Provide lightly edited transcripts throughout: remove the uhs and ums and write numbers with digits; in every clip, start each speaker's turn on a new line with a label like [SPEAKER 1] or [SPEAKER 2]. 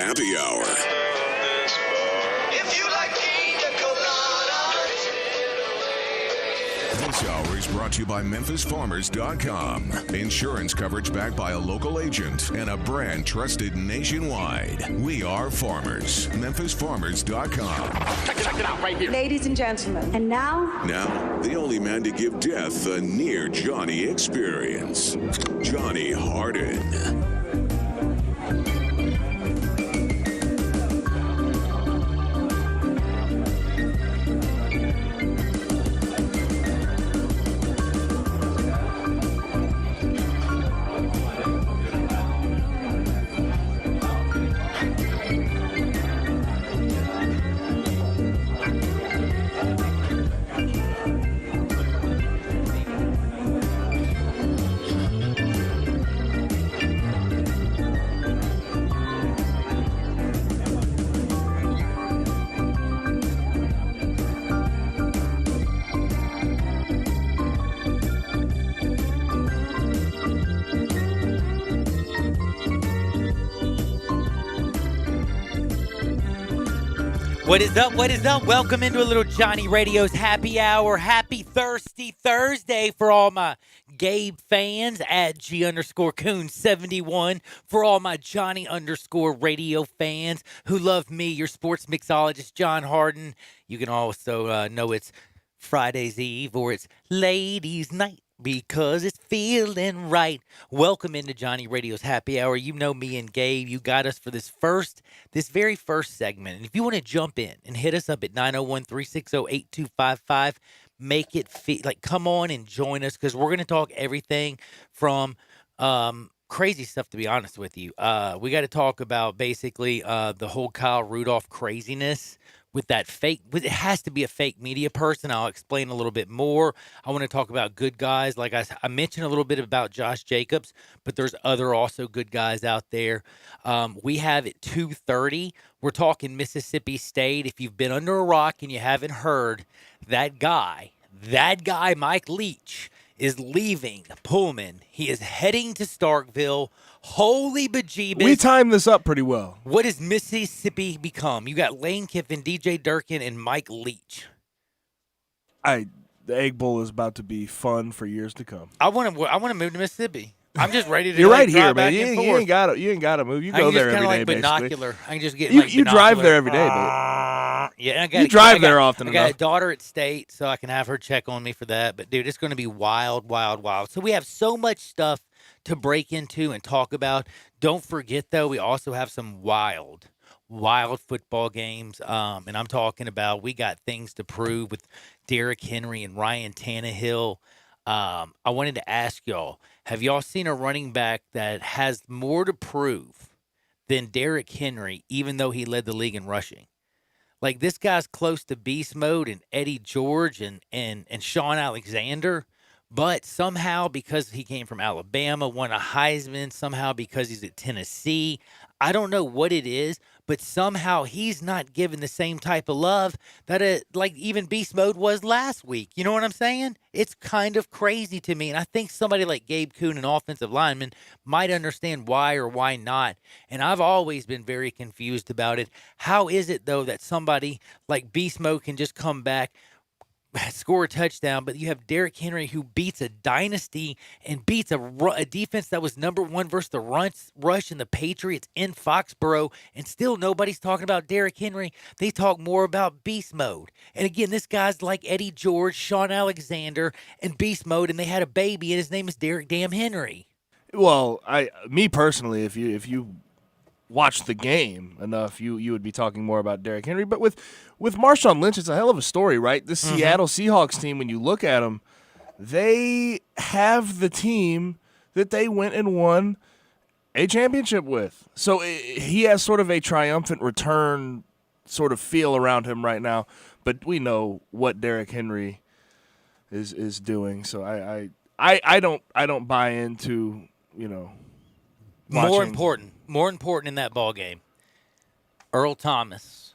[SPEAKER 1] Happy Hour.
[SPEAKER 2] If you like pina coladas.
[SPEAKER 1] This hour is brought to you by MemphisFarmers.com. Insurance coverage backed by a local agent and a brand trusted nationwide. We are farmers. MemphisFarmers.com.
[SPEAKER 3] Check it out right here.
[SPEAKER 4] Ladies and gentlemen, and now,
[SPEAKER 1] The only man to give death a near Johnny experience. Johnny Harden.
[SPEAKER 5] What is up? What is up? Welcome into a little Johnny Radio's Happy Hour. Happy Thirsty Thursday for all my Gabe fans at G_Coon71. For all my Johnny_Radio fans who love me, your sports mixologist, John Harden. You can also know it's Friday's Eve or it's Ladies' Night, because it's feeling right. Welcome into Johnny Radio's Happy Hour. You know me and Gabe. You got us for this very first segment. And if you want to jump in and hit us up at 901-360-8255, make it come on and join us, because we're going to talk everything from crazy stuff, to be honest with you. We got to talk about basically the whole Kyle Rudolph craziness. With that fake, it has to be a fake media person. I'll explain a little bit more. I want to talk about good guys. Like I mentioned a little bit about Josh Jacobs, but there's other also good guys out there. We have at 2:30, we're talking Mississippi State. If you've been under a rock and you haven't heard, that guy, Mike Leach, is leaving Pullman. He is heading to Starkville. Holy bejeebus.
[SPEAKER 6] We timed this up pretty well.
[SPEAKER 5] What has Mississippi become? You got Lane Kiffin, DJ Durkin, and Mike Leach.
[SPEAKER 6] The Egg Bowl is about to be fun for years to come.
[SPEAKER 5] I want to move to Mississippi. I'm just ready to.
[SPEAKER 6] You're right here,
[SPEAKER 5] drive
[SPEAKER 6] man.
[SPEAKER 5] back
[SPEAKER 6] You
[SPEAKER 5] and
[SPEAKER 6] ain't
[SPEAKER 5] forth.
[SPEAKER 6] gotta move. You
[SPEAKER 5] I
[SPEAKER 6] go
[SPEAKER 5] can just
[SPEAKER 6] there every
[SPEAKER 5] kinda
[SPEAKER 6] day,
[SPEAKER 5] like
[SPEAKER 6] basically.
[SPEAKER 5] binocular. I can just get
[SPEAKER 6] You drive there every day, but
[SPEAKER 5] yeah, and I
[SPEAKER 6] you drive there often
[SPEAKER 5] I got a
[SPEAKER 6] enough.
[SPEAKER 5] daughter at State, so I can have her check on me for that. But dude, it's going to be wild, wild, wild. So we have so much stuff to break into and talk about. Don't forget, though, we also have some wild football games. And I'm talking about, we got things to prove with Derrick Henry and Ryan Tannehill. I wanted to ask y'all, have y'all seen a running back that has more to prove than Derrick Henry, even though he led the league in rushing? Like, this guy's close to beast mode and Eddie George and Sean Alexander, but somehow, because he came from Alabama, won a Heisman, somehow because he's at Tennessee, I don't know what it is, but somehow he's not given the same type of love that like even beast mode was last week. You know what I'm saying? It's kind of crazy to me, and I think somebody like Gabe Kuhn, an offensive lineman, might understand why or why not. And I've always been very confused about it. How is it, though, that somebody like beast mode can just come back, score a touchdown, but you have Derrick Henry who beats a dynasty and beats a defense that was number one versus the rush and the Patriots in Foxborough, and still nobody's talking about Derrick Henry. They talk more about beast mode. And again, this guy's like Eddie George, Sean Alexander, and beast mode, and they had a baby, and his name is Derrick Damn Henry.
[SPEAKER 6] Well, me personally, if you watched the game enough, you would be talking more about Derrick Henry. But with Marshawn Lynch, it's a hell of a story, right? This Seattle Seahawks team, when you look at them, they have the team that they went and won a championship with. So he has sort of a triumphant return sort of feel around him right now. But we know what Derrick Henry is doing. So I don't buy into,
[SPEAKER 5] More
[SPEAKER 6] watching.
[SPEAKER 5] important in that ball game, Earl Thomas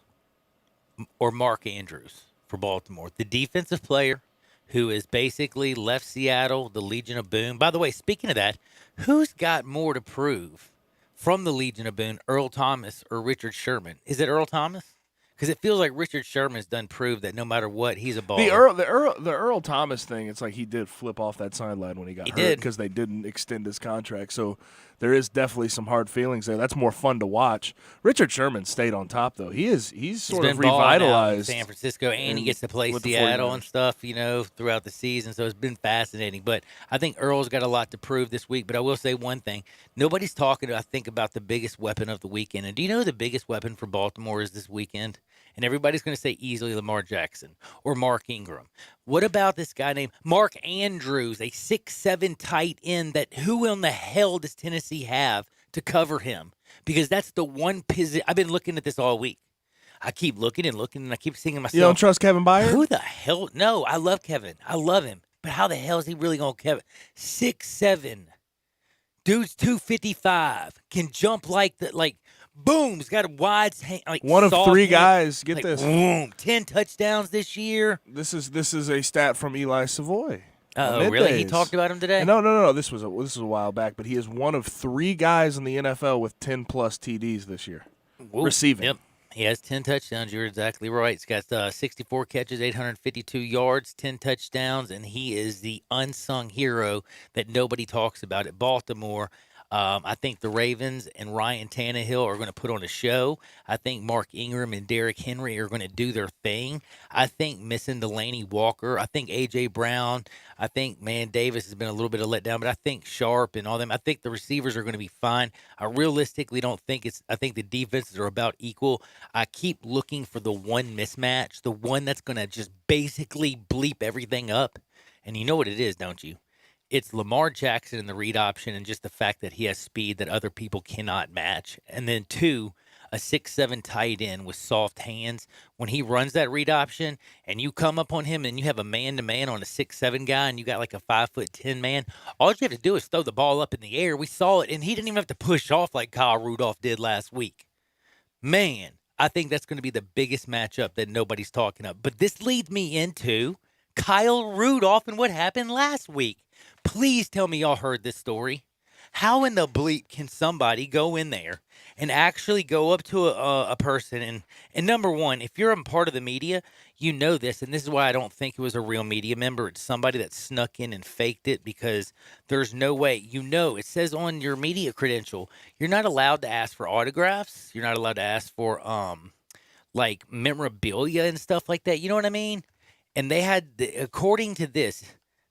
[SPEAKER 5] or Mark Andrews for Baltimore, the defensive player who has basically left Seattle, the Legion of Boom. By the way, speaking of that, who's got more to prove from the Legion of Boone, Earl Thomas or Richard Sherman. Is it Earl Thomas? Because it feels like Richard Sherman's done prove that no matter what, he's a baller.
[SPEAKER 6] The Earl Thomas thing, it's like he did flip off that sideline when he got hurt because they didn't extend his contract. So there is definitely some hard feelings there. That's more fun to watch. Richard Sherman stayed on top though. He's sort of revitalized
[SPEAKER 5] San Francisco, and he gets to play Seattle and stuff, throughout the season. So it's been fascinating. But I think Earl's got a lot to prove this week. But I will say one thing: nobody's talking, I think, about the biggest weapon of the weekend. And do you know who the biggest weapon for Baltimore is this weekend? And everybody's going to say easily Lamar Jackson or Mark Ingram. What about this guy named Mark Andrews, a 6'7" tight end that who in the hell does Tennessee have to cover him? Because that's the one position. I've been looking at this all week. I keep looking and looking, and I keep thinking to myself,
[SPEAKER 6] you don't trust Kevin Byard?
[SPEAKER 5] Who the hell? No, I love Kevin. I love him. But how the hell is he really going to Kevin? 6'7". Dude's 255. Can jump like the boom, he's got a wide
[SPEAKER 6] one of three guys. Get this.
[SPEAKER 5] Boom, 10 touchdowns this year.
[SPEAKER 6] This is a stat from Eli Savoy.
[SPEAKER 5] Oh, really? He talked about him today?
[SPEAKER 6] No. This was a while back, but he is one of three guys in the NFL with 10+ TDs this year. Receiving.
[SPEAKER 5] Yep. He has 10 touchdowns. You're exactly right. He's got 64 catches, 852 yards, 10 touchdowns, and he is the unsung hero that nobody talks about at Baltimore. I think the Ravens and Ryan Tannehill are going to put on a show. I think Mark Ingram and Derrick Henry are going to do their thing. I think missing Delaney Walker. I think A.J. Brown. I think, Davis has been a little bit of letdown, but I think Sharp and all them, I think the receivers are going to be fine. I realistically don't think I think the defenses are about equal. I keep looking for the one mismatch, the one that's going to just basically bleep everything up. And you know what it is, don't you? It's Lamar Jackson in the read option and just the fact that he has speed that other people cannot match. And then 2, a 6'7" tight end with soft hands. When he runs that read option and you come up on him and you have a man-to-man on a 6'7" guy and you got like a 5'10" man, all you have to do is throw the ball up in the air. We saw it, and he didn't even have to push off like Kyle Rudolph did last week. Man, I think that's going to be the biggest matchup that nobody's talking about. But this leads me into Kyle Rudolph and what happened last week. Please tell me y'all heard this story. How in the bleep can somebody go in there and actually go up to a person and number one, if you're a part of the media, you know this, and this is why I don't think it was a real media member. It's somebody that snuck in and faked it, because there's no way. It says on your media credential, you're not allowed to ask for autographs. You're not allowed to ask for memorabilia and stuff like that. You know what I mean? And they had, according to this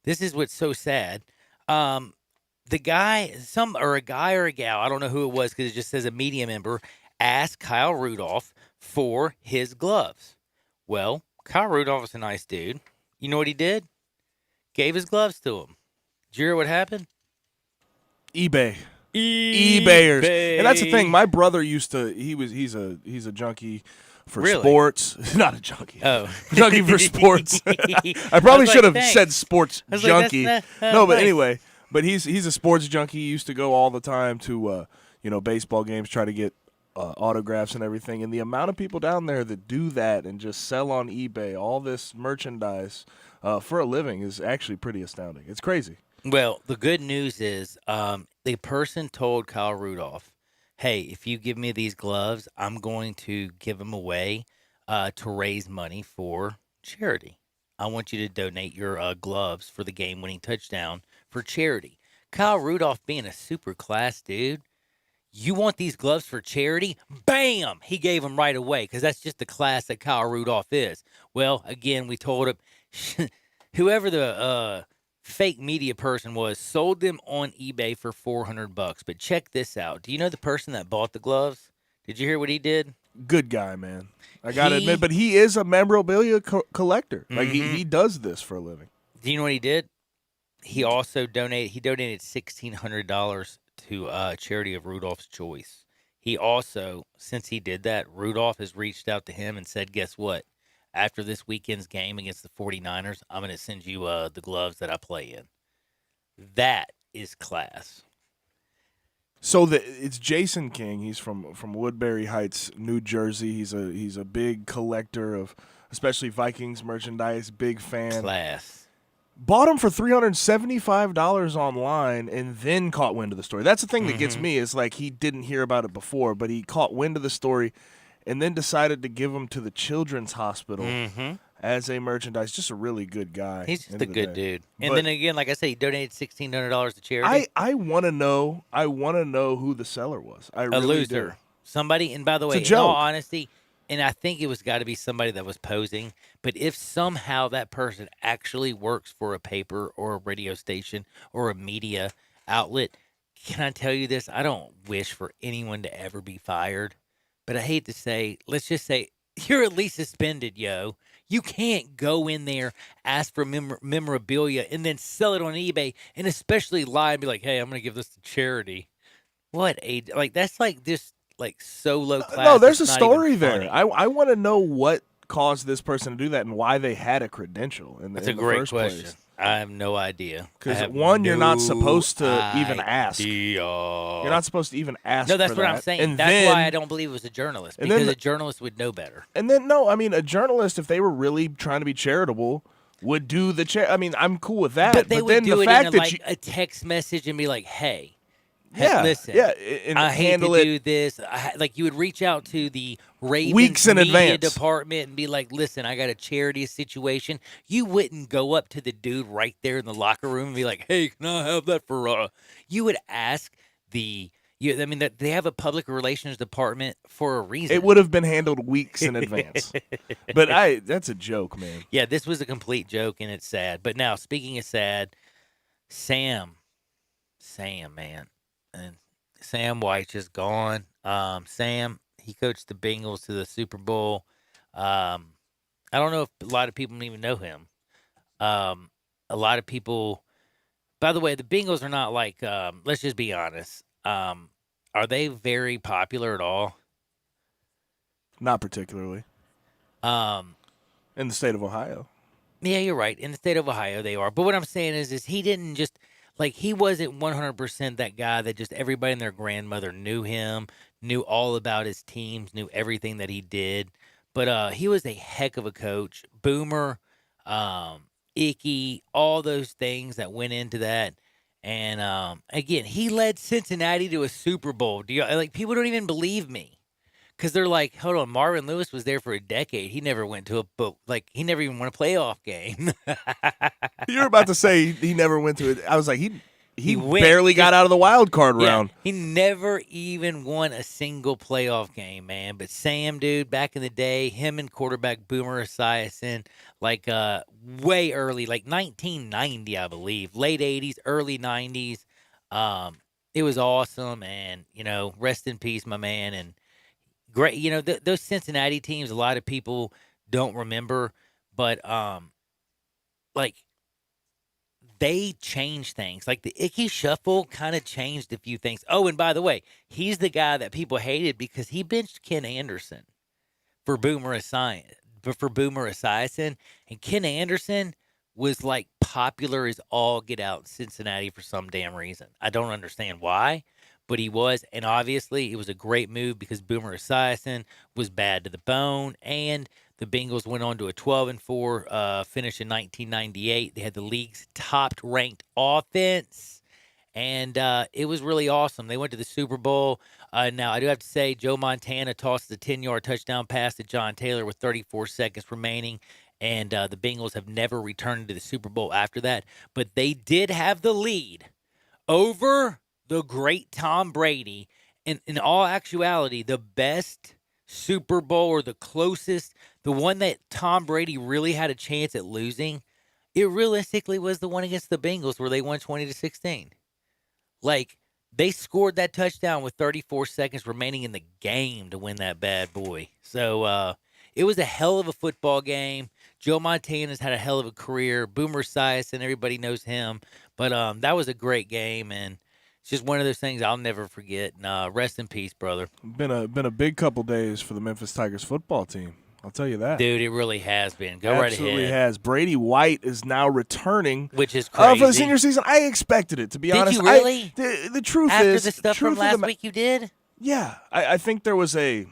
[SPEAKER 5] is what's so sad. The guy, a guy or a gal, I don't know who it was because it just says a media member, asked Kyle Rudolph for his gloves. Well, Kyle Rudolph is a nice dude. You know what he did? Gave his gloves to him. Did you hear what happened?
[SPEAKER 6] eBayers. And that's the thing. My brother used to, he's a junkie for sports. Not a junkie.
[SPEAKER 5] Oh.
[SPEAKER 6] Junkie for sports. I probably should have said sports junkie. But anyway, but he's a sports junkie. He used to go all the time to baseball games, try to get autographs and everything. And the amount of people down there that do that and just sell on eBay all this merchandise for a living is actually pretty astounding. It's crazy.
[SPEAKER 5] Well, the good news is the person told Kyle Rudolph, hey, if you give me these gloves, I'm going to give them away to raise money for charity. I want you to donate your gloves for the game-winning touchdown for charity. Kyle Rudolph being a super class dude, you want these gloves for charity? Bam! He gave them right away because that's just the class that Kyle Rudolph is. Well, again, we told him, whoever the fake media person was, sold them on eBay for $400. But check this out. Do you know the person that bought the gloves? Did you hear what he did?
[SPEAKER 6] Good guy, man. I got to admit, but he is a memorabilia collector. Like he does this for a living.
[SPEAKER 5] Do you know what he did? He also donated $1,600 to charity of Rudolph's choice. He also, since he did that, Rudolph has reached out to him and said, guess what? After this weekend's game against the 49ers, I'm going to send you the gloves that I play in. That is class.
[SPEAKER 6] So it's Jason King. He's from Woodbury Heights, New Jersey. He's a big collector of especially Vikings merchandise, big fan.
[SPEAKER 5] Class.
[SPEAKER 6] bought them for $375 online and then caught wind of the story. That's the thing that gets me is like he didn't hear about it before, but he caught wind of the story and then decided to give them to the Children's Hospital as a merchandise. Just a really good guy.
[SPEAKER 5] He's just a good dude. And then again, like I said, he donated $1,600 to charity.
[SPEAKER 6] I want to know. I want to know who the seller was. I
[SPEAKER 5] A
[SPEAKER 6] really
[SPEAKER 5] loser.
[SPEAKER 6] do.
[SPEAKER 5] Somebody, and by the way,
[SPEAKER 6] It's a
[SPEAKER 5] in all
[SPEAKER 6] joke.
[SPEAKER 5] honesty, and I think it was got to be somebody that was posing, but if somehow that person actually works for a paper or a radio station or a media outlet, can I tell you this? I don't wish for anyone to ever be fired, but I hate to say, let's just say, you're at least suspended, yo. You can't go in there, ask for memorabilia, and then sell it on eBay, and especially lie and be like, hey, I'm going to give this to charity. What a, like, that's like this, like, so low class.
[SPEAKER 6] No, there's a
[SPEAKER 5] it's not even
[SPEAKER 6] story there.
[SPEAKER 5] funny.
[SPEAKER 6] I want to know what caused this person to do that and why they had a credential in the,
[SPEAKER 5] That's
[SPEAKER 6] in
[SPEAKER 5] a
[SPEAKER 6] the
[SPEAKER 5] great
[SPEAKER 6] first
[SPEAKER 5] question.
[SPEAKER 6] place.
[SPEAKER 5] I have no idea. I
[SPEAKER 6] Because
[SPEAKER 5] have
[SPEAKER 6] one, you're not
[SPEAKER 5] no
[SPEAKER 6] supposed to even ask.
[SPEAKER 5] idea.
[SPEAKER 6] You're not supposed to even ask.
[SPEAKER 5] No, that's
[SPEAKER 6] for
[SPEAKER 5] what
[SPEAKER 6] that.
[SPEAKER 5] I'm saying.
[SPEAKER 6] And
[SPEAKER 5] That's
[SPEAKER 6] then,
[SPEAKER 5] why I don't believe it was a journalist,
[SPEAKER 6] and
[SPEAKER 5] because
[SPEAKER 6] then-
[SPEAKER 5] a journalist would know better.
[SPEAKER 6] And then no, I mean a journalist, if they were really trying to be charitable, would do the I mean, I'm cool with that.
[SPEAKER 5] But they would
[SPEAKER 6] then
[SPEAKER 5] do
[SPEAKER 6] the
[SPEAKER 5] it
[SPEAKER 6] fact
[SPEAKER 5] in
[SPEAKER 6] that
[SPEAKER 5] like
[SPEAKER 6] you,
[SPEAKER 5] a text message and be like, hey,
[SPEAKER 6] yeah,
[SPEAKER 5] listen,
[SPEAKER 6] yeah, and
[SPEAKER 5] I hate to
[SPEAKER 6] handle it.
[SPEAKER 5] do this. Like you would reach out to the Ravens
[SPEAKER 6] Weeks in
[SPEAKER 5] media
[SPEAKER 6] advance.
[SPEAKER 5] department and be like, listen, I got a charity situation. You wouldn't go up to the dude right there in the locker room and be like, hey, can I have that for You would ask I mean, that they have a public relations department for a reason.
[SPEAKER 6] It would have been handled weeks in advance. But that's a joke, man.
[SPEAKER 5] Yeah, this was a complete joke, and it's sad. But now, speaking of sad, Sam, man. And Sam White's just gone. Sam, he coached the Bengals to the Super Bowl. I don't know if a lot of people even know him. A lot of people, by the way, the Bengals are not like, let's just be honest. Are they very popular at all?
[SPEAKER 6] Not particularly in the state of Ohio.
[SPEAKER 5] Yeah, you're right. In the state of Ohio, they are. But what I'm saying is he didn't just, like, he wasn't 100% that guy that just everybody and their grandmother knew him, knew all about his teams, knew everything that he did. But he was a heck of a coach. Boomer, Icky, all those things that went into that. And again, he led Cincinnati to a Super Bowl. People don't even believe me. Because they're like, hold on, Marvin Lewis was there for a decade. He never went to he never even won a playoff game.
[SPEAKER 6] You're about to say he never went to it. I was like, he
[SPEAKER 5] went,
[SPEAKER 6] barely got out of the wild card round.
[SPEAKER 5] He never even won a single playoff game, man. But Sam, dude, back in the day, him and quarterback Boomer Esiason, way early, like 1990, I believe, late 80s, early 90s. It was awesome, and rest in peace, my man. And great, those Cincinnati teams, a lot of people don't remember, but they changed things. Like the Icky Shuffle kind of changed a few things. Oh, and by the way, he's the guy that people hated because he benched Ken Anderson for Boomer Esiason, and Ken Anderson was like popular as all get out in Cincinnati for some damn reason. I don't understand why, but he was, and obviously it was a great move because Boomer Esiason was bad to the bone, and the Bengals went on to a 12-4 finish in 1998. They had the league's top-ranked offense, and it was really awesome. They went to the Super Bowl. Now, I do have to say, Joe Montana tosses a 10-yard touchdown pass to John Taylor with 34 seconds remaining, and the Bengals have never returned to the Super Bowl after that. But they did have the lead over the great Tom Brady. And in all actuality, the best Super Bowl, or the closest, the one that Tom Brady really had a chance at losing, it realistically was the one against the Bengals where they won 20-16. Like, they scored that touchdown with 34 seconds remaining in the game to win that bad boy. So it was a hell of a football game. Joe Montana's had a hell of a career. Boomer Esiason, everybody knows him. But that was a great game, and it's just one of those things I'll never forget. And rest in peace, brother.
[SPEAKER 6] Been a big couple days for the Memphis Tigers football team. I'll tell you that.
[SPEAKER 5] Dude, it really has been. Go
[SPEAKER 6] Absolutely
[SPEAKER 5] right ahead.
[SPEAKER 6] has. Brady White is now returning,
[SPEAKER 5] Which is crazy.
[SPEAKER 6] for the senior season. I expected it, to be honest.
[SPEAKER 5] Did you really?
[SPEAKER 6] The truth
[SPEAKER 5] After
[SPEAKER 6] is,
[SPEAKER 5] the stuff from last week you did?
[SPEAKER 6] Yeah, I think there was a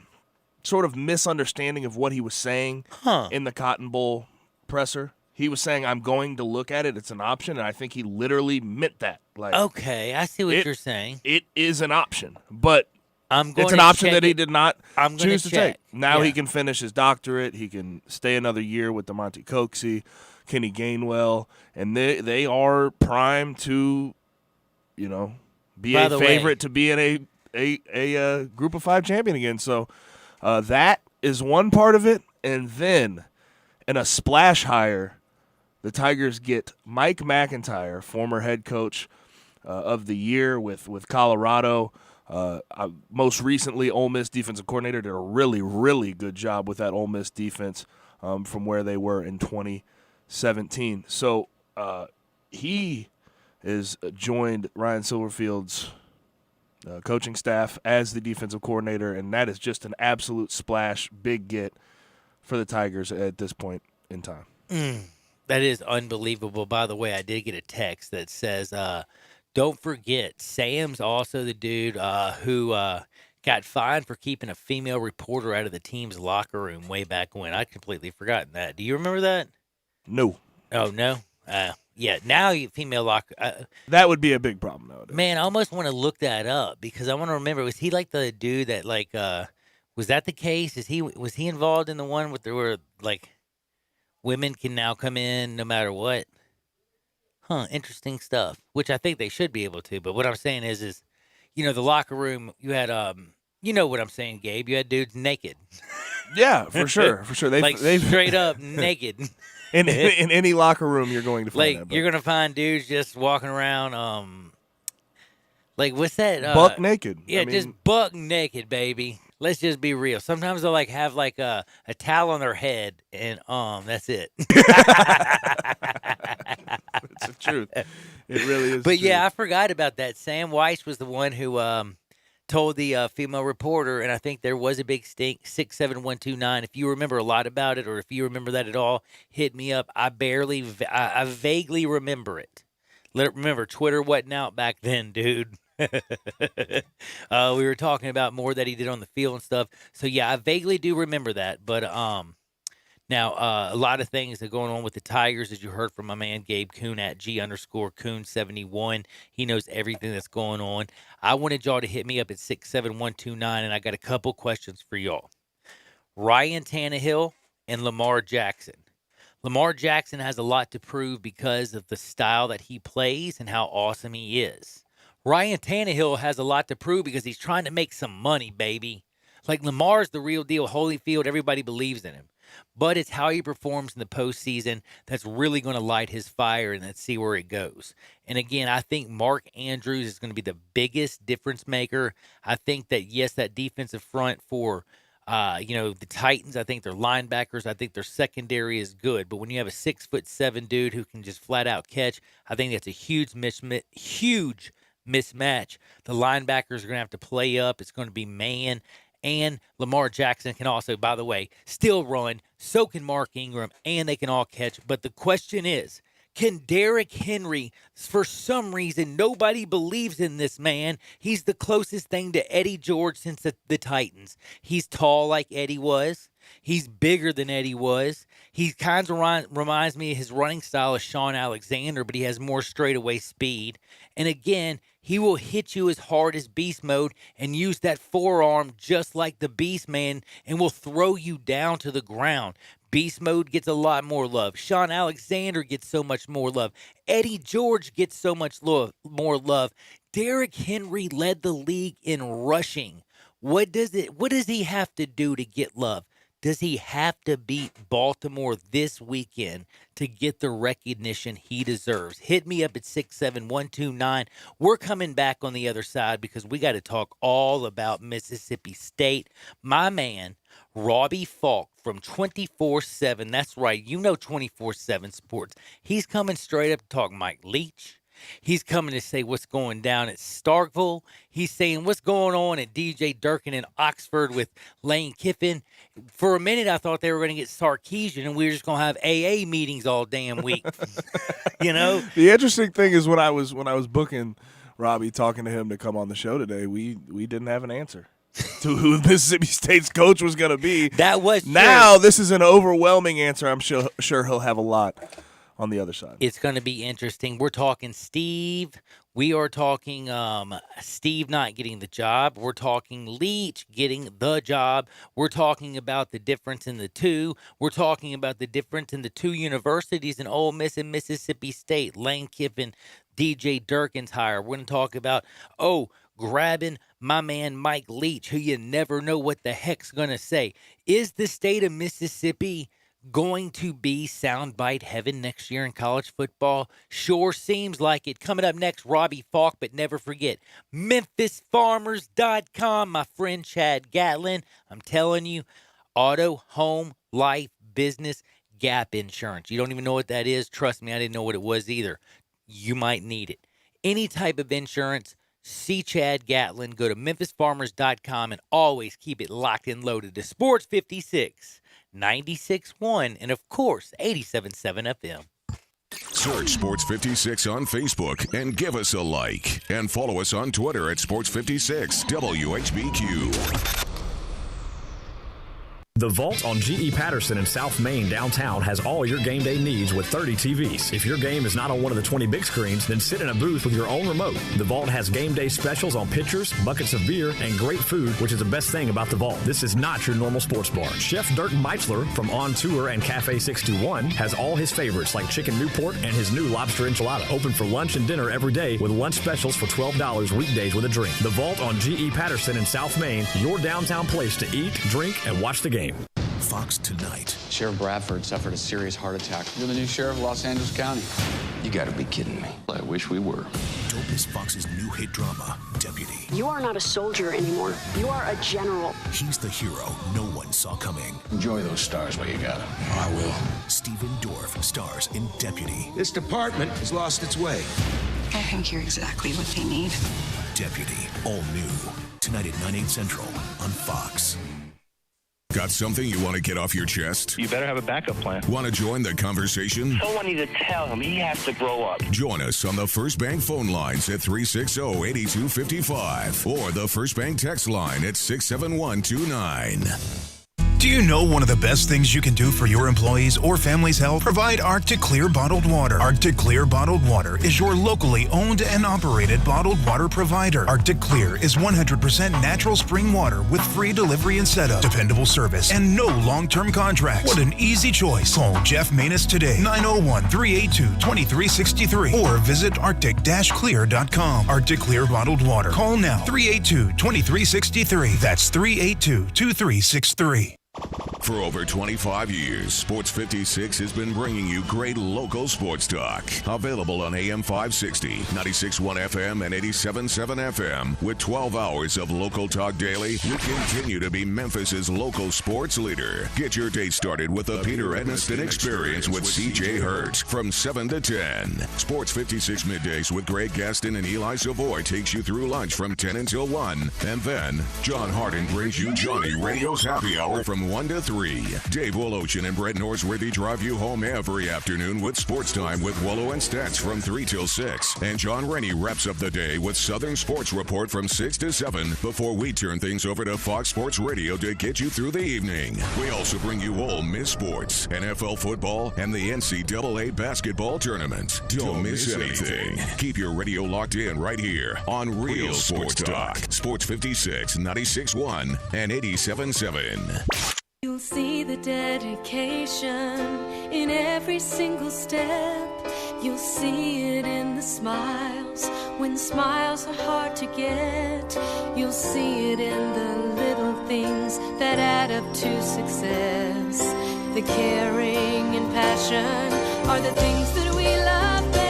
[SPEAKER 6] sort of misunderstanding of what he was saying in the Cotton Bowl presser. He was saying, I'm going to look at it. It's an option. And I think he literally meant that. Like,
[SPEAKER 5] Okay, I see what you're saying.
[SPEAKER 6] It is an option, but
[SPEAKER 5] I'm going
[SPEAKER 6] it's an
[SPEAKER 5] to
[SPEAKER 6] option
[SPEAKER 5] check
[SPEAKER 6] that he
[SPEAKER 5] it.
[SPEAKER 6] did not
[SPEAKER 5] I'm gonna
[SPEAKER 6] choose to
[SPEAKER 5] check.
[SPEAKER 6] take. Now
[SPEAKER 5] Yeah.
[SPEAKER 6] he can finish his doctorate. He can stay another year with DeMonte Coxey, Kenny Gainwell, and they are primed to, be
[SPEAKER 5] By
[SPEAKER 6] a
[SPEAKER 5] the way-
[SPEAKER 6] favorite to be in a Group of 5 champion again. So that is one part of it, and then in a splash hire, the Tigers get Mike McIntyre, former head coach of the year with Colorado. Most recently, Ole Miss defensive coordinator, did a really, really good job with that Ole Miss defense from where they were in 2017. So he is joined Ryan Silverfield's coaching staff as the defensive coordinator, and that is just an absolute splash, big get for the Tigers at this point in time.
[SPEAKER 5] That is unbelievable. By the way, I did get a text that says, don't forget, Sam's also the dude who got fined for keeping a female reporter out of the team's locker room way back when. I'd completely forgotten that. Do you remember that?
[SPEAKER 6] No.
[SPEAKER 5] Oh, no? Yeah, now female locker.
[SPEAKER 6] That would be a big problem nowadays.
[SPEAKER 5] Man, I almost want to look that up because I want to remember. Was he like the dude that was that the case? Was he involved in the one where women can now come in no matter what? Huh, interesting stuff. Which I think they should be able to. But what I'm saying is the locker room, you had you know what I'm saying, Gabe. You had dudes naked.
[SPEAKER 6] Yeah, for sure, for sure. They've
[SPEAKER 5] Straight up naked.
[SPEAKER 6] in any locker room you're going to find that.
[SPEAKER 5] You're gonna find dudes just walking around what's that?
[SPEAKER 6] Buck naked.
[SPEAKER 5] Yeah, just buck naked, baby. Let's just be real. Sometimes they'll have a towel on their head and that's it.
[SPEAKER 6] It's the truth. It really is.
[SPEAKER 5] But yeah, I forgot about that. Sam Weiss was the one who told the female reporter, and I think there was a big stink. 67129. If you remember a lot about it, or if you remember that at all, hit me up. I vaguely remember it. Remember, Twitter wasn't out back then, dude. We were talking about more that he did on the field and stuff. So yeah, I vaguely do remember that. But now a lot of things that are going on with the Tigers, as you heard from my man Gabe Kuhn at G_Kuhn71. He knows everything that's going on. I wanted y'all to hit me up at 67129, and I got a couple questions for y'all. Ryan Tannehill and Lamar Jackson. Lamar Jackson has a lot to prove because of the style that he plays and how awesome he is. Ryan Tannehill has a lot to prove because he's trying to make some money, baby. Like, Lamar's the real deal. Holyfield, everybody believes in him. But it's how he performs in the postseason that's really going to light his fire, and let's see where it goes. And again, I think Mark Andrews is going to be the biggest difference maker. I think that, yes, that defensive front for the Titans, I think their linebackers, I think their secondary is good. But when you have a 6'7" dude who can just flat out catch, I think that's a huge mismatch. The linebackers are going to have to play up. It's going to be man. And Lamar Jackson can also, by the way, still run. So can Mark Ingram, and they can all catch. But the question is, can Derrick Henry, for some reason, nobody believes in this man. He's the closest thing to Eddie George since the Titans. He's tall like Eddie was. He's bigger than Eddie was. He kind of reminds me of his running style of Sean Alexander, but he has more straightaway speed. And again, he will hit you as hard as Beast Mode and use that forearm just like the Beast Man and will throw you down to the ground. Beast Mode gets a lot more love. Sean Alexander gets so much more love. Eddie George gets so much more love. Derrick Henry led the league in rushing. What does he have to do to get love? Does he have to beat Baltimore this weekend to get the recognition he deserves? Hit me up at 67129. We're coming back on the other side because we got to talk all about Mississippi State. My man, Robbie Falk from 24/7. That's right. You know 24/7 Sports. He's coming straight up to talk Mike Leach. He's coming to say what's going down at Starkville. He's saying what's going on at DJ Durkin in Oxford with Lane Kiffin. For a minute, I thought they were going to get Sarkeesian, and we were just going to have AA meetings all damn week. The
[SPEAKER 6] interesting thing is when I was booking Robbie, talking to him to come on the show today, we didn't have an answer. to who Mississippi State's coach was going to be.
[SPEAKER 5] That was
[SPEAKER 6] now.
[SPEAKER 5] true.
[SPEAKER 6] This is an overwhelming answer. I'm sure he'll have a lot on the other side.
[SPEAKER 5] It's going to be interesting. We're talking Steve. We are talking Steve not getting the job. We're talking Leach getting the job. We're talking about the difference in the two. We're talking about the difference in the two universities in Ole Miss and Mississippi State. Lane Kiffin, DJ Durkin's hire. We're going to talk about, grabbing my man Mike Leach, who you never know what the heck's going to say. Is the state of Mississippi going to be soundbite heaven next year in college football? Sure seems like it. Coming up next, Robbie Falk, but never forget, MemphisFarmers.com, my friend Chad Gatlin. I'm telling you, auto, home, life, business, gap insurance. You don't even know what that is. Trust me, I didn't know what it was either. You might need it. Any type of insurance, see Chad Gatlin. Go to MemphisFarmers.com and always keep it locked and loaded to Sports 56. 96.1 and of course 87.7 FM.
[SPEAKER 1] Search Sports 56 on Facebook and give us a like. And follow us on Twitter at Sports 56 WHBQ.
[SPEAKER 3] The Vault on G.E. Patterson in South Main downtown has all your game day needs with 30 TVs. If your game is not on one of the 20 big screens, then sit in a booth with your own remote. The Vault has game day specials on pitchers, buckets of beer, and great food, which is the best thing about the Vault. This is not your normal sports bar. Chef Dirk Meitzler from On Tour and Cafe 621 has all his favorites like chicken Newport and his new lobster enchilada. Open for lunch and dinner every day with lunch specials for $12 weekdays with a drink. The Vault on G.E. Patterson in South Main, your downtown place to eat, drink, and watch the game.
[SPEAKER 1] Fox Tonight.
[SPEAKER 7] Sheriff Bradford suffered a serious heart attack. You're the new sheriff of Los Angeles County. You gotta be kidding me. I wish we were.
[SPEAKER 1] Don't miss Fox's new hit drama, Deputy.
[SPEAKER 4] You are not a soldier anymore. You are a general.
[SPEAKER 1] He's the hero no one saw coming.
[SPEAKER 7] Enjoy those stars while you got them. I will.
[SPEAKER 1] Stephen Dorff stars in Deputy.
[SPEAKER 8] This department has lost its way.
[SPEAKER 9] I think you're exactly what they need.
[SPEAKER 1] Deputy, all new. Tonight at 9/8 Central on Fox. Got something you want to get off your chest?
[SPEAKER 10] You better have a backup plan.
[SPEAKER 1] Want to join the conversation?
[SPEAKER 10] Someone needs to tell him he has to grow up.
[SPEAKER 1] Join us on the First Bank phone lines at 360-8255 or the First Bank text line at 67129.
[SPEAKER 11] Do you know one of the best things you can do for your employees or family's health? Provide Arctic Clear bottled water. Arctic Clear bottled water is your locally owned and operated bottled water provider. Arctic Clear is 100% natural spring water with free delivery and setup, dependable service, and no long-term contracts. What an easy choice. Call Jeff Manus today, 901-382-2363, or visit arctic-clear.com. Arctic Clear bottled water. Call now, 382-2363. That's 382-2363.
[SPEAKER 1] For over 25 years, Sports 56 has been bringing you great local sports talk. Available on AM 560, 96.1 FM, and 87.7 FM. With 12 hours of local talk daily, we continue to be Memphis's local sports leader. Get your day started with the Peter Edniston Experience with CJ Hurt from 7 to 10. Sports 56 Middays with Greg Gaston and Eli Savoy takes you through lunch from 10 until 1. And then, John Harden brings you Johnny Radio's Happy Hour from 1 to 3. Dave Wolochin and Brett Norsworthy drive you home every afternoon with Sports Time with Wolo and Stats from 3 till 6. And John Rennie wraps up the day with Southern Sports Report from 6 to 7 before we turn things over to Fox Sports Radio to get you through the evening. We also bring you Ole Miss sports, NFL football, and the NCAA basketball tournament. Don't miss anything. Keep your radio locked in right here on Real Sports Talk. Sports 56, 96.1, and 87.7.
[SPEAKER 12] You'll see the dedication in every single step. You'll see it in the smiles when smiles are hard to get. You'll see it in the little things that add up to success. The caring and passion are the things that we love best.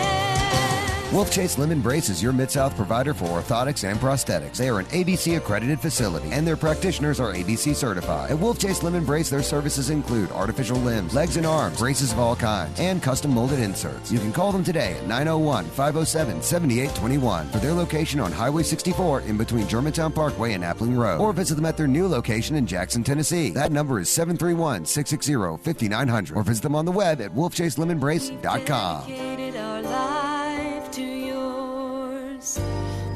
[SPEAKER 13] Wolf Chase Lemon Brace is your Mid-South provider for orthotics and prosthetics. They are an ABC accredited facility and their practitioners are ABC certified. At Wolf Chase Lemon Brace, their services include artificial limbs, legs and arms, braces of all kinds, and custom molded inserts. You can call them today at 901-507-7821 for their location on Highway 64 in between Germantown Parkway and Appling Road, or visit them at their new location in Jackson, Tennessee. That number is 731-660-5900, or visit them on the web at wolfchaselemonbrace.com.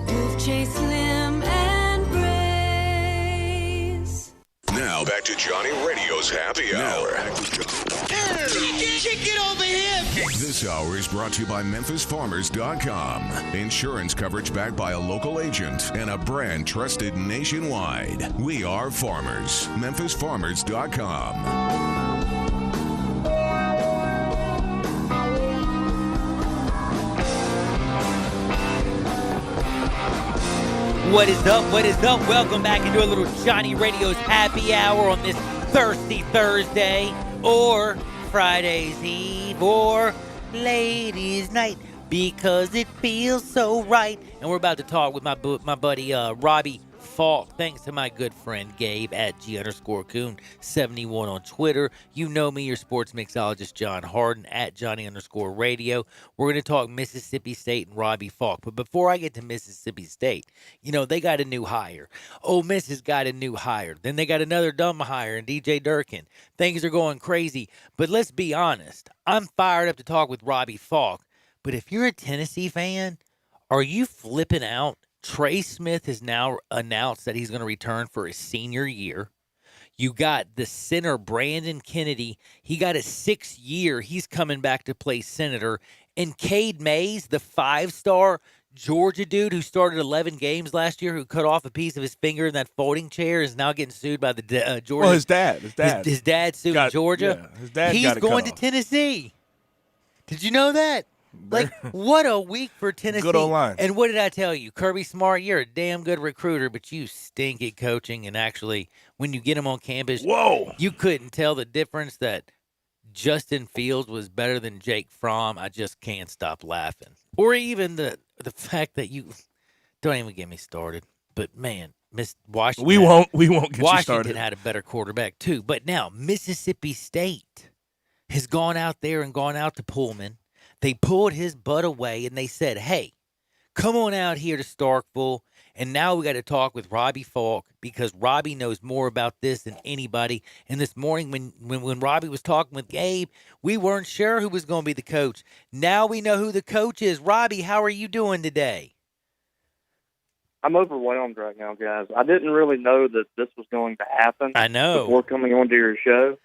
[SPEAKER 12] Wolf Chase Limb and Brace.
[SPEAKER 1] back to Johnny Radio's Happy Hour.
[SPEAKER 2] Get over here!
[SPEAKER 1] This hour is brought to you by MemphisFarmers.com. Insurance coverage backed by a local agent and a brand trusted nationwide. We are farmers. MemphisFarmers.com.
[SPEAKER 5] What is up? What is up? Welcome back into a little Johnny Radio's Happy Hour on this Thirsty Thursday or Friday's Eve or Ladies' Night because it feels so right. And we're about to talk with my buddy Robbie Falk. Thanks to my good friend Gabe at G_Coon71 on Twitter. You know me, your sports mixologist John Harden at Johnny_Radio. We're going to talk Mississippi State and Robbie Falk. But before I get to Mississippi State, you know, they got a new hire. Ole Miss has got a new hire. Then they got another dumb hire in DJ Durkin. Things are going crazy. But let's be honest. I'm fired up to talk with Robbie Falk. But if you're a Tennessee fan, are you flipping out? Trey Smith has now announced that he's going to return for his senior year. You got the center, Brandon Kennedy. He got a 6th year. He's coming back to play senator. And Cade Mays, the 5-star Georgia dude who started 11 games last year, who cut off a piece of his finger in that folding chair, is now getting sued by the Georgia.
[SPEAKER 6] Well, his dad.
[SPEAKER 5] His dad sued Georgia.
[SPEAKER 6] Yeah, his dad
[SPEAKER 5] He's
[SPEAKER 6] got it
[SPEAKER 5] going
[SPEAKER 6] cut
[SPEAKER 5] to
[SPEAKER 6] off.
[SPEAKER 5] Tennessee. Did you know that? Like, what a week for Tennessee.
[SPEAKER 6] Good old line.
[SPEAKER 5] And what did I tell you? Kirby Smart, you're a damn good recruiter, but you stink at coaching. And actually, when you get him on campus, you couldn't tell the difference that Justin Fields was better than Jake Fromm. I just can't stop laughing. Or even the fact that you don't even get me started. But, man, Miss Washington.
[SPEAKER 6] We won't get you started.
[SPEAKER 5] Washington had a better quarterback, too. But now, Mississippi State has gone out there and gone out to Pullman. They pulled his butt away, and they said, hey, come on out here to Starkville. And now we got to talk with Robbie Falk because Robbie knows more about this than anybody. And this morning when Robbie was talking with Gabe, we weren't sure who was going to be the coach. Now we know who the coach is. Robbie, how are you doing today?
[SPEAKER 14] I'm overwhelmed right now, guys. I didn't really know that this was going to happen.
[SPEAKER 5] I know.
[SPEAKER 14] Before coming onto your show,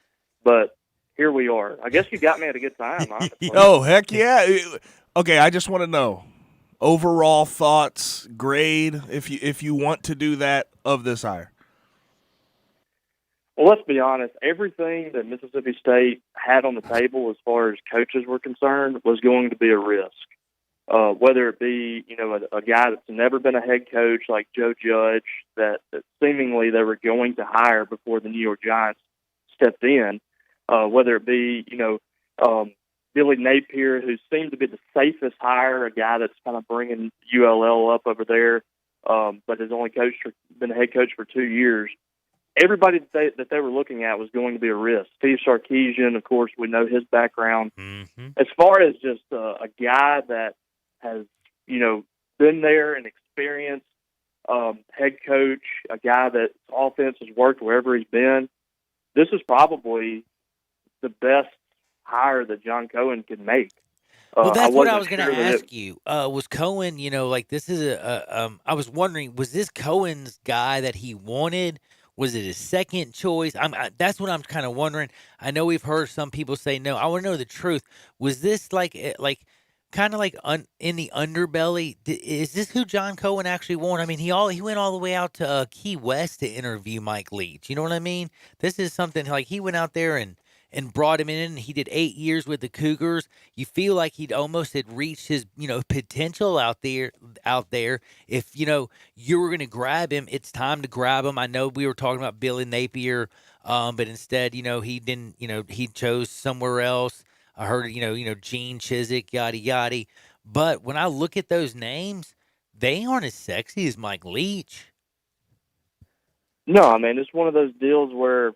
[SPEAKER 14] but here we are. I guess you got me at a good time, honestly.
[SPEAKER 6] Oh, heck yeah. Okay, I just want to know overall thoughts, grade, if you want to do that, of this hire.
[SPEAKER 14] Well, let's be honest. Everything that Mississippi State had on the table as far as coaches were concerned was going to be a risk. Whether it be, a guy that's never been a head coach like Joe Judge that seemingly they were going to hire before the New York Giants stepped in, whether it be, Billy Napier, who seemed to be the safest hire, a guy that's kind of bringing ULL up over there, but has only been a head coach for 2 years. Everybody that they were looking at was going to be a risk. Steve Sarkisian, of course, we know his background.
[SPEAKER 5] Mm-hmm.
[SPEAKER 14] As far as just a guy that has, been there and experienced, head coach, a guy that offense has worked wherever he's been, this is probably the best hire that John Cohen could make.
[SPEAKER 5] Well, that's what I was going to ask you. Was Cohen, this is I was wondering, was this Cohen's guy that he wanted? Was it his second choice? That's what I'm kind of wondering. I know we've heard some people say no. I want to know the truth. Was this kind of in the underbelly? Is this who John Cohen actually wanted? I mean, he went all the way out to Key West to interview Mike Leach. You know what I mean? This is something like he went out there and brought him in. He did 8 years with the Cougars. You feel like he'd almost had reached his, potential out there. If, you were going to grab him, it's time to grab him. I know we were talking about Billy Napier, but instead, he didn't, he chose somewhere else. I heard, Gene Chizik, yada, yada. But when I look at those names, they aren't as sexy as Mike Leach.
[SPEAKER 14] No, I mean, it's one of those deals where,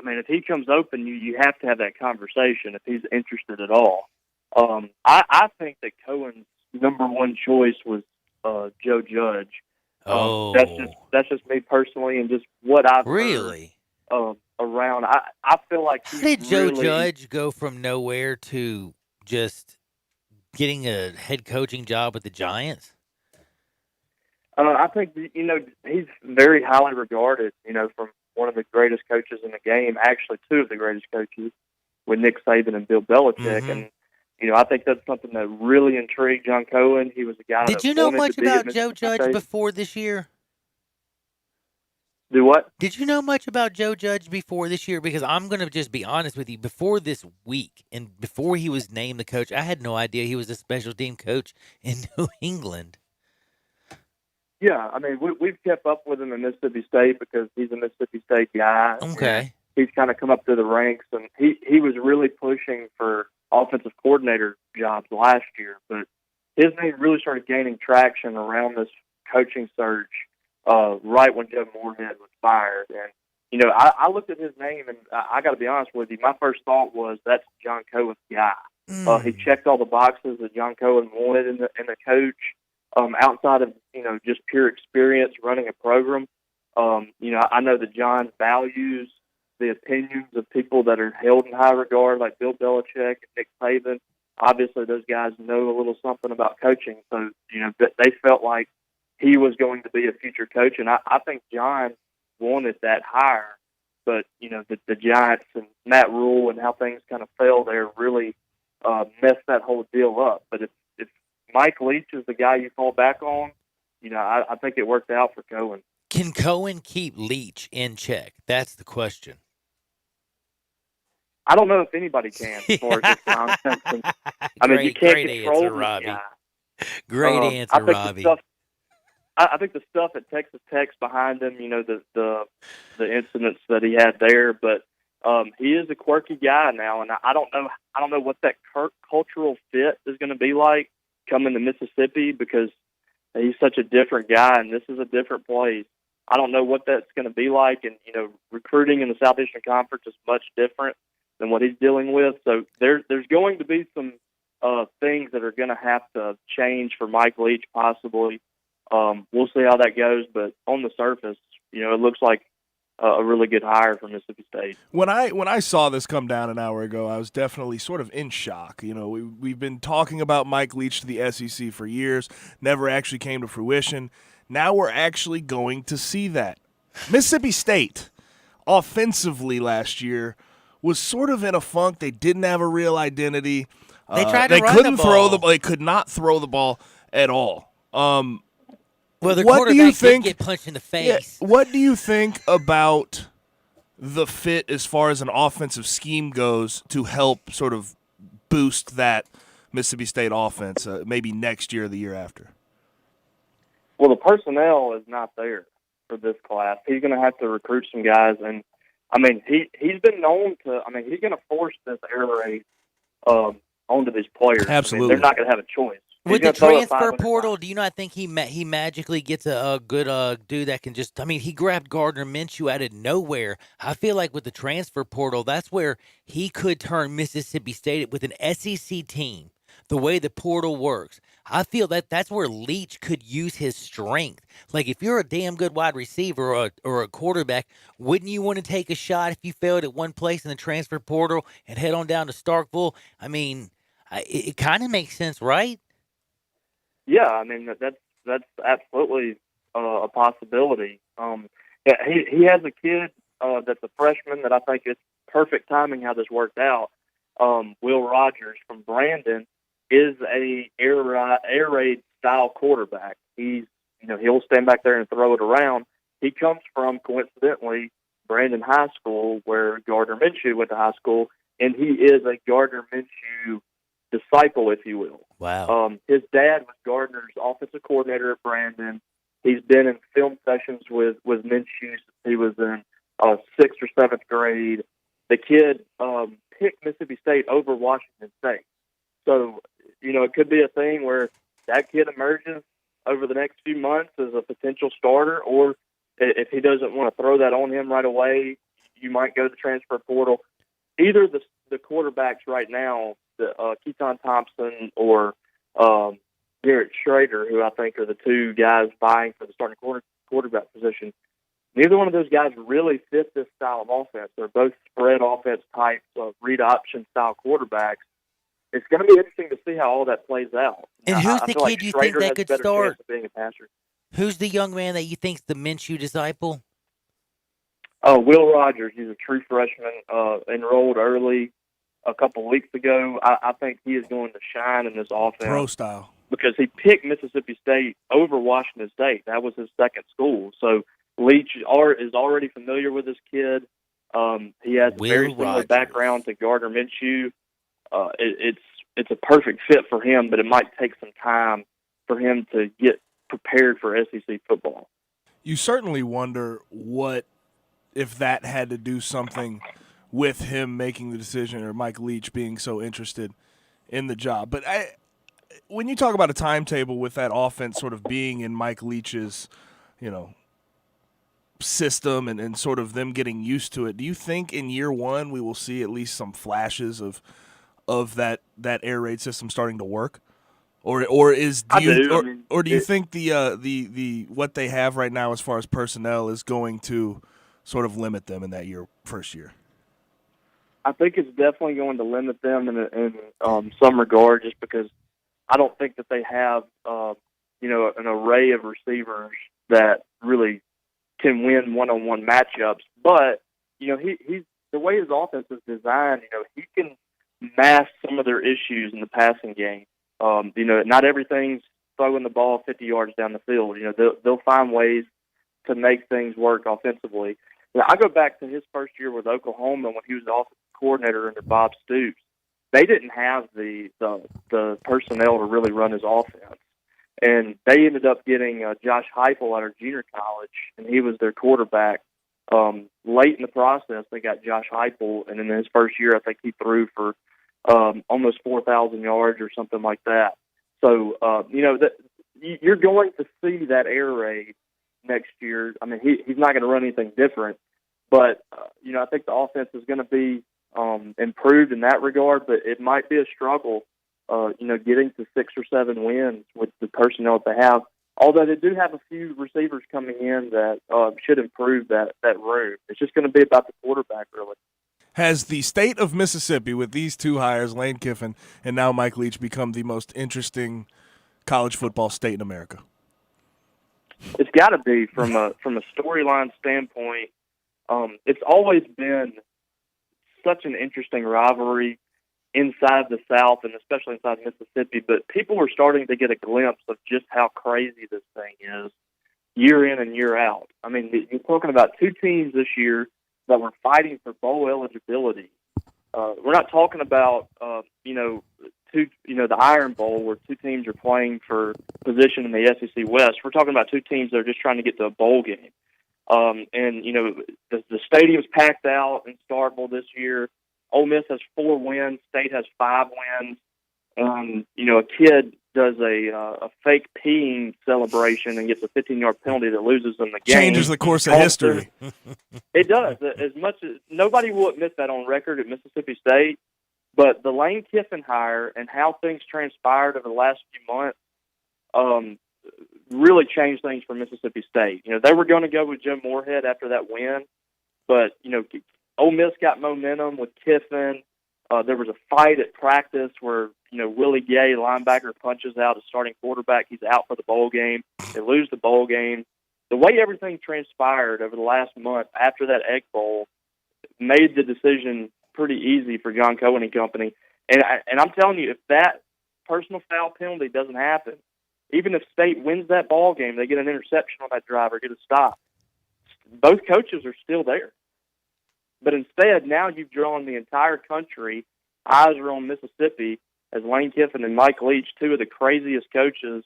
[SPEAKER 14] if he comes open, you have to have that conversation if he's interested at all. I think that Cohen's number one choice was Joe Judge. That's just me personally, and just what I've
[SPEAKER 5] really
[SPEAKER 14] heard, around. I feel like
[SPEAKER 5] how did Joe Judge go from nowhere to just getting a head coaching job with the Giants?
[SPEAKER 14] I think he's very highly regarded. From one of the greatest coaches in the game, actually two of the greatest coaches, with Nick Saban and Bill Belichick. And, I think that's something that really intrigued John Cohen. He was a guy
[SPEAKER 5] Did
[SPEAKER 14] that
[SPEAKER 5] you know
[SPEAKER 14] wanted
[SPEAKER 5] much
[SPEAKER 14] to be at
[SPEAKER 5] about Joe
[SPEAKER 14] Mississippi
[SPEAKER 5] Judge
[SPEAKER 14] State.
[SPEAKER 5] before this year?
[SPEAKER 14] Do what?
[SPEAKER 5] Did you know much about Joe Judge before this year? Because I'm going to just be honest with you. Before this week and before he was named the coach, I had no idea he was a special team coach in New England.
[SPEAKER 14] Yeah, I mean, we've kept up with him in Mississippi State because he's a Mississippi State guy.
[SPEAKER 5] Okay.
[SPEAKER 14] He's kind of come up through the ranks, and he was really pushing for offensive coordinator jobs last year, but his name really started gaining traction around this coaching search right when Joe Moorhead was fired. And, I looked at his name, and I got to be honest with you, my first thought was that's John Cohen's guy. He checked all the boxes that John Cohen wanted in the coach. Outside of, just pure experience running a program, I know that John values the opinions of people that are held in high regard, like Bill Belichick and Nick Saban. Obviously, those guys know a little something about coaching, so, they felt like he was going to be a future coach, and I think John wanted that hire, but, the Giants and Matt Rule and how things kind of fell there really messed that whole deal up. But if Mike Leach is the guy you fall back on, I think it worked out for Cohen.
[SPEAKER 5] Can Cohen keep Leach in check? That's the question.
[SPEAKER 14] I don't know if anybody can as far as this nonsense. I mean, you can't control
[SPEAKER 5] answer,
[SPEAKER 14] this
[SPEAKER 5] Robbie.
[SPEAKER 14] guy.
[SPEAKER 5] Great answer, Robbie.
[SPEAKER 14] I think the stuff at Texas Tech's behind him, the incidents that he had there, but he is a quirky guy now, and I don't know what that cultural fit is going to be like coming to Mississippi, because he's such a different guy, and this is a different place. I don't know what that's going to be like, and recruiting in the Southeastern Conference is much different than what he's dealing with. So there's going to be some things that are going to have to change for Mike Leach, possibly. We'll see how that goes, but on the surface, it looks like a really good hire for Mississippi State.
[SPEAKER 6] When I saw this come down an hour ago, I was definitely sort of in shock. We've been talking about Mike Leach to the SEC for years, never actually came to fruition. Now we're actually going to see that. Mississippi State, offensively last year, was sort of in a funk. They didn't have a real identity.
[SPEAKER 5] They tried to
[SPEAKER 6] they
[SPEAKER 5] run
[SPEAKER 6] couldn't
[SPEAKER 5] the
[SPEAKER 6] throw
[SPEAKER 5] ball.
[SPEAKER 6] They could not throw the ball at all.
[SPEAKER 5] Well, the
[SPEAKER 6] what do you
[SPEAKER 5] quarterback
[SPEAKER 6] think?
[SPEAKER 5] did get punched in the face.
[SPEAKER 6] What do you think about the fit as far as an offensive scheme goes to help sort of boost that Mississippi State offense maybe next year or the year after?
[SPEAKER 14] Well, the personnel is not there for this class. He's going to have to recruit some guys, and he's been known to. He's going to force this air raid onto these players.
[SPEAKER 6] Absolutely,
[SPEAKER 14] they're not going to have a choice.
[SPEAKER 5] With the transfer portal, do you not think he magically gets a good dude that can just – he grabbed Gardner Minshew out of nowhere. I feel like with the transfer portal, that's where he could turn Mississippi State with an SEC team, the way the portal works. I feel that's where Leach could use his strength. Like, if you're a damn good wide receiver or a quarterback, wouldn't you want to take a shot if you failed at one place in the transfer portal and head on down to Starkville? It kind of makes sense, right?
[SPEAKER 14] Yeah, that's absolutely a possibility. He has a kid that's a freshman that I think is perfect timing how this worked out. Will Rogers from Brandon is a air raid style quarterback. He'll stand back there and throw it around. He comes from, coincidentally, Brandon High School, where Gardner Minshew went to high school, and he is a Gardner Minshew disciple, if you will.
[SPEAKER 5] Wow.
[SPEAKER 14] His dad was Gardner's offensive coordinator at Brandon. He's been in film sessions with Minshew since he was in 6th or 7th grade. The kid picked Mississippi State over Washington State. So, it could be a thing where that kid emerges over the next few months as a potential starter, or if he doesn't want to throw that on him right away, you might go to the transfer portal. Either the quarterbacks right now, Keaton Thompson or Garrett Schrader, who I think are the two guys vying for the starting quarterback position, neither one of those guys really fit this style of offense. They're both spread offense types of read option style quarterbacks. It's going to be interesting to see how all that plays out.
[SPEAKER 5] And who's the
[SPEAKER 14] like
[SPEAKER 5] kid you
[SPEAKER 14] Schrader
[SPEAKER 5] think that
[SPEAKER 14] has a
[SPEAKER 5] could
[SPEAKER 14] better
[SPEAKER 5] start?
[SPEAKER 14] chance of being a passer.
[SPEAKER 5] Who's the young man that you think's the Minshew disciple?
[SPEAKER 14] Will Rogers, he's a true freshman, enrolled early a couple weeks ago. I think he is going to shine in this offense.
[SPEAKER 6] Pro style.
[SPEAKER 14] Because he picked Mississippi State over Washington State. That was his second school. So Leach is already familiar with this kid. He has a very similar background to Gardner Minshew. It's a perfect fit for him, but it might take some time for him to get prepared for SEC football.
[SPEAKER 6] You certainly wonder what if that had to do something with him making the decision or Mike Leach being so interested in the job. But when you talk about a timetable with that offense sort of being in Mike Leach's, system and sort of them getting used to it, do you think in year one we will see at least some flashes of that air raid system starting to work? Or do you think the what they have right now as far as personnel is going to sort of limit them in that first year?
[SPEAKER 14] I think it's definitely going to limit them in some regard, just because I don't think that they have an array of receivers that really can win one-on-one matchups. But he's the way his offense is designed. He can mask some of their issues in the passing game. Not everything's throwing the ball 50 yards down the field. They'll find ways to make things work offensively. I go back to his first year with Oklahoma when he was the offensive coordinator under Bob Stoops. They didn't have the personnel to really run his offense. And they ended up getting Josh Heupel out of junior college, and he was their quarterback. Late in the process, they got Josh Heupel, and in his first year, I think he threw for almost 4,000 yards or something like that. So, you're going to see that air raid next year. I mean, he's not going to run anything different, but, I think the offense is going to be improved in that regard, but it might be a struggle, getting to 6 or 7 wins with the personnel that they have. Although they do have a few receivers coming in that should improve that room. It's just going to be about the quarterback, really.
[SPEAKER 6] Has the state of Mississippi, with these two hires, Lane Kiffin and now Mike Leach, become the most interesting college football state in America?
[SPEAKER 14] It's got to be from a storyline standpoint. It's always been such an interesting rivalry inside the South and especially inside Mississippi, but people are starting to get a glimpse of just how crazy this thing is year in and year out. I mean, you're talking about two teams this year that were fighting for bowl eligibility. We're not talking about, the Iron Bowl where two teams are playing for position in the SEC West. We're talking about two teams that are just trying to get to a bowl game. The stadium's packed out in Starkville this year. Ole Miss has 4 wins. State has 5 wins. A kid does a fake peeing celebration and gets a 15-yard penalty that loses them the game.
[SPEAKER 6] Changes the course of history.
[SPEAKER 14] It does. As much as nobody will admit that on record at Mississippi State, but the Lane Kiffin hire and how things transpired over the last few months really changed things for Mississippi State. They were going to go with Joe Moorhead after that win, but Ole Miss got momentum with Kiffin. There was a fight at practice where, Willie Gay, linebacker, punches out a starting quarterback. He's out for the bowl game. They lose the bowl game. The way everything transpired over the last month after that Egg Bowl made the decision pretty easy for John Cohen and company. And I'm telling you, if that personal foul penalty doesn't happen, even if State wins that ball game, they get an interception on that drive or get a stop, both coaches are still there. But instead, now you've drawn the entire country. Eyes are on Mississippi as Lane Kiffin and Mike Leach, two of the craziest coaches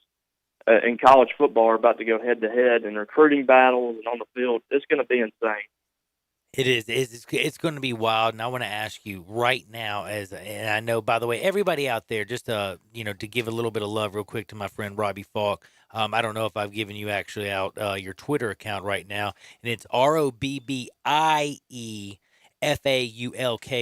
[SPEAKER 14] in college football, are about to go head-to-head in recruiting battles and on the field. It's going to be insane.
[SPEAKER 5] It is. It's going to be wild. And I want to ask you right now, and I know, by the way, everybody out there, just to give a little bit of love real quick to my friend Robbie Falk. I don't know if I've given you actually out your Twitter account right now, and it's ROBBIEFAULK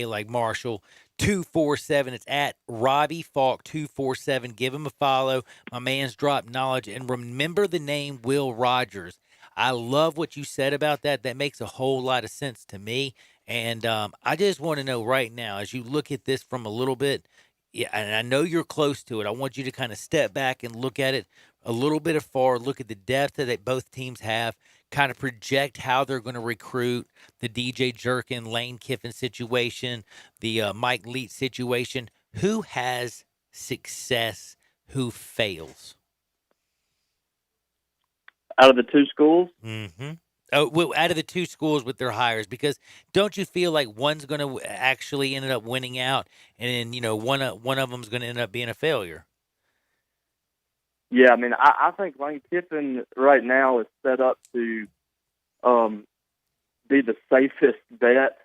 [SPEAKER 5] like Marshall 247. It's at Robbie Falk 247. Give him a follow. My man's dropped knowledge, and remember the name Will Rogers. I love what you said about that. That makes a whole lot of sense to me. And I just want to know right now, as you look at this from a little bit, and I know you're close to it, I want you to kind of step back and look at it a little bit afar, look at the depth that both teams have. kind of project how they're going to recruit the DJ Jerkin, Lane Kiffin situation, the Mike Leach situation. Who has success? Who fails?
[SPEAKER 14] Out of the two schools?
[SPEAKER 5] Mm-hmm. Oh, well, out of the two schools with their hires, because don't you feel like one's going to actually end up winning out, and then one of them's going to end up being a failure?
[SPEAKER 14] Yeah, I mean, I think Lane Kiffin right now is set up to be the safest bet,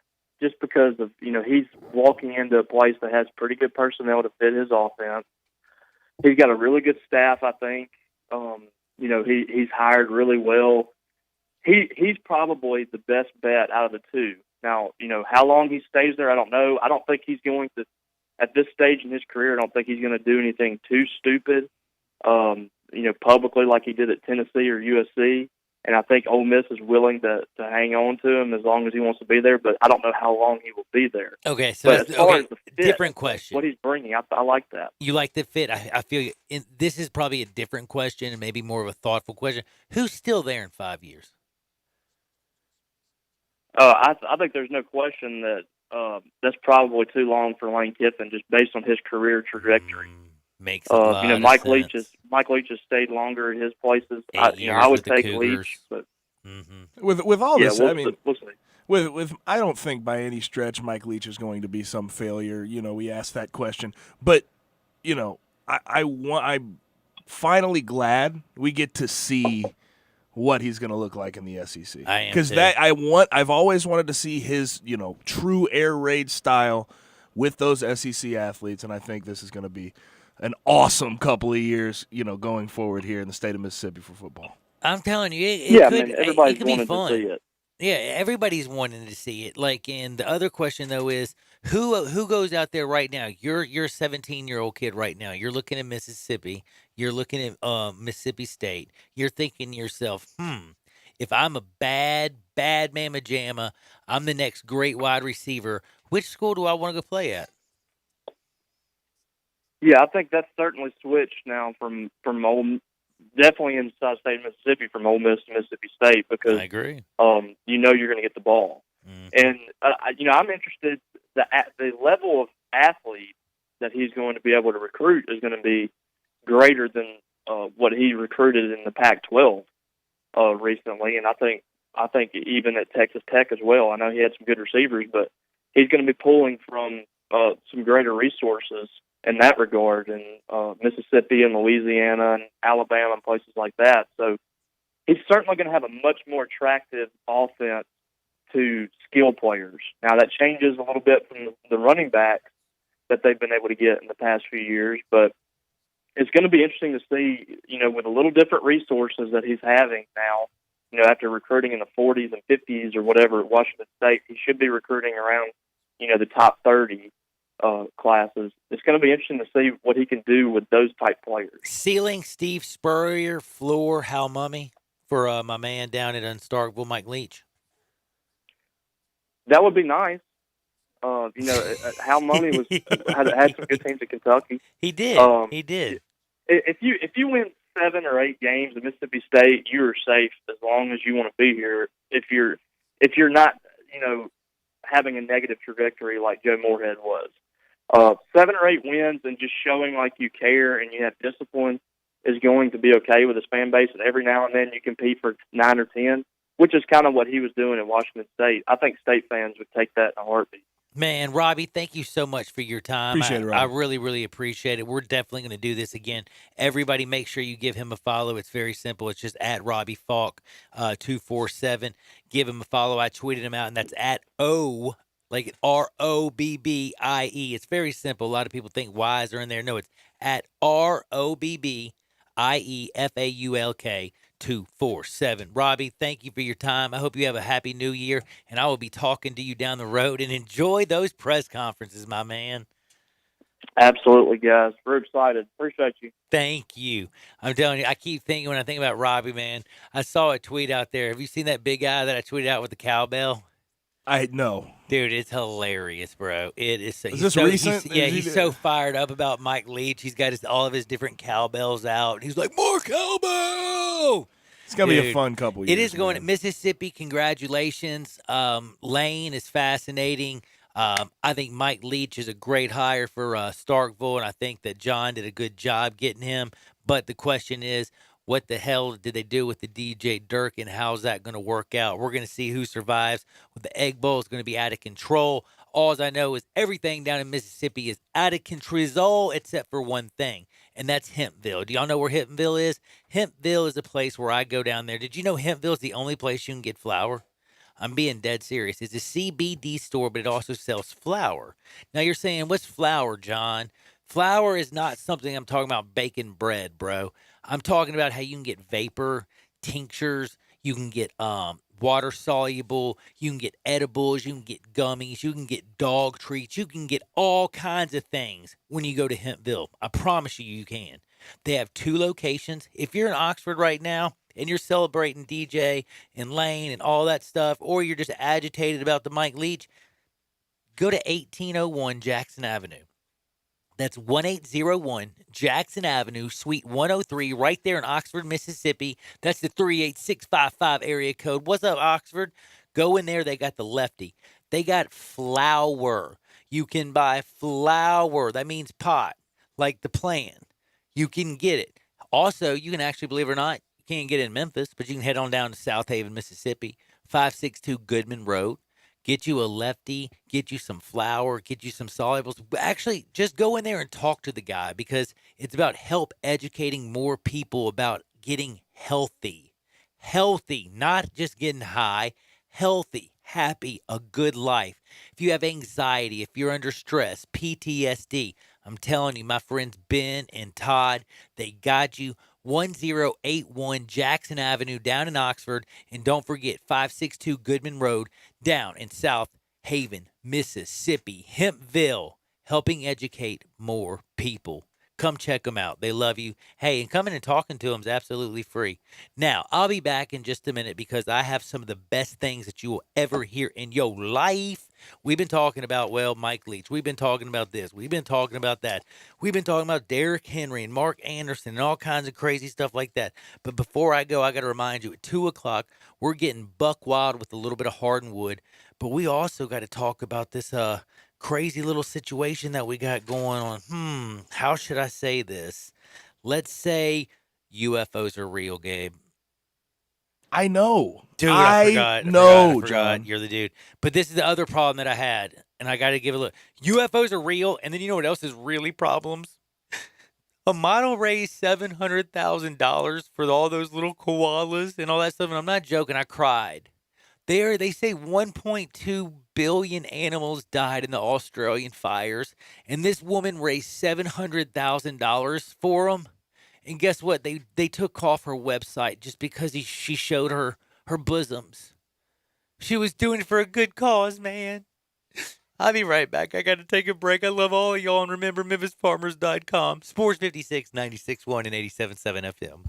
[SPEAKER 14] just because of he's walking into a place that has pretty good personnel to fit his offense. He's got a really good staff, I think. He's hired really well. He's probably the best bet out of the two. Now, how long he stays there, I don't know. I don't think he's going to, at this stage in his career, I don't think he's going to do anything too stupid, publicly like he did at Tennessee or USC. And I think Ole Miss is willing to hang on to him as long as he wants to be there, but I don't know how long he will be there.
[SPEAKER 5] Okay, so
[SPEAKER 14] but as far as the fit,
[SPEAKER 5] different question.
[SPEAKER 14] What he's bringing, I like that.
[SPEAKER 5] You like the fit? I feel this is probably a different question and maybe more of a thoughtful question. Who's still there in 5 years?
[SPEAKER 14] I think there's no question that that's probably too long for Lane Kiffin, just based on his career trajectory.
[SPEAKER 5] Makes a lot of
[SPEAKER 14] Mike
[SPEAKER 5] sense.
[SPEAKER 14] Mike Leach has stayed longer in his places.
[SPEAKER 5] 8 years
[SPEAKER 14] I would
[SPEAKER 5] with the
[SPEAKER 14] take
[SPEAKER 5] Cougars.
[SPEAKER 14] Leach, but
[SPEAKER 6] With all this,
[SPEAKER 14] we'll
[SPEAKER 6] I mean,
[SPEAKER 14] see.
[SPEAKER 6] with I don't think by any stretch Mike Leach is going to be some failure. We asked that question, but I'm finally glad we get to see what he's going to look like in the SEC.
[SPEAKER 5] I am
[SPEAKER 6] because
[SPEAKER 5] too.
[SPEAKER 6] I've always wanted to see his true air raid style with those SEC athletes, and I think this is going to be an awesome couple of years, going forward here in the state of Mississippi for football.
[SPEAKER 5] I'm telling you,
[SPEAKER 14] everybody's
[SPEAKER 5] it could be
[SPEAKER 14] wanted
[SPEAKER 5] fun.
[SPEAKER 14] to see it.
[SPEAKER 5] Yeah, everybody's wanting to see it. And the other question though is who goes out there right now? You're a 17-year-old kid right now. You're looking at Mississippi. You're looking at Mississippi State. You're thinking to yourself, if I'm a bad mamma jamma, I'm the next great wide receiver. Which school do I want to go play at?
[SPEAKER 14] Yeah, I think that's certainly switched now from definitely inside the state of Mississippi, from Ole Miss to Mississippi State, because
[SPEAKER 5] I agree.
[SPEAKER 14] You're going to get the ball, and I'm interested. The level of athlete that he's going to be able to recruit is going to be greater than what he recruited in the Pac-12 recently, and I think even at Texas Tech as well. I know he had some good receivers, but he's going to be pulling from some greater resources in that regard, in Mississippi and Louisiana and Alabama and places like that. So he's certainly going to have a much more attractive offense to skill players. Now, that changes a little bit from the running backs that they've been able to get in the past few years, but it's going to be interesting to see, with a little different resources that he's having now, after recruiting in the 40s and 50s or whatever at Washington State, he should be recruiting around, the top 30 classes. It's going to be interesting to see what he can do with those type players.
[SPEAKER 5] Ceiling, Steve Spurrier, floor, Hal Mummy for my man down at Starkville, Mike Leach.
[SPEAKER 14] That would be nice. Hal Mummy had some good teams at Kentucky.
[SPEAKER 5] He did. He did.
[SPEAKER 14] If you win 7 or 8 games at Mississippi State, you are safe as long as you want to be here. If you're not, having a negative trajectory like Joe Moorhead was. 7 or 8 wins and just showing like you care and you have discipline is going to be okay with this fan base. And every now and then you compete for 9 or 10, which is kind of what he was doing at Washington State. I think State fans would take that in a heartbeat.
[SPEAKER 5] Man, Robbie, thank you so much for your time.
[SPEAKER 6] Appreciate it, Robbie.
[SPEAKER 5] I really, really appreciate it. We're definitely going to do this again. Everybody, make sure you give him a follow. It's very simple. It's just at Robbie Falk 247. Give him a follow. I tweeted him out, and that's at O, like ROBBIE. It's very simple. A lot of people think Y's are in there. No, it's at ROBBIEFAULK 247. Robbie, thank you for your time. I hope you have a happy new year, and I will be talking to you down the road, and enjoy those press conferences, my man.
[SPEAKER 14] Absolutely, guys. We're excited. Appreciate you.
[SPEAKER 5] Thank you. I'm telling you, I keep thinking when I think about Robbie, man, I saw a tweet out there. Have you seen that big guy that I tweeted out with the cowbell?
[SPEAKER 6] I know.
[SPEAKER 5] Dude, it's hilarious, bro. It is.
[SPEAKER 6] Is this recent?
[SPEAKER 5] He's so fired up about Mike Leach. He's got all of his different cowbells out. He's like, more cowbell!
[SPEAKER 6] It's going to be a
[SPEAKER 5] Dude,
[SPEAKER 6] fun couple years.
[SPEAKER 5] It is going to
[SPEAKER 6] man.
[SPEAKER 5] Mississippi. Congratulations. Lane is fascinating. I think Mike Leach is a great hire for Starkville, and I think that John did a good job getting him. But the question is, what the hell did they do with the DJ Dirk, and how's that going to work out? We're going to see who survives. The Egg Bowl is going to be out of control. All I know is everything down in Mississippi is out of control except for one thing, and that's Hempville. Do y'all know where Hempville is? Hempville is a place where I go down there. Did you know Hempville is the only place you can get flour? I'm being dead serious. It's a CBD store, but it also sells flour. Now you're saying, what's flour, John? Flour is not something I'm talking about baking bread, bro. I'm talking about how you can get vapor, tinctures, you can get water soluble, you can get edibles, you can get gummies, you can get dog treats, you can get all kinds of things when you go to Hempville. I promise you can. They have 2 locations. If you're in Oxford right now and you're celebrating DJ and Lane and all that stuff, or you're just agitated about the Mike Leach, go to 1801 Jackson Avenue. That's 1801 Jackson Avenue, Suite 103, right there in Oxford, Mississippi. That's the 38655 area code. What's up, Oxford? Go in there. They got the lefty. They got flour. You can buy flour. That means pot, like the plant. You can get it. Also, you can actually, believe it or not, you can't get it in Memphis, but you can head on down to South Haven, Mississippi, 562 Goodman Road. Get you a lefty, get you some flour, get you some solubles. Actually, just go in there and talk to the guy, because it's about help educating more people about getting healthy. Healthy, not just getting high. Healthy, happy, a good life. If you have anxiety, if you're under stress, PTSD, I'm telling you, my friends Ben and Todd, they got you. 1081 Jackson Avenue down in Oxford. And don't forget 562 Goodman Road down in South Haven, Mississippi. Hempville, helping educate more people. Come check them out. They love you. Hey, and coming and talking to them is absolutely free. Now, I'll be back in just a minute, because I have some of the best things that you will ever hear in your life. We've been talking about, well, Mike Leach. We've been talking about this. We've been talking about that. We've been talking about Derrick Henry and Mark Anderson and all kinds of crazy stuff like that. But before I go, I got to remind you, at 2 o'clock, we're getting buck wild with a little bit of Hardwood. But we also got to talk about this crazy little situation that we got going on. How should I say this? Let's say UFOs are real, Gabe.
[SPEAKER 6] I know.
[SPEAKER 5] Dude, I forgot.
[SPEAKER 6] know,
[SPEAKER 5] I forgot.
[SPEAKER 6] John.
[SPEAKER 5] You're the dude. But this is the other problem that I had, and I got to give it a look. UFOs are real, and then you know what else is really problems? A model raised $700,000 for all those little koalas and all that stuff, and I'm not joking. I cried. They say 1.2 billion animals died in the Australian fires, and this woman raised $700,000 for them. And guess what? They took off her website just because she showed her bosoms. She was doing it for a good cause, man. I'll be right back. I got to take a break. I love all of y'all, and remember, MemphisFarmers.com, Sports 56, 96.1, and 87.7 FM.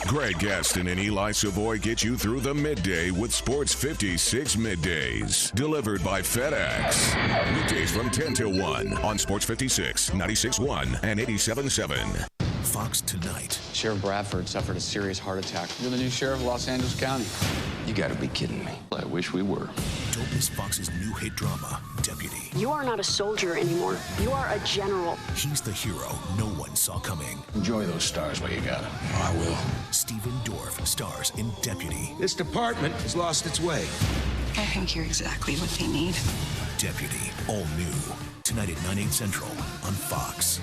[SPEAKER 1] Greg Gaston and Eli Savoy get you through the midday with Sports 56 Middays. Delivered by FedEx. Weekdays from 10 till 1 on Sports 56, 96.1, and 87.7.
[SPEAKER 11] Fox Tonight.
[SPEAKER 7] Sheriff Bradford suffered a serious heart attack. You're the new sheriff of Los Angeles County. You gotta be kidding me. I wish we were.
[SPEAKER 11] Dope is Fox's new hit drama, Deputy.
[SPEAKER 4] You are not a soldier anymore. You are a general.
[SPEAKER 11] He's the hero no one saw coming.
[SPEAKER 7] Enjoy those stars while you got them.
[SPEAKER 8] I will.
[SPEAKER 11] Stephen Dorff stars in Deputy.
[SPEAKER 8] This department has lost its way.
[SPEAKER 9] I think you're exactly what they need.
[SPEAKER 11] Deputy, all new. Tonight at 9, 8 Central on Fox.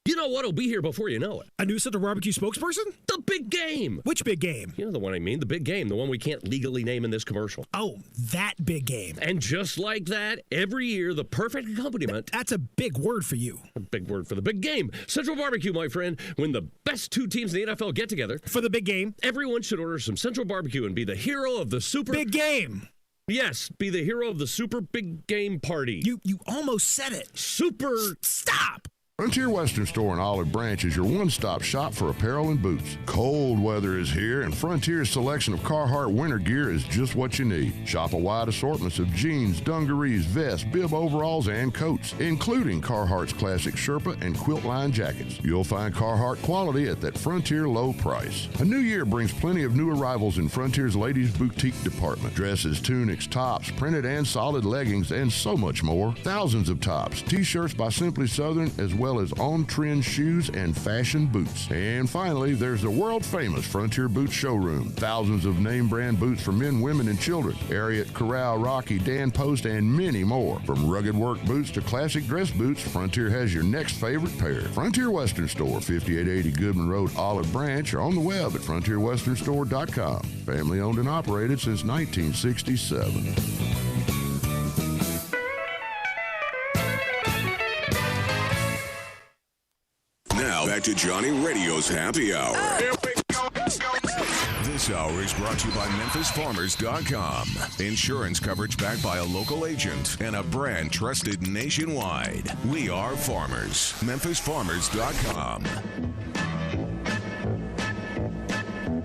[SPEAKER 15] You know what'll be here before you know it?
[SPEAKER 16] A new Central Barbecue spokesperson?
[SPEAKER 15] The big game.
[SPEAKER 16] Which big game?
[SPEAKER 15] You know the one I mean, the big game, the one we can't legally name in this commercial.
[SPEAKER 16] Oh, that big game.
[SPEAKER 15] And just like that, every year, the perfect accompaniment.
[SPEAKER 16] That's a big word for you.
[SPEAKER 15] A big word for the big game. Central Barbecue, my friend. When the best 2 teams in the NFL get together.
[SPEAKER 16] For the big game.
[SPEAKER 15] Everyone should order some Central Barbecue and be the hero of the super...
[SPEAKER 16] Big game.
[SPEAKER 15] Yes, be the hero of the super big game party.
[SPEAKER 16] You almost said it.
[SPEAKER 15] Super...
[SPEAKER 16] Stop.
[SPEAKER 17] Frontier Western Store in Olive Branch is your one-stop shop for apparel and boots. Cold weather is here, and Frontier's selection of Carhartt winter gear is just what you need. Shop a wide assortment of jeans, dungarees, vests, bib overalls, and coats, including Carhartt's classic Sherpa and quilt line jackets. You'll find Carhartt quality at that Frontier low price. A new year brings plenty of new arrivals in Frontier's ladies' boutique department. Dresses, tunics, tops, printed and solid leggings, and so much more. Thousands of tops, t-shirts by Simply Southern, as well as on-trend shoes and fashion boots. And finally, there's the world-famous Frontier Boots Showroom. Thousands of name-brand boots for men, women, and children. Ariat, Corral, Rocky, Dan Post, and many more. From rugged work boots to classic dress boots, Frontier has your next favorite pair. Frontier Western Store, 5880 Goodman Road, Olive Branch, or on the web at frontierwesternstore.com. Family owned and operated since 1967.
[SPEAKER 1] Now back to Johnny Radio's Happy Hour. This hour is brought to you by MemphisFarmers.com. Insurance coverage backed by a local agent and a brand trusted nationwide. We are farmers. MemphisFarmers.com.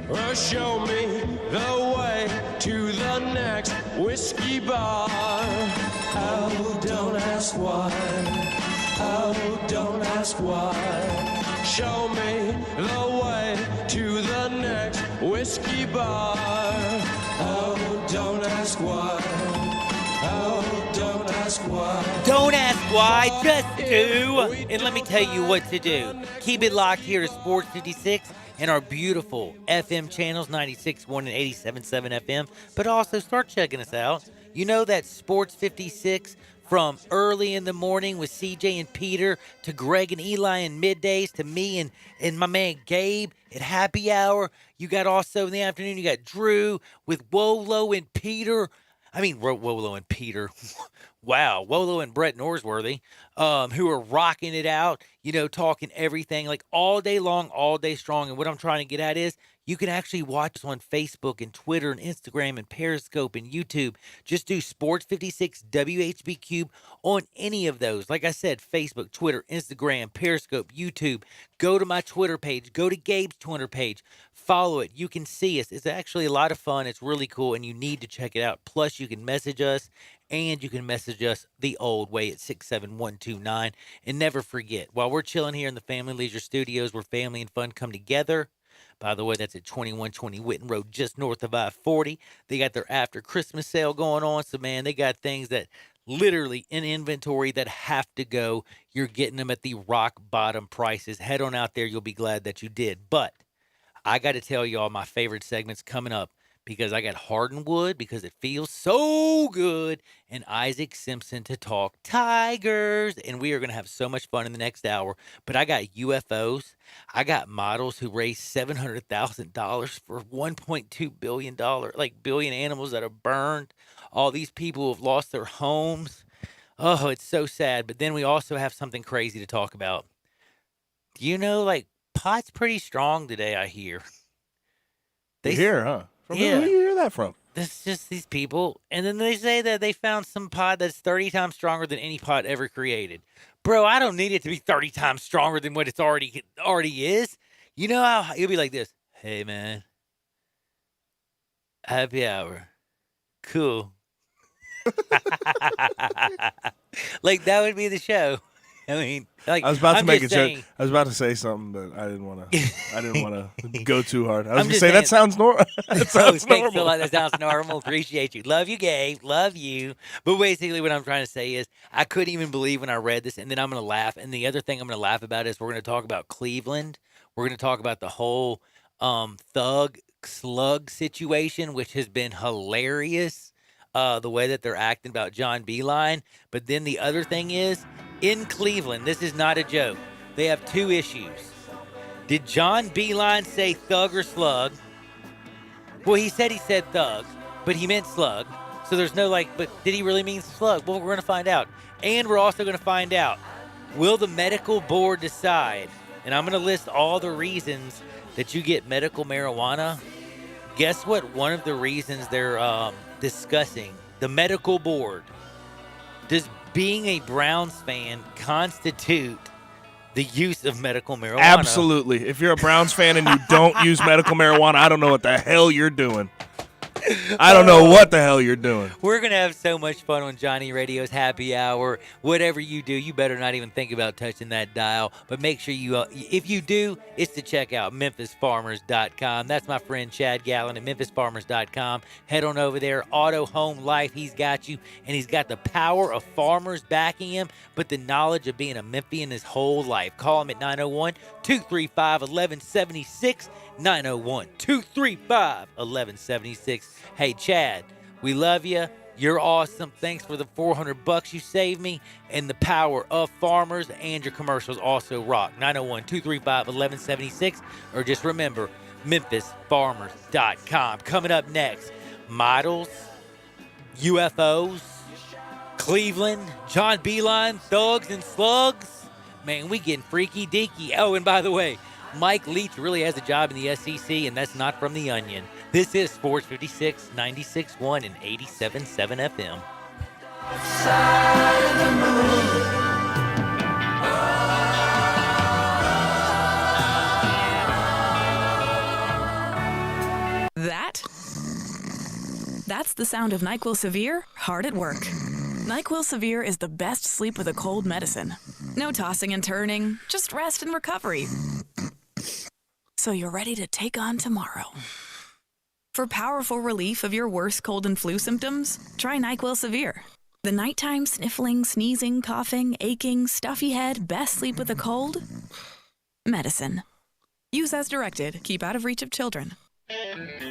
[SPEAKER 2] Well, show me the way to the next whiskey bar. Oh, don't ask why. Oh, don't ask why. Show me the way to the next whiskey bar. Oh, don't ask why. Oh, don't ask why.
[SPEAKER 5] Don't ask why, just do. And let me tell you what to do. Keep it locked here to Sports 56 and our beautiful FM channels, 96.1 and 87.7 FM. But also start checking us out. You know that Sports 56 from early in the morning with CJ and Peter to Greg and Eli in middays to me and my man Gabe at happy hour. You got also in the afternoon, you got Drew with Wolo and Peter. I mean, Wolo and Peter. Wow, Wolo and Brett Norsworthy, who are rocking it out, you know, talking everything like all day long, all day strong. And what I'm trying to get at is you can actually watch us on Facebook and Twitter and Instagram and Periscope and YouTube. Just do Sports 56 WHB Cube on any of those. Like I said, Facebook, Twitter, Instagram, Periscope, YouTube. Go to my Twitter page. Go to Gabe's Twitter page. Follow it. You can see us. It's actually a lot of fun. It's really cool, and you need to check it out. Plus, you can message us, and you can message us the old way at 67129. And never forget, while we're chilling here in the Family Leisure Studios where family and fun come together, by the way, that's at 2120 Witten Road, just north of I-40. They got their after Christmas sale going on. So, man, they got things that literally in inventory that have to go. You're getting them at the rock bottom prices. Head on out there. You'll be glad that you did. But I got to tell y'all my favorite segments coming up, because I got Hardwood because it feels so good, and Isaac Simpson to talk Tigers. And we are going to have so much fun in the next hour. But I got UFOs. I got models who raised $700,000 for $1.2 billion, like billion animals that are burned. All these people who have lost their homes. Oh, it's so sad. But then we also have something crazy to talk about. You know, like, pot's pretty strong today, I hear.
[SPEAKER 6] They hear, huh? From
[SPEAKER 5] yeah.
[SPEAKER 6] Who do you hear that from?
[SPEAKER 5] It's just these people. And then they say that they found some pot that's 30 times stronger than any pot ever created. Bro, I don't need it to be 30 times stronger than what it's already is. You know how it'll be like this. Hey, man. Happy hour. Cool. Like, that would be the show. I mean, like,
[SPEAKER 6] I was about to
[SPEAKER 5] I'm
[SPEAKER 6] make
[SPEAKER 5] just
[SPEAKER 6] a
[SPEAKER 5] saying,
[SPEAKER 6] joke. I was about to say something, but I didn't want to. I didn't want to go too hard. I was
[SPEAKER 5] I'm
[SPEAKER 6] going to
[SPEAKER 5] just
[SPEAKER 6] say that
[SPEAKER 5] saying-
[SPEAKER 6] sounds normal. That sounds
[SPEAKER 5] Thanks
[SPEAKER 6] normal.
[SPEAKER 5] a lot. That sounds normal. Appreciate you. Love you, Gabe. Love you. But basically what I'm trying to say is I couldn't even believe when I read this, and then I'm going to laugh. And the other thing I'm going to laugh about is we're going to talk about Cleveland. We're going to talk about the whole thug slug situation, which has been hilarious, the way that they're acting about John Beilein. But then the other thing is, in Cleveland, this is not a joke. They have two issues. Did John Beilein say thug or slug? Well, he said thug, but he meant slug. So there's no but did he really mean slug? Well, we're going to find out. And we're also going to find out, will the medical board decide? And I'm going to list all the reasons that you get medical marijuana. Guess what? One of the reasons they're discussing, the medical board, does being a Browns fan constitute the use of medical marijuana.
[SPEAKER 6] Absolutely. If you're a Browns fan and you don't use medical marijuana, I don't know what the hell you're doing. I don't know what the hell you're doing.
[SPEAKER 5] We're going to have so much fun on Johnny Radio's Happy Hour. Whatever you do, you better not even think about touching that dial. But make sure you, if you do, it's to check out MemphisFarmers.com. That's my friend Chad Gallen at MemphisFarmers.com. Head on over there. Auto, Home, Life, he's got you. And he's got the power of farmers backing him, but the knowledge of being a Memphian his whole life. Call him at 901-235-1176. 901-235-1176. Hey, Chad, we love you. You're awesome. Thanks for the $400 you saved me. And the power of farmers and your commercials also rock. 901-235-1176. Or just remember, MemphisFarmers.com. Coming up next, models, UFOs, Cleveland, John Beeline, Thugs and Slugs. Man, we getting freaky deaky. Oh, and by the way, Mike Leach really has a job in the SEC, and that's not from The Onion. This is Sports 56, 96.1 and 87.7 FM.
[SPEAKER 18] That's the sound of NyQuil Severe hard at work. NyQuil Severe is the best sleep with a cold medicine. No tossing and turning, just rest and recovery. So you're ready to take on tomorrow. For powerful relief of your worst cold and flu symptoms, try NyQuil Severe. The nighttime sniffling, sneezing, coughing, aching, stuffy head, best sleep with a cold medicine. Use as directed. Keep out of reach of children.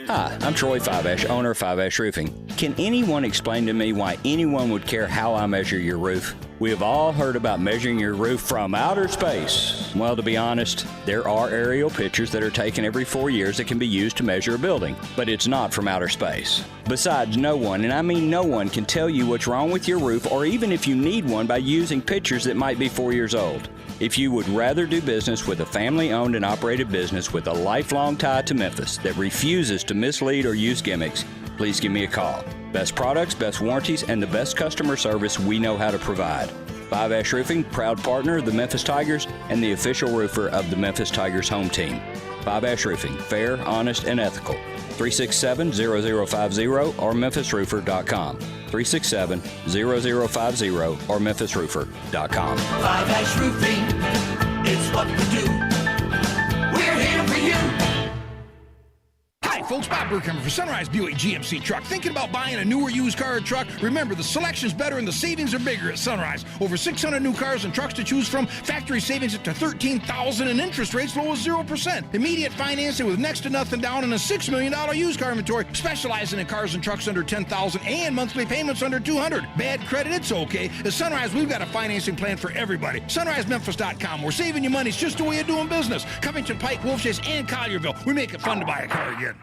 [SPEAKER 19] Hi, I'm Troy Fiveash, owner of Fiveash Roofing. Can anyone explain to me why anyone would care how I measure your roof? We have all heard about measuring your roof from outer space. Well, to be honest, there are aerial pictures that are taken every 4 years that can be used to measure a building, but it's not from outer space. Besides, no one, and I mean no one, can tell you what's wrong with your roof or even if you need one by using pictures that might be 4 years old. If you would rather do business with a family-owned and operated business with a lifelong tie to Memphis that refuses to mislead or use gimmicks, please give me a call. Best products, best warranties, and the best customer service we know how to provide. Fiveash Roofing, proud partner of the Memphis Tigers and the official roofer of the Memphis Tigers home team. Fiveash Roofing, fair, honest, and ethical. 367-0050 or memphisroofer.com. 367-0050 or memphisroofer.com.
[SPEAKER 2] Fiveash Roofing, it's what we do. We're here for you.
[SPEAKER 20] Hi, folks. Bob Burkhammer for Sunrise Buick GMC Truck. Thinking about buying a newer used car or truck? Remember, the selection's better and the savings are bigger at Sunrise. Over 600 new cars and trucks to choose from. Factory savings up to $13,000 and interest rates low as 0%. Immediate financing with next to nothing down and a $6 million used car inventory. Specializing in cars and trucks under $10,000 and monthly payments under $200. Bad credit? It's okay. At Sunrise, we've got a financing plan for everybody. SunriseMemphis.com. We're saving you money. It's just a way of doing business. Covington, Pike, Wolfchase, and Collierville. We make it fun to buy a car again.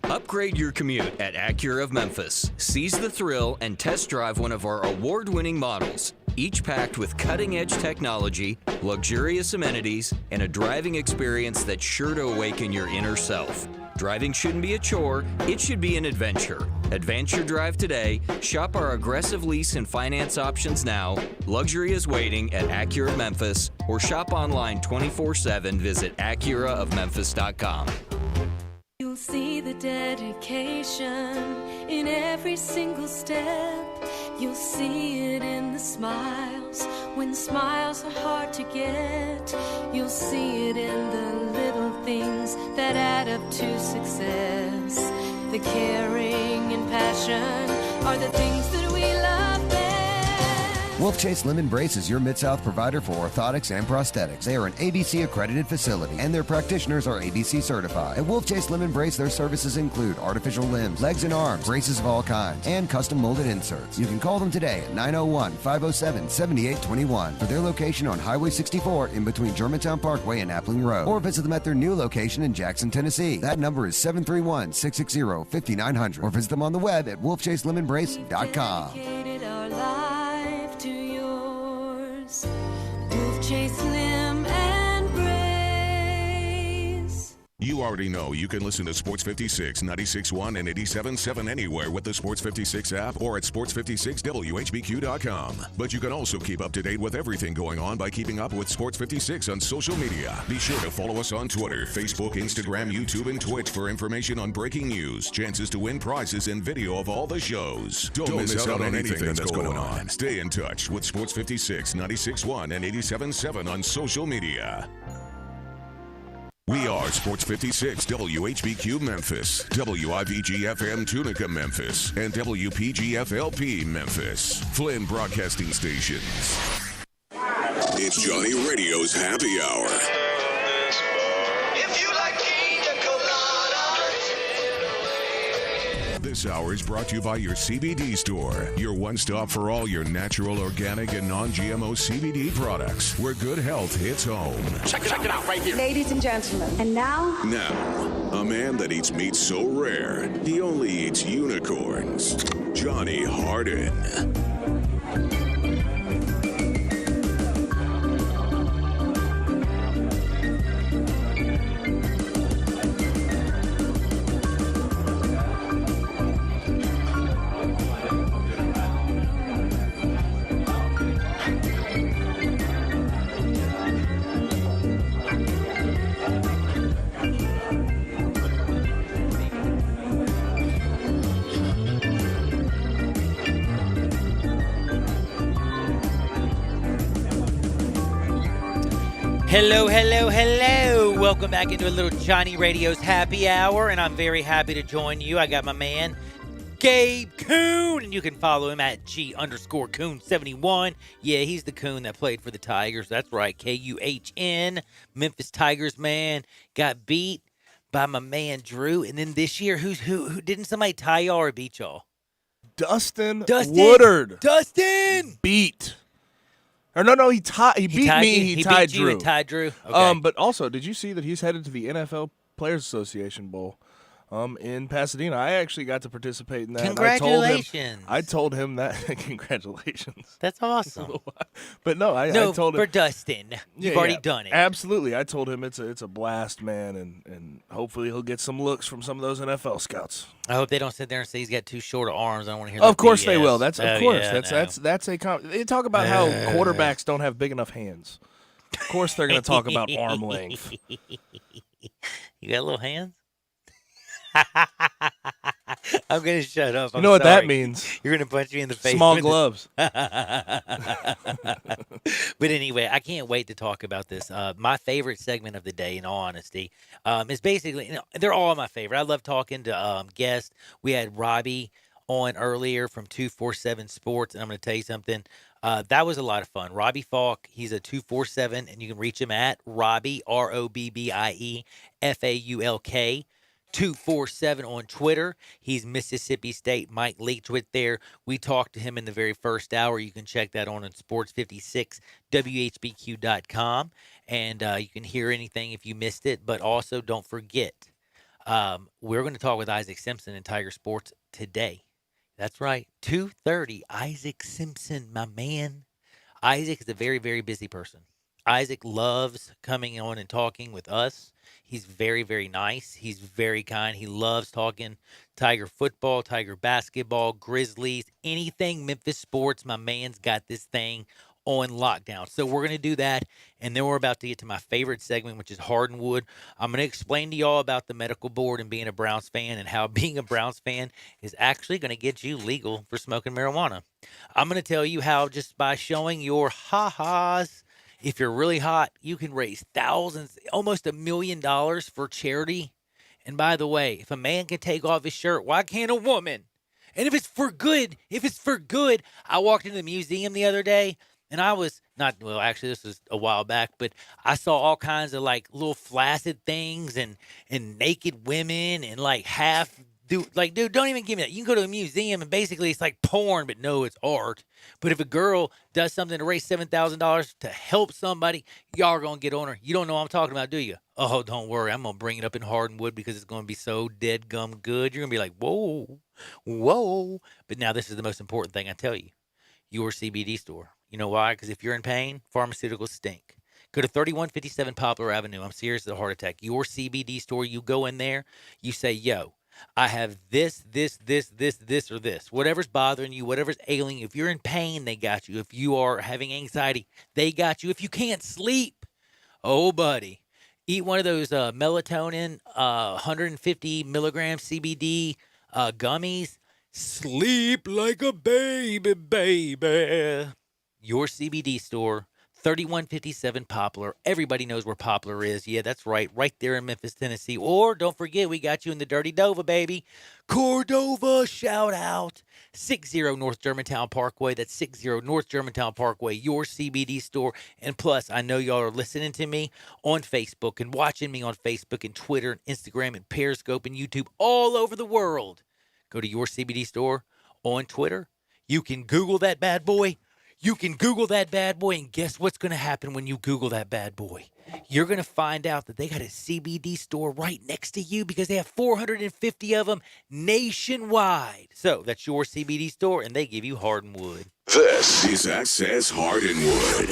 [SPEAKER 21] Upgrade your commute at Acura of Memphis. Seize the thrill and test drive one of our award-winning models, each packed with cutting-edge technology, luxurious amenities, and a driving experience that's sure to awaken your inner self. Driving shouldn't be a chore, it should be an adventure. Advance your drive today, shop our aggressive lease and finance options now, luxury is waiting at Acura of Memphis, or shop online 24/7, visit AcuraofMemphis.com.
[SPEAKER 12] You'll see the dedication in every single step. You'll see it in the smiles when smiles are hard to get. You'll see it in the little things that add up to success. The caring and passion are the things that we love best.
[SPEAKER 13] Wolfchase Lemon Brace is your Mid-South provider for orthotics and prosthetics. They are an ABC accredited facility and their practitioners are ABC certified. At Wolfchase Lemon Brace, their services include artificial limbs, legs and arms, braces of all kinds, and custom molded inserts. You can call them today at 901-507-7821 for their location on Highway 64 in between Germantown Parkway and Appling Road, or visit them at their new location in Jackson, Tennessee. That number is 731-660-5900, or visit them on the web at wolfchaselemonbrace.com.
[SPEAKER 12] Dedicated our life to yours. Wolfchase Limb and Brace.
[SPEAKER 1] You already know you can listen to Sports 56, 96.1, and 87.7 anywhere with the Sports 56 app or at sports56whbq.com. But you can also keep up to date with everything going on by keeping up with Sports 56 on social media. Be sure to follow us on Twitter, Facebook, Instagram, YouTube, and Twitch for information on breaking news, chances to win prizes, and video of all the shows. Don't miss out on anything that's going on. Stay in touch with Sports 56, 96.1, and 87.7 on social media. We are Sports 56, WHBQ Memphis, WIVG-FM Tunica Memphis, and WPG-FLP Memphis. Flynn Broadcasting Stations. It's Johnny Radio's Happy Hour. This hour is brought to you by your CBD store, your one-stop for all your natural, organic, and non-GMO CBD products, where good health hits home.
[SPEAKER 2] Check it out right here.
[SPEAKER 4] Ladies and gentlemen. And now?
[SPEAKER 1] Now, a man that eats meat so rare, he only eats unicorns. Johnny Harden.
[SPEAKER 5] Hello, hello, hello. Welcome back into a little Johnny Radio's Happy Hour, and I'm very happy to join you. I got my man, Gabe Kuhn, and you can follow him at G_Kuhn71. Yeah, he's the Kuhn that played for the Tigers. That's right, Kuhn. Memphis Tigers, man. Got beat by my man, Drew. And then this year, who didn't somebody tie y'all or beat y'all?
[SPEAKER 6] Dustin Woodard.
[SPEAKER 5] Dustin!
[SPEAKER 6] Beat. Or no, he beat me. He tied
[SPEAKER 5] beat
[SPEAKER 6] Drew.
[SPEAKER 5] You and tied Drew. Okay.
[SPEAKER 6] But also, did you see that he's headed to the NFL Players Association Bowl in Pasadena? I actually got to participate in that.
[SPEAKER 5] Congratulations.
[SPEAKER 6] I told him that. Congratulations.
[SPEAKER 5] That's awesome.
[SPEAKER 6] But no, I told him.
[SPEAKER 5] For Dustin. You've already done it.
[SPEAKER 6] Absolutely. I told him it's a blast, man, and hopefully he'll get some looks from some of those NFL scouts.
[SPEAKER 5] I hope they don't sit there and say he's got too short of arms. I don't want to hear.
[SPEAKER 6] Of course
[SPEAKER 5] BS.
[SPEAKER 6] they will. That's they talk about how quarterbacks don't have big enough hands. Of course they're going to talk about arm length.
[SPEAKER 5] You got little hands? I'm going to shut up.
[SPEAKER 6] You know what that means?
[SPEAKER 5] You're going to punch me in the face.
[SPEAKER 6] Small gloves.
[SPEAKER 5] But anyway, I can't wait to talk about this. My favorite segment of the day, in all honesty, is basically, they're all my favorite. I love talking to guests. We had Robbie on earlier from 247 Sports, and I'm going to tell you something. That was a lot of fun. Robbie Falk, he's a 247, and you can reach him at Robbie, ROBBIE, FAULK. 247 on Twitter. He's Mississippi State Mike Leach with there. We talked to him in the very first hour. You can check that on Sports 56 WHBQ.com, and you can hear anything if you missed it. But also, don't forget, we're going to talk with Isaac Simpson in Tiger Sports today. That's right, 2:30. Isaac Simpson, my man. Isaac is a very, very busy person. Isaac loves coming on and talking with us. He's very, very nice. He's very kind. He loves talking Tiger football, Tiger basketball, Grizzlies, anything Memphis sports. My man's got this thing on lockdown. So we're going to do that, and then we're about to get to my favorite segment, which is Hardwood. I'm going to explain to y'all about the medical board and being a Browns fan and how being a Browns fan is actually going to get you legal for smoking marijuana. I'm going to tell you how just by showing your ha-has, if you're really hot, you can raise thousands, almost $1 million for charity. And by the way, if a man can take off his shirt, why can't a woman? And if it's for good, I walked into the museum the other day, and I was actually this was a while back, but I saw all kinds of like little flaccid things and naked women and like dude, don't even give me that. You can go to a museum and basically it's like porn, but no, it's art. But if a girl does something to raise $7,000 to help somebody, y'all are going to get on her. You don't know what I'm talking about, do you? Oh, don't worry. I'm going to bring it up in Hardwood because it's going to be so dead gum good. You're going to be like, whoa. But now this is the most important thing I tell you. Your CBD store. You know why? Because if you're in pain, pharmaceuticals stink. Go to 3157 Poplar Avenue. I'm serious as a heart attack. Your CBD store, you go in there, you say, yo, I have this, or this. Whatever's bothering you, whatever's ailing you. If you're in pain, they got you. If you are having anxiety, they got you. If you can't sleep, oh, buddy, eat one of those melatonin, 150 milligram CBD gummies. Sleep like a baby, baby. Your CBD store, 3157 Poplar. Everybody knows where Poplar is. Yeah, that's right there in Memphis, Tennessee. Or don't forget, we got you in the Dirty Dover, baby. Cordova, shout out. 60 North Germantown Parkway. That's 60 North Germantown Parkway, your CBD store. And plus, I know y'all are listening to me on Facebook and watching me on Facebook and Twitter and Instagram and Periscope and YouTube all over the world. Go to your CBD store on Twitter. You can Google that bad boy. And guess what's going to happen when you Google that bad boy? You're going to find out that they got a CBD store right next to you because they have 450 of them nationwide. So that's your CBD store, and they give you Hardwood.
[SPEAKER 1] This is Access Hardwood.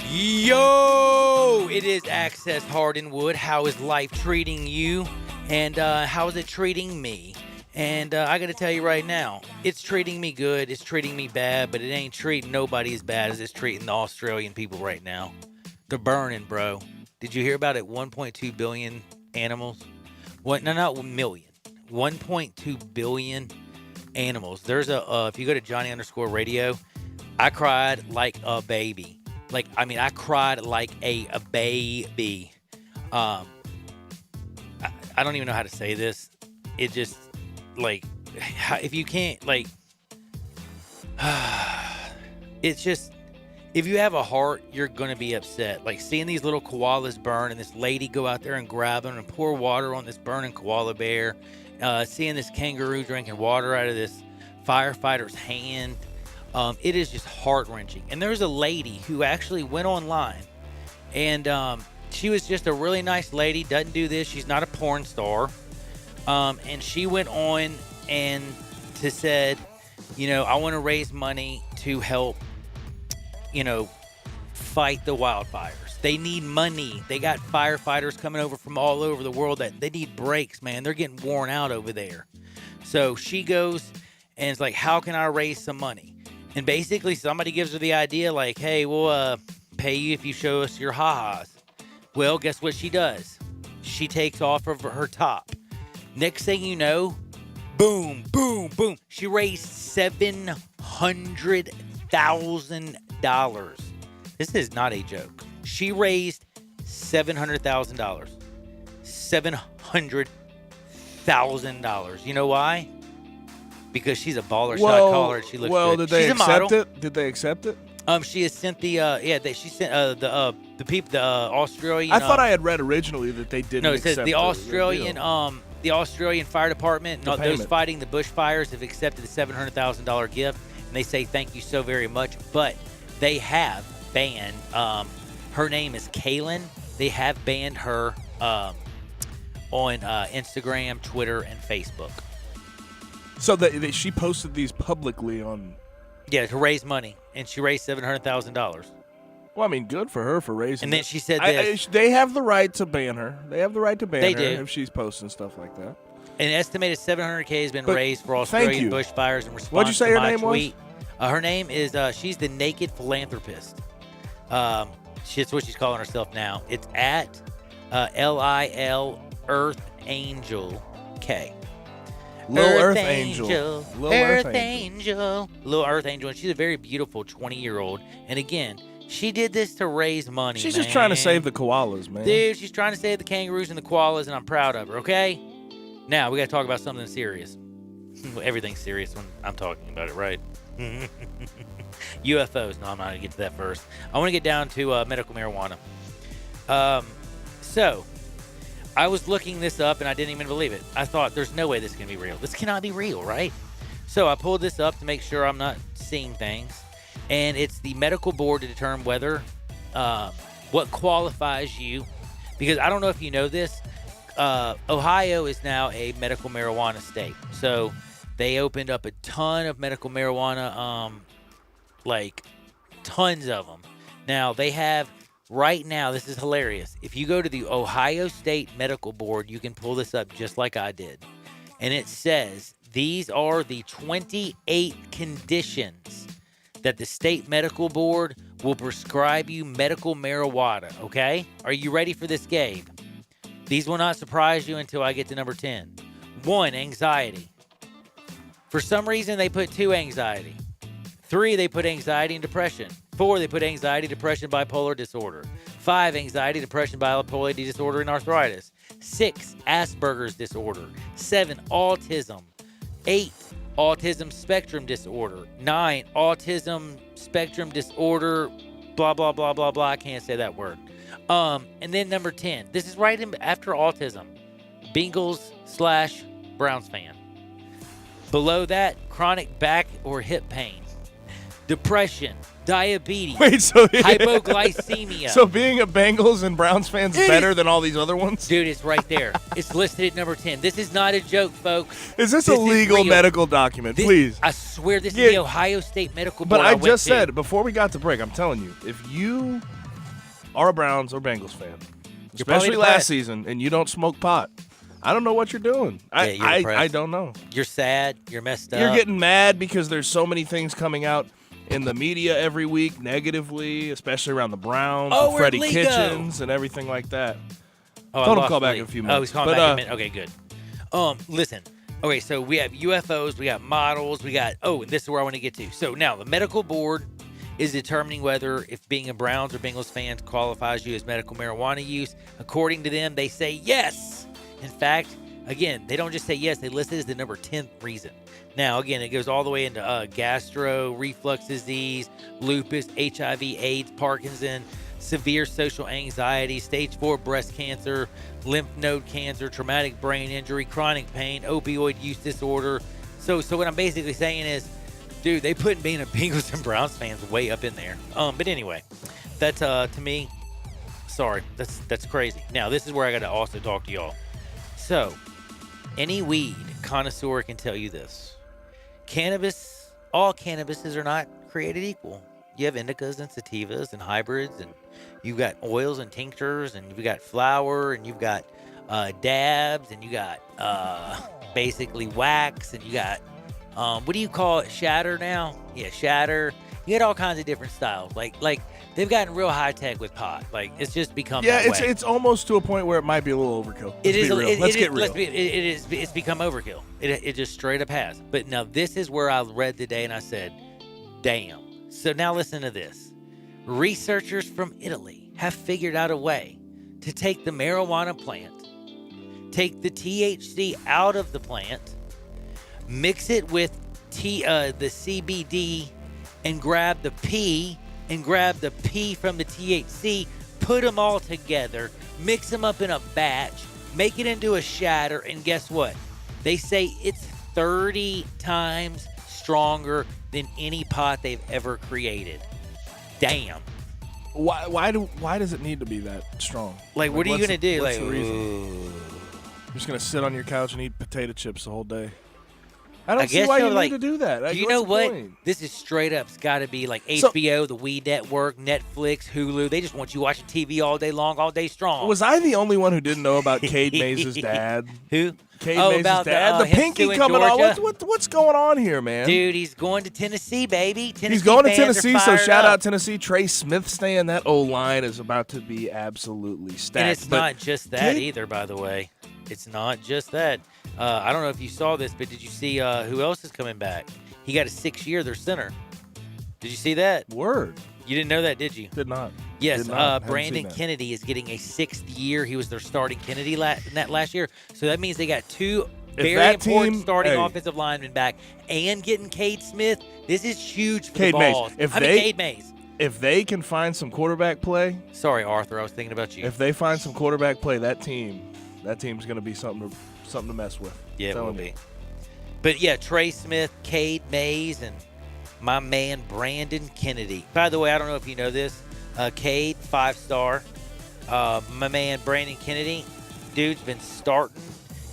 [SPEAKER 5] Yo, it is Access Hardwood. How is life treating you? And how is it treating me? And I got to tell you right now, it's treating me good. It's treating me bad, but it ain't treating nobody as bad as it's treating the Australian people right now. They're burning, bro. Did you hear about it? 1.2 billion animals. What? No, not million. 1.2 billion animals. There's a, if you go to Johnny_radio, I cried like a baby. I cried like a baby. I don't even know how to say this. It just, if you can't, it's just, if you have a heart, you're going to be upset. Seeing these little koalas burn and this lady go out there and grab them and pour water on this burning koala bear. Seeing this kangaroo drinking water out of this firefighter's hand. It is just heart-wrenching. And there's a lady who actually went online and, she was just a really nice lady, doesn't do this. She's not a porn star. And she went on and said, I want to raise money to help, fight the wildfires. They need money. They got firefighters coming over from all over the world that they need breaks, man. They're getting worn out over there. So she goes and it's like, how can I raise some money? And basically somebody gives her the idea hey, we'll pay you if you show us your ha-has. Well, guess what she does? She takes off of her top. Next thing you know, boom, boom, boom. She raised $700,000. This is not a joke. She raised $700,000. $700,000. You know why? Because she's a baller shot caller and she looks good.
[SPEAKER 6] Did they accept it? Did they accept it?
[SPEAKER 5] She has sent the the people, the Australian.
[SPEAKER 6] I thought I had read originally that they didn't.
[SPEAKER 5] No, it says
[SPEAKER 6] accept
[SPEAKER 5] the Australian the Australian Fire Department, those fighting the bushfires, have accepted the $700,000 gift, and they say thank you so very much. But they have banned. Her name is Kaylin. They have banned her on Instagram, Twitter, and Facebook.
[SPEAKER 6] So she posted these publicly on.
[SPEAKER 5] Yeah, to raise money, and she raised $700,000.
[SPEAKER 6] Well, I mean, good for her for raising.
[SPEAKER 5] And then she said this.
[SPEAKER 6] They have the right to ban her. They have the right to ban
[SPEAKER 5] they
[SPEAKER 6] her
[SPEAKER 5] do.
[SPEAKER 6] if she's posting stuff like that.
[SPEAKER 5] An estimated $700K has been raised for Australian bushfires in response
[SPEAKER 6] What'd you say
[SPEAKER 5] to
[SPEAKER 6] her
[SPEAKER 5] my
[SPEAKER 6] name
[SPEAKER 5] tweet. Her name is, she's the Naked Philanthropist. That's what she's calling herself now. It's at LIL Earth Angel K.
[SPEAKER 6] Little Earth Angel.
[SPEAKER 5] Little Earth Angel. Little Earth Angel. And she's a very beautiful 20-year-old. And again, she did this to raise money.
[SPEAKER 6] She's just trying to save the koalas, man.
[SPEAKER 5] Dude, she's trying to save the kangaroos and the koalas, and I'm proud of her, okay? Now, we got to talk about something serious. Everything's serious when I'm talking about it, right? UFOs. No, I'm not going to get to that first. I want to get down to medical marijuana. So, I was looking this up, and I didn't even believe it. I thought, there's no way this can be real. This cannot be real, right? So, I pulled this up to make sure I'm not seeing things. And it's the medical board to determine whether, what qualifies you. Because I don't know if you know this. Ohio is now a medical marijuana state. So, they opened up a ton of medical marijuana, like tons of them. Now, they have right now, this is hilarious. If you go to the Ohio State Medical Board, you can pull this up just like I did. And it says these are the 28 conditions that the state medical board will prescribe you medical marijuana, okay? Are you ready for this, Gabe? These will not surprise you until I get to number 10. 1, anxiety. For some reason, they put 2, anxiety. 3, they put anxiety and depression. 4, they put anxiety, depression, bipolar disorder. 5, anxiety, depression, bipolar disorder, and arthritis. 6, Asperger's disorder. 7, autism. 8, autism spectrum disorder. 9, autism spectrum disorder, blah, blah, blah, blah, blah. I can't say that word. And then number 10. This is right after autism. Bengals/Browns fan. Below that, chronic back or hip pain. Depression, diabetes, hypoglycemia.
[SPEAKER 6] So being a Bengals and Browns fan is better than all these other ones?
[SPEAKER 5] Dude, it's right there. It's listed at number 10. This is not a joke, folks.
[SPEAKER 6] Is this a legal medical document? Please.
[SPEAKER 5] I swear this is the Ohio State Medical Board.
[SPEAKER 6] But I just said, before we got to break, I'm telling you, if you are a Browns or Bengals fan, especially last season, and you don't smoke pot, I don't know what you're doing. I don't know.
[SPEAKER 5] You're sad. You're messed up.
[SPEAKER 6] You're getting mad because there's so many things coming out in the media every week negatively, especially around the Browns, and Freddie Kitchens, and everything like that. Told him to call back in a few minutes.
[SPEAKER 5] Oh, he's calling back in a minute. Okay, good. Listen. Okay, so we have UFOs, we got models, we got, and this is where I want to get to. So now the medical board is determining whether if being a Browns or Bengals fan qualifies you as medical marijuana use. According to them, they say yes. In fact, again, they don't just say yes, they list it as the number 10th reason. Now, again, it goes all the way into gastro, reflux disease, lupus, HIV, AIDS, Parkinson, severe social anxiety, stage 4 breast cancer, lymph node cancer, traumatic brain injury, chronic pain, opioid use disorder. So what I'm basically saying is, dude, they put being a Bengals and Browns fans way up in there. But anyway, that's to me, sorry, that's crazy. Now, this is where I got to also talk to y'all. So, any weed connoisseur can tell you this. All cannabises are not created equal. You have indicas and sativas and hybrids, and you've got oils and tinctures, and you've got flour, and you've got dabs, and you got basically wax, and you got what do you call it? Shatter now? Yeah, shatter. You get all kinds of different styles. Like they've gotten real high tech with pot. Like it's just become that way.
[SPEAKER 6] It's almost to a point where it might be a little overkill. Let's get real.
[SPEAKER 5] It's become overkill. It just straight up has. But now this is where I read today and I said, damn. So now listen to this. Researchers from Italy have figured out a way to take the marijuana plant, take the THC out of the plant, mix it with the CBD, and grab the P from the THC, put them all together, mix them up in a batch, make it into a shatter, and guess what? They say it's 30 times stronger than any pot they've ever created. Damn.
[SPEAKER 6] Why does it need to be that strong?
[SPEAKER 5] Like what are you going to do?
[SPEAKER 6] What's
[SPEAKER 5] Like,
[SPEAKER 6] the reason? You're just going to sit on your couch and eat potato chips the whole day? I don't see why you need to do that.
[SPEAKER 5] You know what? This is straight up. It's got to be like HBO, the Wii Network, Netflix, Hulu. They just want you watching TV all day long, all day strong.
[SPEAKER 6] Was I the only one who didn't know about Cade Mays' dad?
[SPEAKER 5] Who?
[SPEAKER 6] Cade Mays' dad? The pinky coming on. What's going on here, man?
[SPEAKER 5] Dude, he's going to Tennessee, baby.
[SPEAKER 6] He's going to Tennessee, so shout out Tennessee. Trey Smith staying. That O-line is about to be absolutely stacked.
[SPEAKER 5] And it's not just that either, by the way. It's not just that. I don't know if you saw this, but did you see who else is coming back? He got a 6-year, their center. Did you see that?
[SPEAKER 6] Word.
[SPEAKER 5] You didn't know that, did you?
[SPEAKER 6] Did not.
[SPEAKER 5] Yes, Brandon Kennedy is getting a 6th year. He was their starting Kennedy last year. So that means they got two very important starting offensive linemen back and getting Cade Smith. This is huge for the Balls. Cade Mays.
[SPEAKER 6] If they can find some quarterback play.
[SPEAKER 5] Sorry, Arthur, I was thinking about you.
[SPEAKER 6] If they find some quarterback play, that team's going to be something to mess with.
[SPEAKER 5] Yeah, it will be. But yeah, Trey Smith, Cade Mays, and my man Brandon Kennedy. By the way, I don't know if you know this. Cade, 5-star. My man Brandon Kennedy, dude's been starting.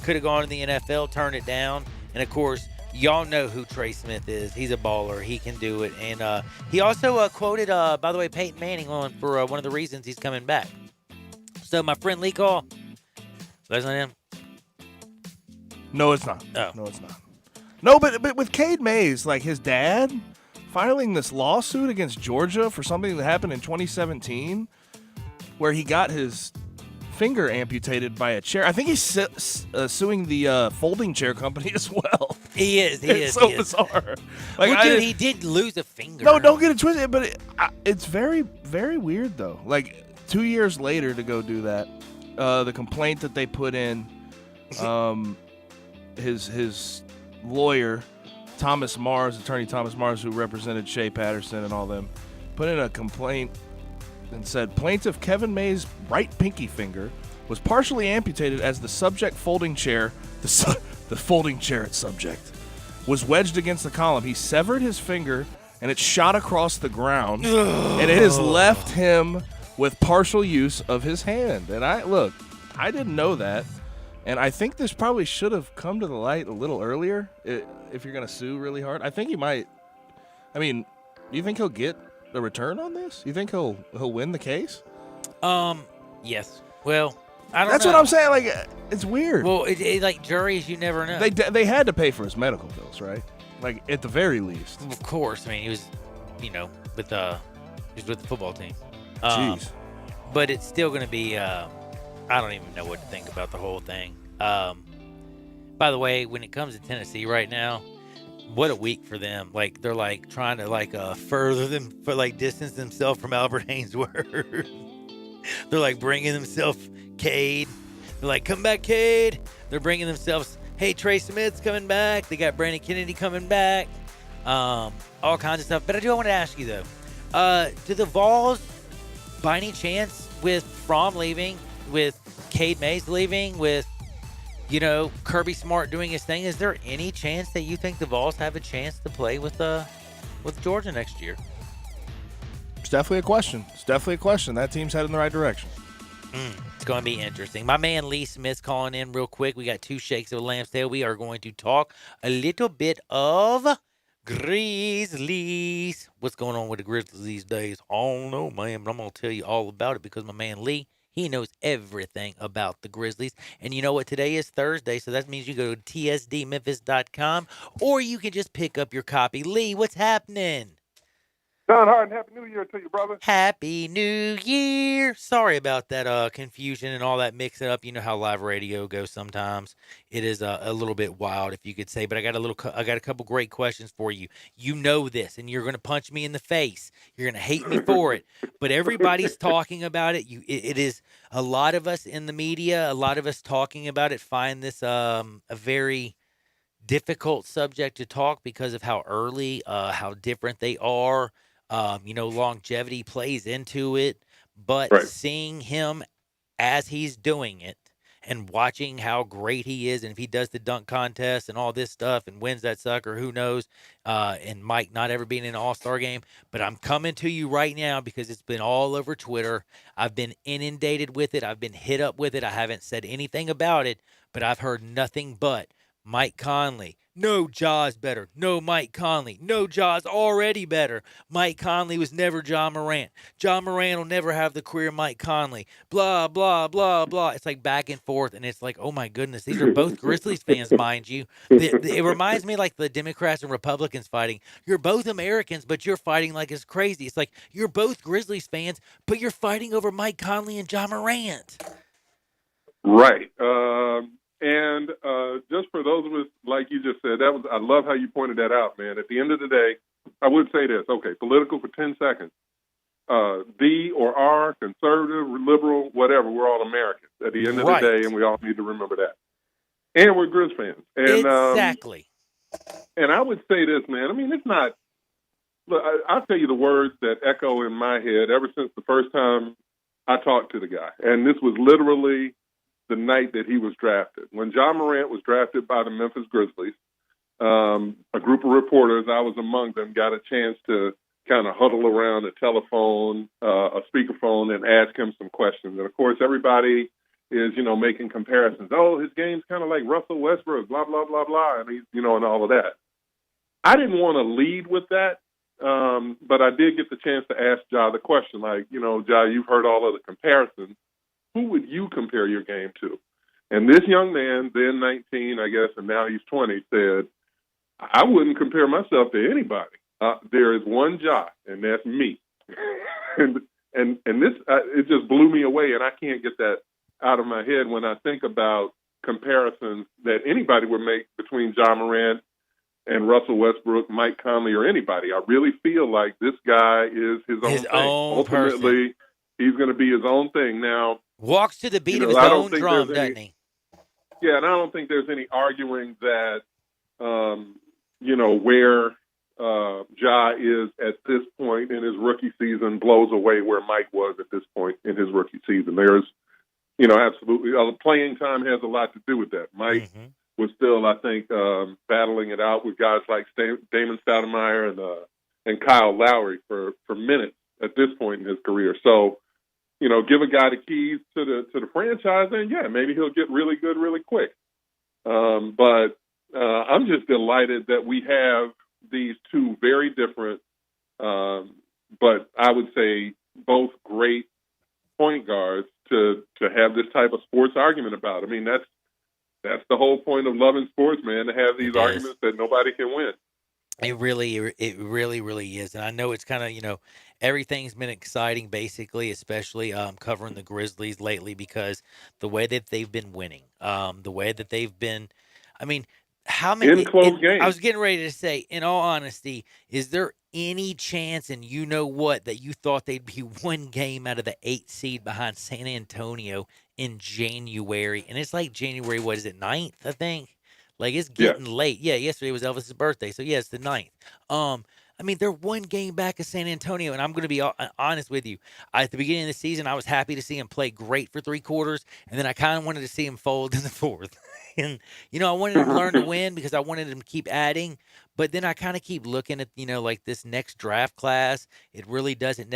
[SPEAKER 5] Could have gone to the NFL, turned it down. And of course, y'all know who Trey Smith is. He's a baller. He can do it. And he also quoted, by the way, Peyton Manning on for one of the reasons he's coming back. So my friend Lee Call, that's not him?
[SPEAKER 6] No, it's not.
[SPEAKER 5] Oh.
[SPEAKER 6] No, it's not. No, but with Cade Mays, like his dad filing this lawsuit against Georgia for something that happened in 2017 where he got his finger amputated by a chair. I think he's suing the folding chair company as well.
[SPEAKER 5] He is.
[SPEAKER 6] It's so bizarre. Like,
[SPEAKER 5] well, dude, he did lose a finger.
[SPEAKER 6] No, don't get it twisted, but it's very, very weird, though. Like, 2 years later to go do that, the complaint that they put in, his lawyer, attorney Thomas Mars, who represented Shea Patterson and all them, put in a complaint and said plaintiff Kevin May's right pinky finger was partially amputated as the subject folding chair, the folding chair at subject, was wedged against the column. He severed his finger and it shot across the ground, and it has left him with partial use of his hand. And I didn't know that. And I think this probably should have come to the light a little earlier if you're going to sue really hard. I think he might. I mean, do you think he'll get a return on this? You think he'll win the case?
[SPEAKER 5] Yes. Well, I don't
[SPEAKER 6] That's
[SPEAKER 5] know.
[SPEAKER 6] what I'm saying. Like, it's weird.
[SPEAKER 5] Well, it like juries, you never know.
[SPEAKER 6] They had to pay for his medical bills, right? Like, at the very least.
[SPEAKER 5] Of course. I mean, he was, with the football team.
[SPEAKER 6] Jeez.
[SPEAKER 5] But it's still going to be, I don't even know what to think about the whole thing. By the way, when it comes to Tennessee right now, what a week for them. Like, they're like trying to distance themselves from Albert Haynesworth. They're like bringing themselves Cade. They're like, come back, Cade. They're bringing themselves, hey, Trey Smith's coming back. They got Brandon Kennedy coming back. All kinds of stuff. But I want to ask you, though, do the Vols, by any chance, with Fromm leaving, with Cade Mays leaving, with, Kirby Smart doing his thing, is there any chance that you think the Vols have a chance to play with Georgia next year?
[SPEAKER 6] It's definitely a question. That team's heading in the right direction.
[SPEAKER 5] It's going to be interesting. My man Lee Smith's calling in real quick. We got 2 shakes of a lamb's tail. We are going to talk a little bit of Grizzlies. What's going on with the Grizzlies these days? I don't know, man, but I'm going to tell you all about it because my man Lee, he knows everything about the Grizzlies. And you know what? Today is Thursday, so that means you go to tsdmemphis.com, or you can just pick up your copy. Lee, what's happening?
[SPEAKER 3] Don Harden, Happy New Year to you, brother.
[SPEAKER 5] Happy New Year. Sorry about that confusion and all that mix it up. You know how live radio goes sometimes. It is a little bit wild, if you could say. But I got a couple great questions for you. You know this, and you're going to punch me in the face. You're going to hate me for it. But everybody's talking about it. It is a lot of us in the media, a lot of us talking about it, find this a very difficult subject to talk because of how early, how different they are. Longevity plays into it, but seeing him as he's doing it and watching how great he is, and if he does the dunk contest and all this stuff and wins that sucker, who knows, and Mike not ever being in an all-star game. But I'm coming to you right now because it's been all over Twitter. I've been inundated with it. I've been hit up with it. I haven't said anything about it, but I've heard nothing but Mike Conley. No, Ja's better. No, Mike Conley. No, Ja's already better. Mike Conley was never Ja Morant. Ja Morant will never have the career Mike Conley. Blah, blah, blah, blah. It's like back and forth, and it's like, oh, my goodness. These are both Grizzlies fans, mind you. It reminds me like the Democrats and Republicans fighting. You're both Americans, but you're fighting like it's crazy. It's like you're both Grizzlies fans, but you're fighting over Mike Conley and Ja Morant.
[SPEAKER 3] Right. And just for those of us, like you just said, I love how you pointed that out, man. At the end of the day, I would say this. Okay, political for 10 seconds. The or our, conservative, liberal, whatever, we're all Americans at the end of the day, and we all need to remember that. And we're Grizz fans. And,
[SPEAKER 5] exactly.
[SPEAKER 3] And I would say this, man. I mean, it's not look, I'll tell you the words that echo in my head ever since the first time I talked to the guy. And this was literally the night that he was drafted. When Ja Morant was drafted by the Memphis Grizzlies, a group of reporters, I was among them, got a chance to kind of huddle around a telephone, a speakerphone, and ask him some questions. And, of course, everybody is, you know, making comparisons. Oh, his game's kind of like Russell Westbrook, blah, blah, blah, blah, and he's, you know, and all of that. I didn't want to lead with that, but I did get the chance to ask Ja the question, like, you know, Ja, you've heard all of the comparisons. Who would you compare your game to? And this young man, then 19, I guess, and now he's 20, said, I wouldn't compare myself to anybody. There is one Ja, and that's me. and this, it just blew me away, and I can't get that out of my head when I think about comparisons that anybody would make between Ja Morant and Russell Westbrook, Mike Conley, or anybody. I really feel like this guy is his own thing. Ultimately, he's going to be his own thing. Now,
[SPEAKER 5] walks to the beat of his own drum, doesn't he?
[SPEAKER 3] Yeah, and I don't think there's any arguing that, you know, where Ja is at this point in his rookie season blows away where Mike was at this point in his rookie season. There's, you know, absolutely. Playing time has a lot to do with that. Mike was still, I think, battling it out with guys like Damon Stoudemire and Kyle Lowry for minutes at this point in his career. So, you know, give a guy the keys to the franchise, and yeah, maybe he'll get really good really quick. But I'm just delighted that we have these two very different, but I would say both great point guards to have this type of sports argument about. I mean, that's the whole point of loving sports, man, to have these arguments that nobody can win.
[SPEAKER 5] It really is. And I know it's kind of, you know, everything's been exciting basically, especially covering the Grizzlies lately because the way that they've been winning, the way that they've been, I mean, how many
[SPEAKER 3] close games?
[SPEAKER 5] I was getting ready to say, in all honesty, is there any chance, and you know what, that you thought they'd be one game out of the 8th seed behind San Antonio in January? And it's like January, what is it, 9th, I think? Like, it's getting late. Yeah, yesterday was Elvis's birthday, so yeah, it's the 9th. I mean, they're one game back of San Antonio, and I'm going to be honest with you. At the beginning of the season, I was happy to see him play great for 3 quarters, and then I kind of wanted to see him fold in the 4th. And, you know, I wanted him to learn to win because I wanted him to keep adding, but then I kind of keep looking at, you know, like this next draft class. It really doesn't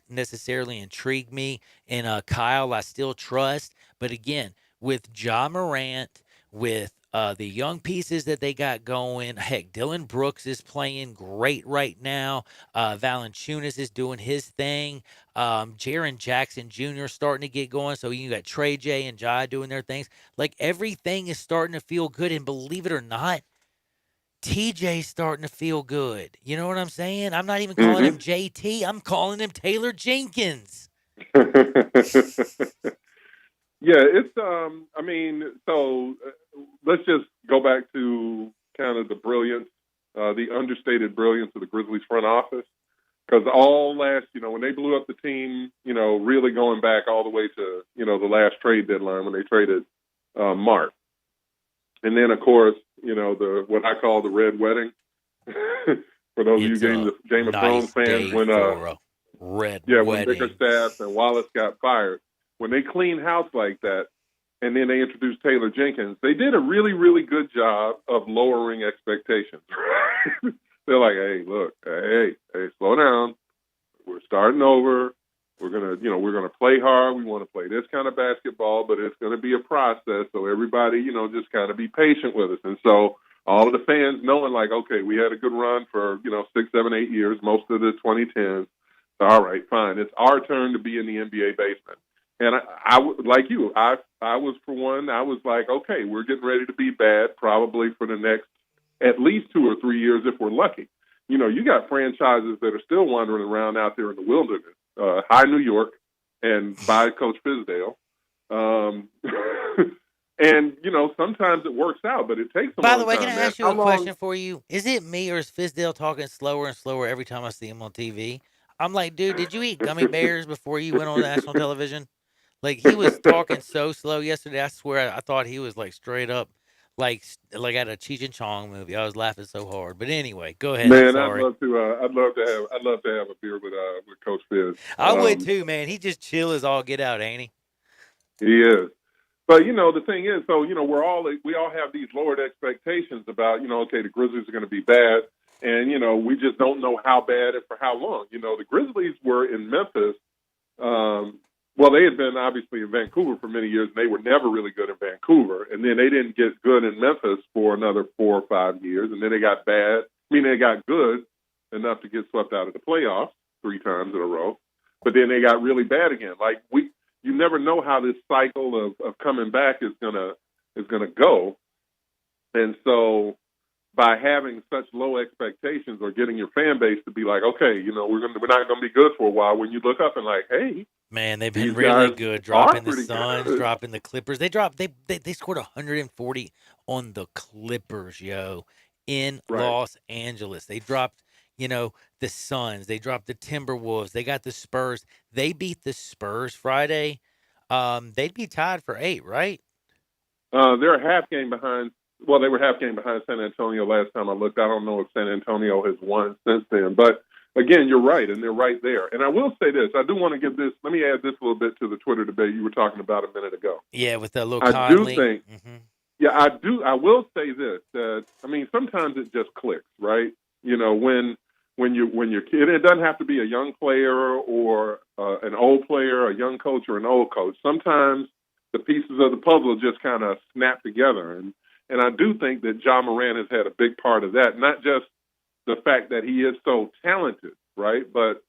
[SPEAKER 5] necessarily intrigue me. And Kyle, I still trust. But again, with Ja Morant, with the young pieces that they got going. Heck, Dylan Brooks is playing great right now. Valanciunas is doing his thing. Jaren Jackson Jr. starting to get going. So you got Trey J and Ja doing their things. Like, everything is starting to feel good. And believe it or not, TJ's starting to feel good. You know what I'm saying? I'm not even calling him JT. I'm calling him Taylor Jenkins.
[SPEAKER 3] Yeah, it's, I mean, so let's just go back to kind of the brilliance, the understated brilliance of the Grizzlies front office. Because all last, you know, when they blew up the team, you know, really going back all the way to, you know, the last trade deadline when they traded Mark. And then, of course, you know, what I call the Red Wedding. For those of you Game of Thrones fans, when when Bickerstaff and Wallace got fired. When they cleaned house like that, and then they introduced Taylor Jenkins, they did a really, really good job of lowering expectations. They're like, hey, look, hey, slow down. We're starting over. We're gonna play hard. We want to play this kind of basketball, but it's going to be a process. So everybody, you know, just kind of be patient with us. And so all of the fans knowing, like, okay, we had a good run for, you know, 6, 7, 8 years, most of the 2010s. All right, fine. It's our turn to be in the NBA basement. And I like you, I was, for one, I was like, okay, we're getting ready to be bad probably for the next at least 2 or 3 years if we're lucky. You know, you got franchises that are still wandering around out there in the wilderness, high New York and by Coach Fizdale. And, you know, sometimes it works out, but it takes a long time.
[SPEAKER 5] By the way, can I ask you a question for you? Is it me, or is Fizdale talking slower and slower every time I see him on TV? I'm like, dude, did you eat gummy bears before you went on national television? Like, he was talking so slow yesterday. I swear, I thought he was like straight up, like at a Cheech and Chong movie. I was laughing so hard. But anyway, go ahead.
[SPEAKER 3] Man, I'd love to have a beer with Coach Fizz.
[SPEAKER 5] I would too, man. He just chill as all get out, ain't he?
[SPEAKER 3] He is. But, you know, the thing is, so, you know, we all have these lowered expectations about, you know, okay, the Grizzlies are going to be bad. And, you know, we just don't know how bad and for how long. You know, the Grizzlies were in Memphis, well, they had been obviously in Vancouver for many years, and they were never really good in Vancouver. And then they didn't get good in Memphis for another 4 or 5 years, and then they got bad. I mean, they got good enough to get swept out of the playoffs 3 times in a row, but then they got really bad again. Like you never know how this cycle of coming back is gonna go, and so by having such low expectations or getting your fan base to be like, okay, we're not gonna be good for a while. When you look up and like, hey,
[SPEAKER 5] man, they've been
[SPEAKER 3] these
[SPEAKER 5] really
[SPEAKER 3] guys
[SPEAKER 5] good.
[SPEAKER 3] are
[SPEAKER 5] Dropping the
[SPEAKER 3] pretty
[SPEAKER 5] Suns,
[SPEAKER 3] good.
[SPEAKER 5] dropping the Clippers. They scored 140 on the Clippers, in
[SPEAKER 3] Right.
[SPEAKER 5] Los Angeles. They dropped, the Suns. They dropped the Timberwolves. They got the Spurs. They beat the Spurs Friday. They'd be tied for 8, right?
[SPEAKER 3] They're a half game behind. Well, they were half game behind San Antonio last time I looked. I don't know if San Antonio has won since then. But, again, you're right, and they're right there. And I will say this. I do want to give this – let me add this a little bit to the Twitter debate you were talking about a minute ago.
[SPEAKER 5] Yeah, with the little
[SPEAKER 3] I
[SPEAKER 5] Conley.
[SPEAKER 3] do think Yeah, I do. I will say this. That sometimes it just clicks, right? When you're kid, it doesn't have to be a young player or an old player, a young coach or an old coach. Sometimes the pieces of the puzzle just kind of snap together, and I do think that Ja Morant has had a big part of that. Not just the fact that he is so talented, right? But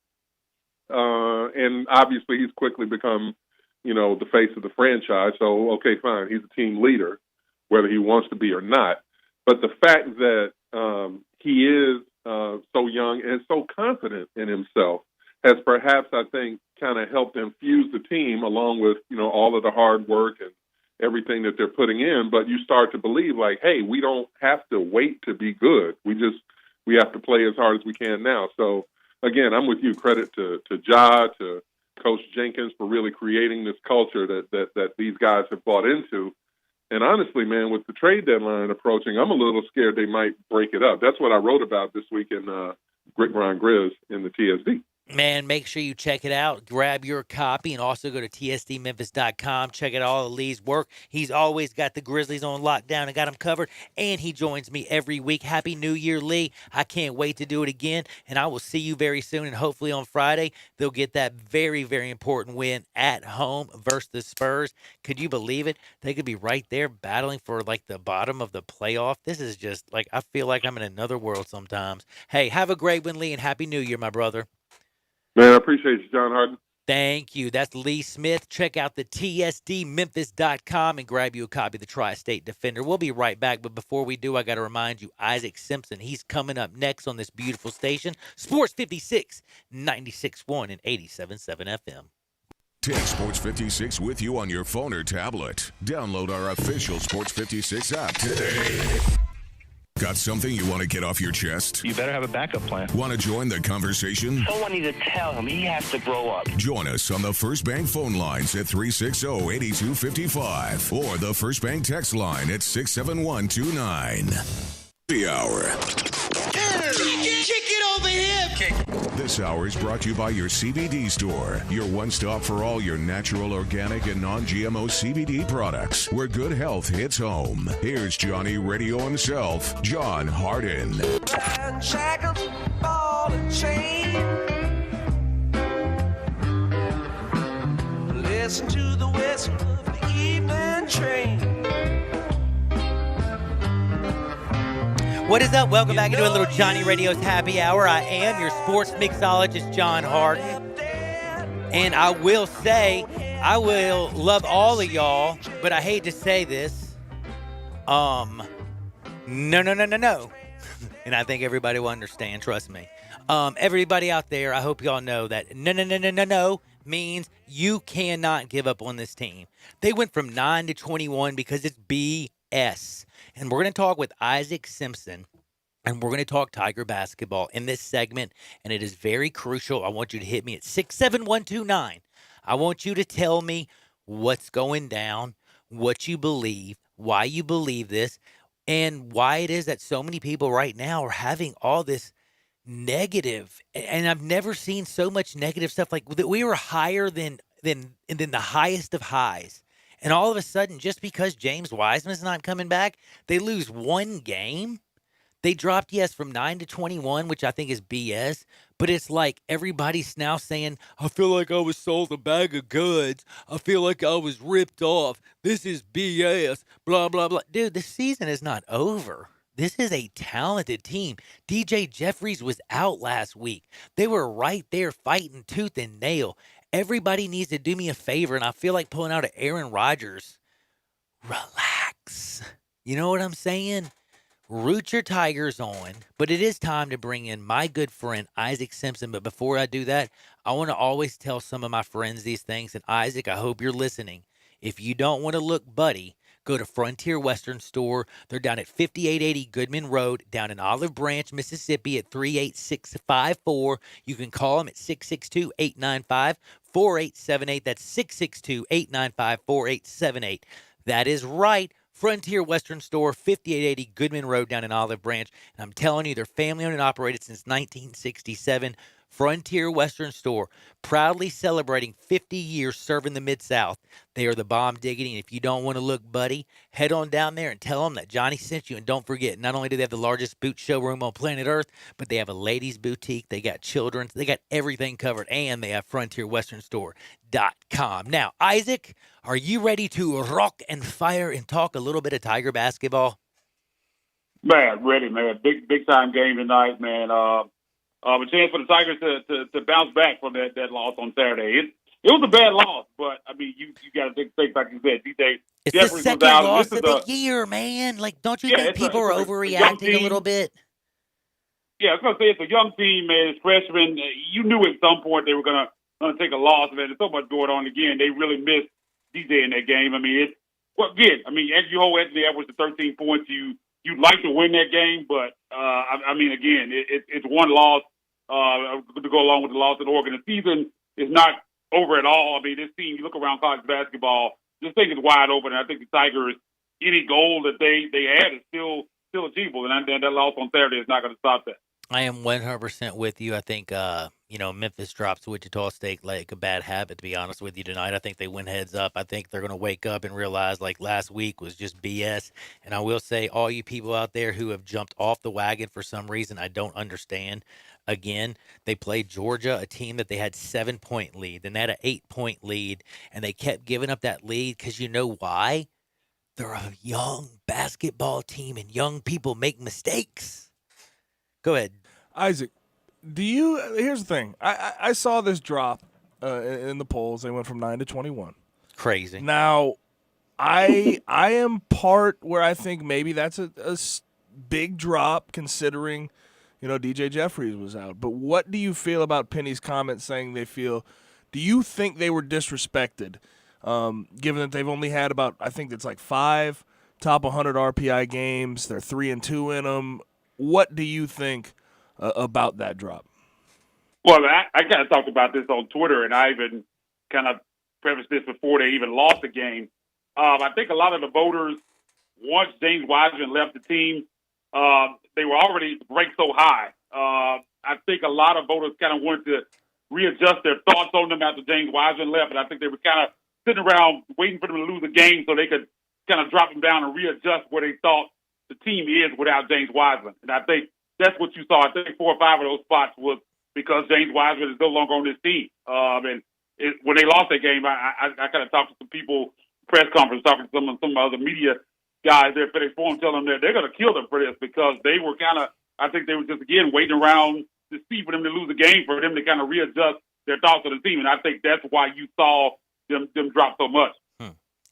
[SPEAKER 3] and obviously he's quickly become, the face of the franchise. So okay, fine, he's a team leader, whether he wants to be or not. But the fact that he is so young and so confident in himself has perhaps, I think, kind of helped infuse the team along with, all of the hard work and everything that they're putting in. But you start to believe like, hey, we don't have to wait to be good. We have to play as hard as we can now. So again, I'm with you. Credit to Ja, to Coach Jenkins for really creating this culture that these guys have bought into. And honestly, man, with the trade deadline approaching, I'm a little scared they might break it up. That's what I wrote about this week in Gridiron Grizz in the TSD.
[SPEAKER 5] Man, make sure you check it out. Grab your copy and also go to tsdmemphis.com. Check out all of Lee's work. He's always got the Grizzlies on lockdown and got them covered. And he joins me every week. Happy New Year, Lee. I can't wait to do it again. And I will see you very soon. And hopefully on Friday, they'll get that very, very important win at home versus the Spurs. Could you believe it? They could be right there battling for like the bottom of the playoff. This is just like, I feel like I'm in another world sometimes. Hey, have a great one, Lee, and Happy New Year, my brother.
[SPEAKER 3] Man, I appreciate you, John Harden.
[SPEAKER 5] Thank you. That's Lee Smith. Check out the tsdmemphis.com and grab you a copy of the Tri-State Defender. We'll be right back, but before we do, I got to remind you, Isaac Simpson, he's coming up next on this beautiful station, Sports 56, 96.1 and 87.7 FM.
[SPEAKER 1] Take Sports 56 with you on your phone or tablet. Download our official Sports 56 app today. Got something you want to get off your chest?
[SPEAKER 10] You better have a backup plan.
[SPEAKER 1] Want to join the conversation?
[SPEAKER 10] Someone needs to tell him he has to grow up.
[SPEAKER 1] Join us on the First Bank phone lines at 360-8255 or the First Bank text line at 67129. The hour.
[SPEAKER 2] Kick it over here.
[SPEAKER 1] This hour is brought to you by your CBD store, your one stop for all your natural, organic, and non-GMO CBD products, where good health hits home. Here's Johnny Radio himself, John Harden.
[SPEAKER 2] Shackles, ball and chain. Listen to the whistle of the evening train.
[SPEAKER 5] What is up? Welcome back into a little Johnny Radio's Happy Hour. I am your sports mixologist, John Harden. And I will say, I will love all of y'all, but I hate to say this. No. And I think everybody will understand, trust me. Everybody out there, I hope y'all know that no means you cannot give up on this team. They went from 9-21 because it's BS. And we're going to talk with Isaac Simpson, and we're going to talk Tiger basketball in this segment, and it is very crucial. I want you to hit me at 67129. I want you to tell me what's going down, what you believe, why you believe this, and why it is that so many people right now are having all this negative. And I've never seen so much negative stuff. Like that we were higher than the highest of highs. And all of a sudden, just because James Wiseman's not coming back, they lose one game. They dropped, yes, from 9-21, which I think is BS. But it's like everybody's now saying, I feel like I was sold a bag of goods. I feel like I was ripped off. This is BS, blah, blah, blah. Dude, the season is not over. This is a talented team. DJ Jeffries was out last week. They were right there fighting tooth and nail. Everybody needs to do me a favor, and I feel like pulling out an Aaron Rodgers. Relax. You know what I'm saying? Root your Tigers on, but it is time to bring in my good friend, Isaac Simpson. But before I do that, I want to always tell some of my friends these things. And Isaac, I hope you're listening. If you don't want to look buddy, go to Frontier Western Store. They're down at 5880 Goodman Road, down in Olive Branch, Mississippi at 38654. You can call them at 662-895-4878. That's 662-895-4878. That is right. Frontier Western Store, 5880 Goodman Road down in Olive Branch. And I'm telling you, they're family-owned and operated since 1967. Frontier Western Store, proudly celebrating 50 years serving the Mid-South. They are the bomb diggity, and if you don't want to look buddy, head on down there and tell them that Johnny sent you. And don't forget, not only do they have the largest boot showroom on planet Earth, but they have a ladies' boutique, they got children's, they got everything covered, and they have FrontierWesternStore.com. Now, Isaac, are you ready to rock and fire and talk a little bit of Tiger basketball?
[SPEAKER 14] Man, ready, man. Big time game tonight, man. A chance for the Tigers to bounce back from that loss on Saturday. It was a bad loss, but I mean, you got to think like you said, DJ.
[SPEAKER 5] It's
[SPEAKER 14] Jeffries
[SPEAKER 5] the second
[SPEAKER 14] was out.
[SPEAKER 5] loss of the year, man. Like, don't you think people are overreacting a little bit?
[SPEAKER 14] Yeah, I was gonna say it's a young team, man. It's freshmen. You knew at some point they were gonna take a loss, man. There's so much going on. Again, they really missed DJ in that game. I mean, Andrew Holt actually averaged the 13 points. You'd like to win that game, but I mean, again, it's one loss to go along with the loss at Oregon. The season is not over at all. I mean, this team, you look around college basketball, this thing is wide open. And I think the Tigers, any goal that they had is still achievable, and that loss on Saturday is not going to stop that.
[SPEAKER 5] I am 100% with you. I think, Memphis drops Wichita State like a bad habit, to be honest with you, tonight. I think they win heads up. I think they're going to wake up and realize, like, last week was just BS. And I will say, all you people out there who have jumped off the wagon for some reason I don't understand, again, they played Georgia, a team that they had 7-point lead. Then they had an 8-point lead, and they kept giving up that lead because you know why? They're a young basketball team, and young people make mistakes. Go ahead.
[SPEAKER 6] Isaac, here's the thing. I saw this drop in the polls. They went from 9 to 21.
[SPEAKER 5] Crazy.
[SPEAKER 6] Now, I am part where I think maybe that's a big drop considering, DJ Jeffries was out. But what do you feel about Penny's comment saying do you think they were disrespected, given that they've only had about, I think it's like 5 top 100 RPI games. They're 3-2 in them. What do you think about that drop?
[SPEAKER 14] Well, I kind of talked about this on Twitter, and I even kind of prefaced this before they even lost the game. I think a lot of the voters, once James Wiseman left the team, they were already ranked so high. I think a lot of voters kind of wanted to readjust their thoughts on them after James Wiseman left, and I think they were kind of sitting around waiting for them to lose a game so they could kind of drop them down and readjust where they thought the team is without James Wiseman. And I think that's what you saw. I think 4 or 5 of those spots was because James Wiseman is no longer on this team. When they lost that game, I kind of talked to some people, press conference, talking to some of the other media guys there at FedEx Forum, telling them that they're going to kill them for this because they were I think they were just, again, waiting around to see for them to lose a game, for them to kind of readjust their thoughts of the team. And I think that's why you saw them drop so much.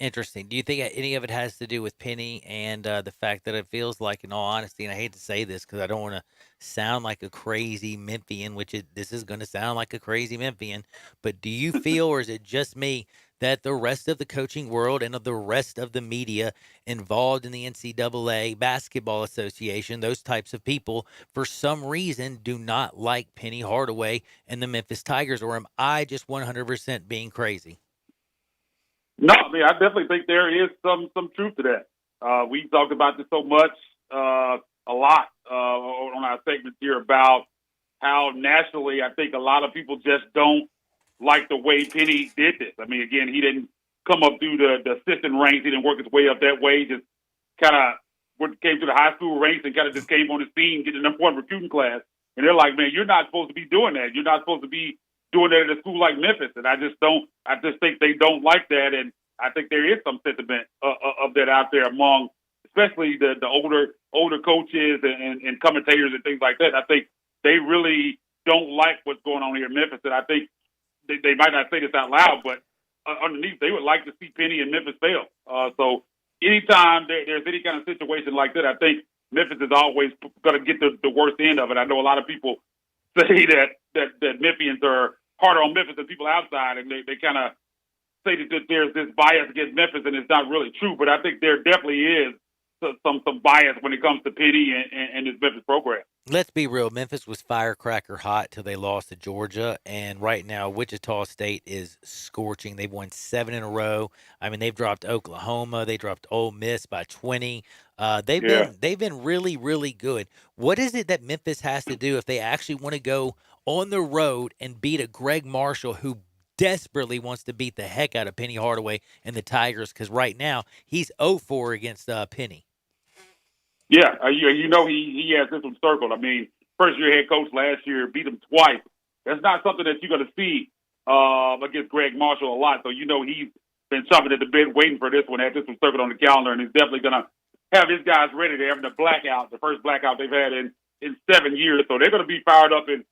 [SPEAKER 5] Interesting. Do you think any of it has to do with Penny and the fact that it feels like, in all honesty, and I hate to say this because I don't want to sound like a crazy Memphian, this is going to sound like a crazy Memphian, but do you feel, or is it just me, that the rest of the coaching world and of the rest of the media involved in the NCAA Basketball Association, those types of people, for some reason do not like Penny Hardaway and the Memphis Tigers, or am I just 100% being crazy?
[SPEAKER 14] No, I mean, I definitely think there is some truth to that. We talked about this so much, a lot on our segments here about how nationally I think a lot of people just don't like the way Penny did this. I mean, again, he didn't come up through the assistant ranks. He didn't work his way up that way. Just kind of came to the high school ranks and kind of just came on the scene, get the number 1 recruiting class And they're like, man, you're not supposed to be doing that. You're not supposed to be doing that at a school like Memphis. And I just think they don't like that. And I think there is some sentiment of that out there among, especially the older coaches and commentators and things like that. I think they really don't like what's going on here in Memphis. And I think they might not say this out loud, but underneath, they would like to see Penny and Memphis fail. So anytime there's any kind of situation like that, I think Memphis is always going to get the worst end of it. I know a lot of people say that Memphians are harder on Memphis than people outside, and they kind of say that there's this bias against Memphis, and it's not really true. But I think there definitely is some bias when it comes to Penny and this Memphis program.
[SPEAKER 5] Let's be real. Memphis was firecracker hot till they lost to Georgia, and right now Wichita State is scorching. They've won 7 in a row. I mean, they've dropped Oklahoma. They dropped Ole Miss by 20. They've been really, really good. What is it that Memphis has to do if they actually want to go on the road and beat a Greg Marshall who desperately wants to beat the heck out of Penny Hardaway and the Tigers? Because right now he's 0-4 against Penny.
[SPEAKER 14] Yeah, he has this one circled. I mean, first-year head coach last year beat him twice. That's not something that you're going to see against Greg Marshall a lot. So he's been chomping at the bit, waiting for this one. Had this one circled on the calendar, and he's definitely going to have his guys ready. They're having a blackout, the first blackout they've had in 7 years. So they're going to be fired up and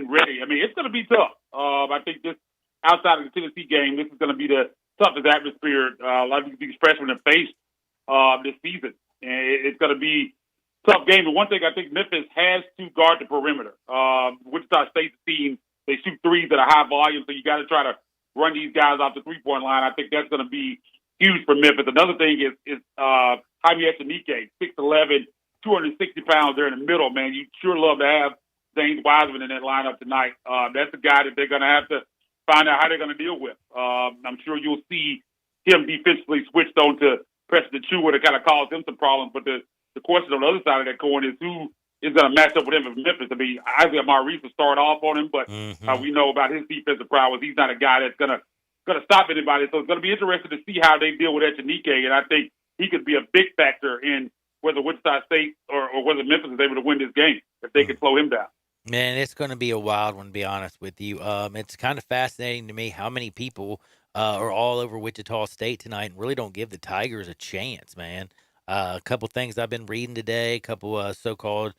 [SPEAKER 14] ready. I mean, it's going to be tough. I think this outside of the Tennessee game, this is going to be the toughest atmosphere a lot of these freshmen have faced this season. And it's going to be a tough game. But one thing I think Memphis has to guard the perimeter. Wichita State's team, they shoot threes at a high volume, so you got to try to run these guys off the three-point line. I think that's going to be huge for Memphis. Another thing is Jaime Echenike, 6'11", 260 pounds there in the middle, man. You sure love to have James Wiseman in that lineup tonight. That's a guy that they're going to have to find out how they're going to deal with. I'm sure you'll see him defensively switched on to Preston Chua to kind of cause him some problems. But the question on the other side of that coin is who is going to match up with him in Memphis. I mean, Isaiah Maurice will start off on him, but we know about his defensive prowess. He's not a guy that's going to stop anybody. So it's going to be interesting to see how they deal with Echenike, and I think he could be a big factor in whether Wichita State or whether Memphis is able to win this game if they can slow him down.
[SPEAKER 5] Man, it's going to be a wild one, to be honest with you. It's kind of fascinating to me how many people are all over Wichita State tonight and really don't give the Tigers a chance, man. A couple things I've been reading today, a couple so-called,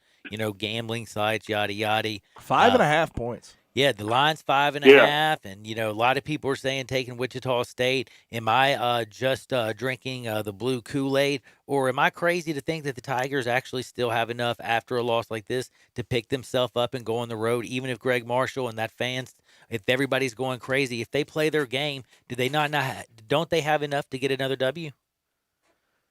[SPEAKER 5] gambling sites, yada, yada.
[SPEAKER 6] 5.5 points.
[SPEAKER 5] Yeah, the line's 5.5, and a lot of people are saying taking Wichita State. Am I just drinking the blue Kool-Aid, or am I crazy to think that the Tigers actually still have enough after a loss like this to pick themselves up and go on the road, even if Greg Marshall and that fans, if everybody's going crazy, if they play their game, don't they have enough to get another W?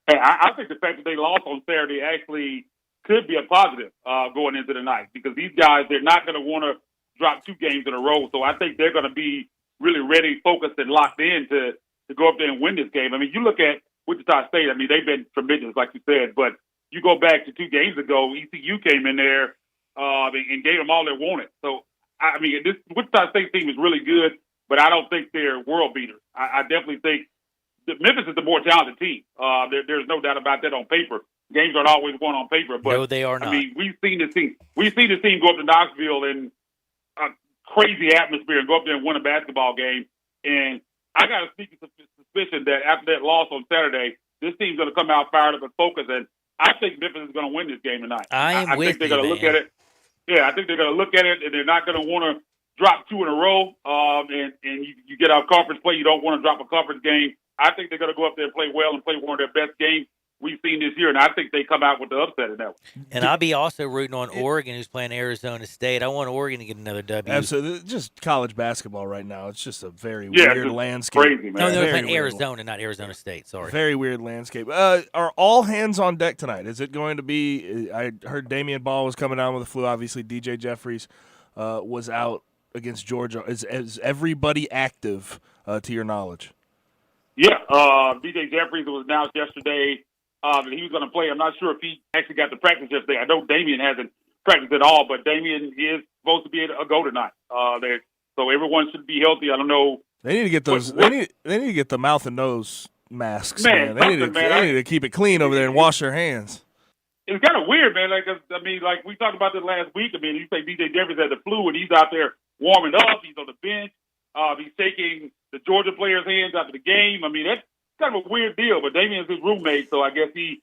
[SPEAKER 14] Hey, I think the fact that they lost on Saturday actually could be a positive going into the night, because these guys, they're not going to want to drop 2 games in a row. So I think they're going to be really ready, focused, and locked in to go up there and win this game. I mean, you look at Wichita State, I mean, they've been tremendous, like you said, but you go back to 2 games ago, ECU came in there and gave them all they wanted. So, I mean, this Wichita State team is really good, but I don't think they're world beaters. I definitely think that Memphis is the more talented team. There's no doubt about that on paper. Games aren't always won on paper, but
[SPEAKER 5] no, they are not.
[SPEAKER 14] I mean, we've seen this team go up to Knoxville and a crazy atmosphere and go up there and win a basketball game. And I got a sneaky suspicion that after that loss on Saturday, this team's going to come out fired up and focused. And I think Memphis is going to win this game tonight. I think they're going to look at it. Yeah, I think they're going to look at it, and they're not going to want to drop 2 in a row. And you get out conference play, you don't want to drop a conference game. I think they're going to go up there and play well and play one of their best games we've seen this year, and I think they come out with the upset in that one.
[SPEAKER 5] And I'll be also rooting on Oregon, who's playing Arizona State. I want Oregon to get another W.
[SPEAKER 6] Absolutely. Just college basketball right now. It's just a very weird landscape.
[SPEAKER 14] Crazy, man.
[SPEAKER 5] No, they're playing Arizona, not Arizona State. Sorry.
[SPEAKER 6] Very weird landscape. Are all hands on deck tonight? Is it going to be – I heard Damian Ball was coming down with the flu. Obviously, DJ Jeffries was out against Georgia. Is everybody active to your knowledge?
[SPEAKER 14] Yeah. DJ Jeffries was announced yesterday. He was going to play. I'm not sure if he actually got to practice yesterday. I know Damian hasn't practiced at all, but Damian is supposed to be a go tonight. So everyone should be healthy. I don't know.
[SPEAKER 6] They need to get those. They need to get the mouth and nose masks. Man, they need to keep it clean over there and wash their hands.
[SPEAKER 14] it's kind of weird, man. Like, I mean, like we talked about this last week. I mean, you say DJ Jeffries had the flu, and he's out there warming up. He's on the bench. He's shaking the Georgia players' hands after the game. I mean, that's kind of a weird deal. But Damian's his roommate, so I guess he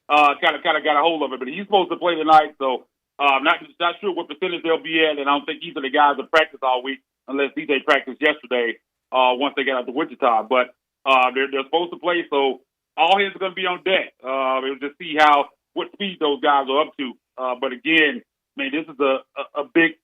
[SPEAKER 14] kind of got a hold of it. But he's supposed to play tonight, so not sure what percentage they'll be at. And I don't think either of the guys will practice all week unless DJ practiced yesterday once they got out to Wichita. But they're supposed to play, so all hands are going to be on deck. We'll just see what speed those guys are up to. But again, man, this is a big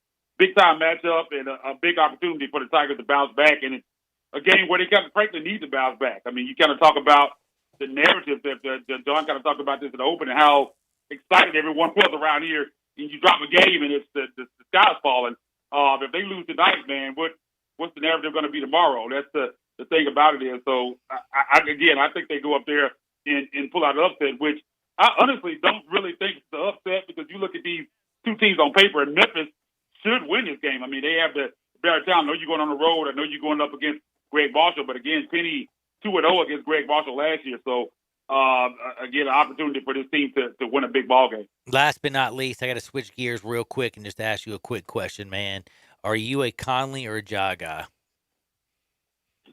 [SPEAKER 14] time matchup and a big opportunity for the Tigers to bounce back. And it's a game where they kind of frankly need to bounce back. I mean, you kind of talk about the narrative that John kind of talked about this in the open and how excited everyone was around here. And you drop a game and it's the sky's falling. If they lose tonight, man, what's the narrative going to be tomorrow? That's the thing about it is. So I think they go up there and pull out an upset, which I honestly don't really think it's the upset because you look at these two teams on paper and Memphis should win this game. I mean, they have the better talent. I know you're going on the road. I know you're going up against Greg Marshall, but again, Penny 2-0 against Greg Marshall last year. So, again, an opportunity for this team to win a big ball game.
[SPEAKER 5] Last but not least, I got to switch gears real quick and just ask you a quick question, man. Are you a Conley or a Ja guy?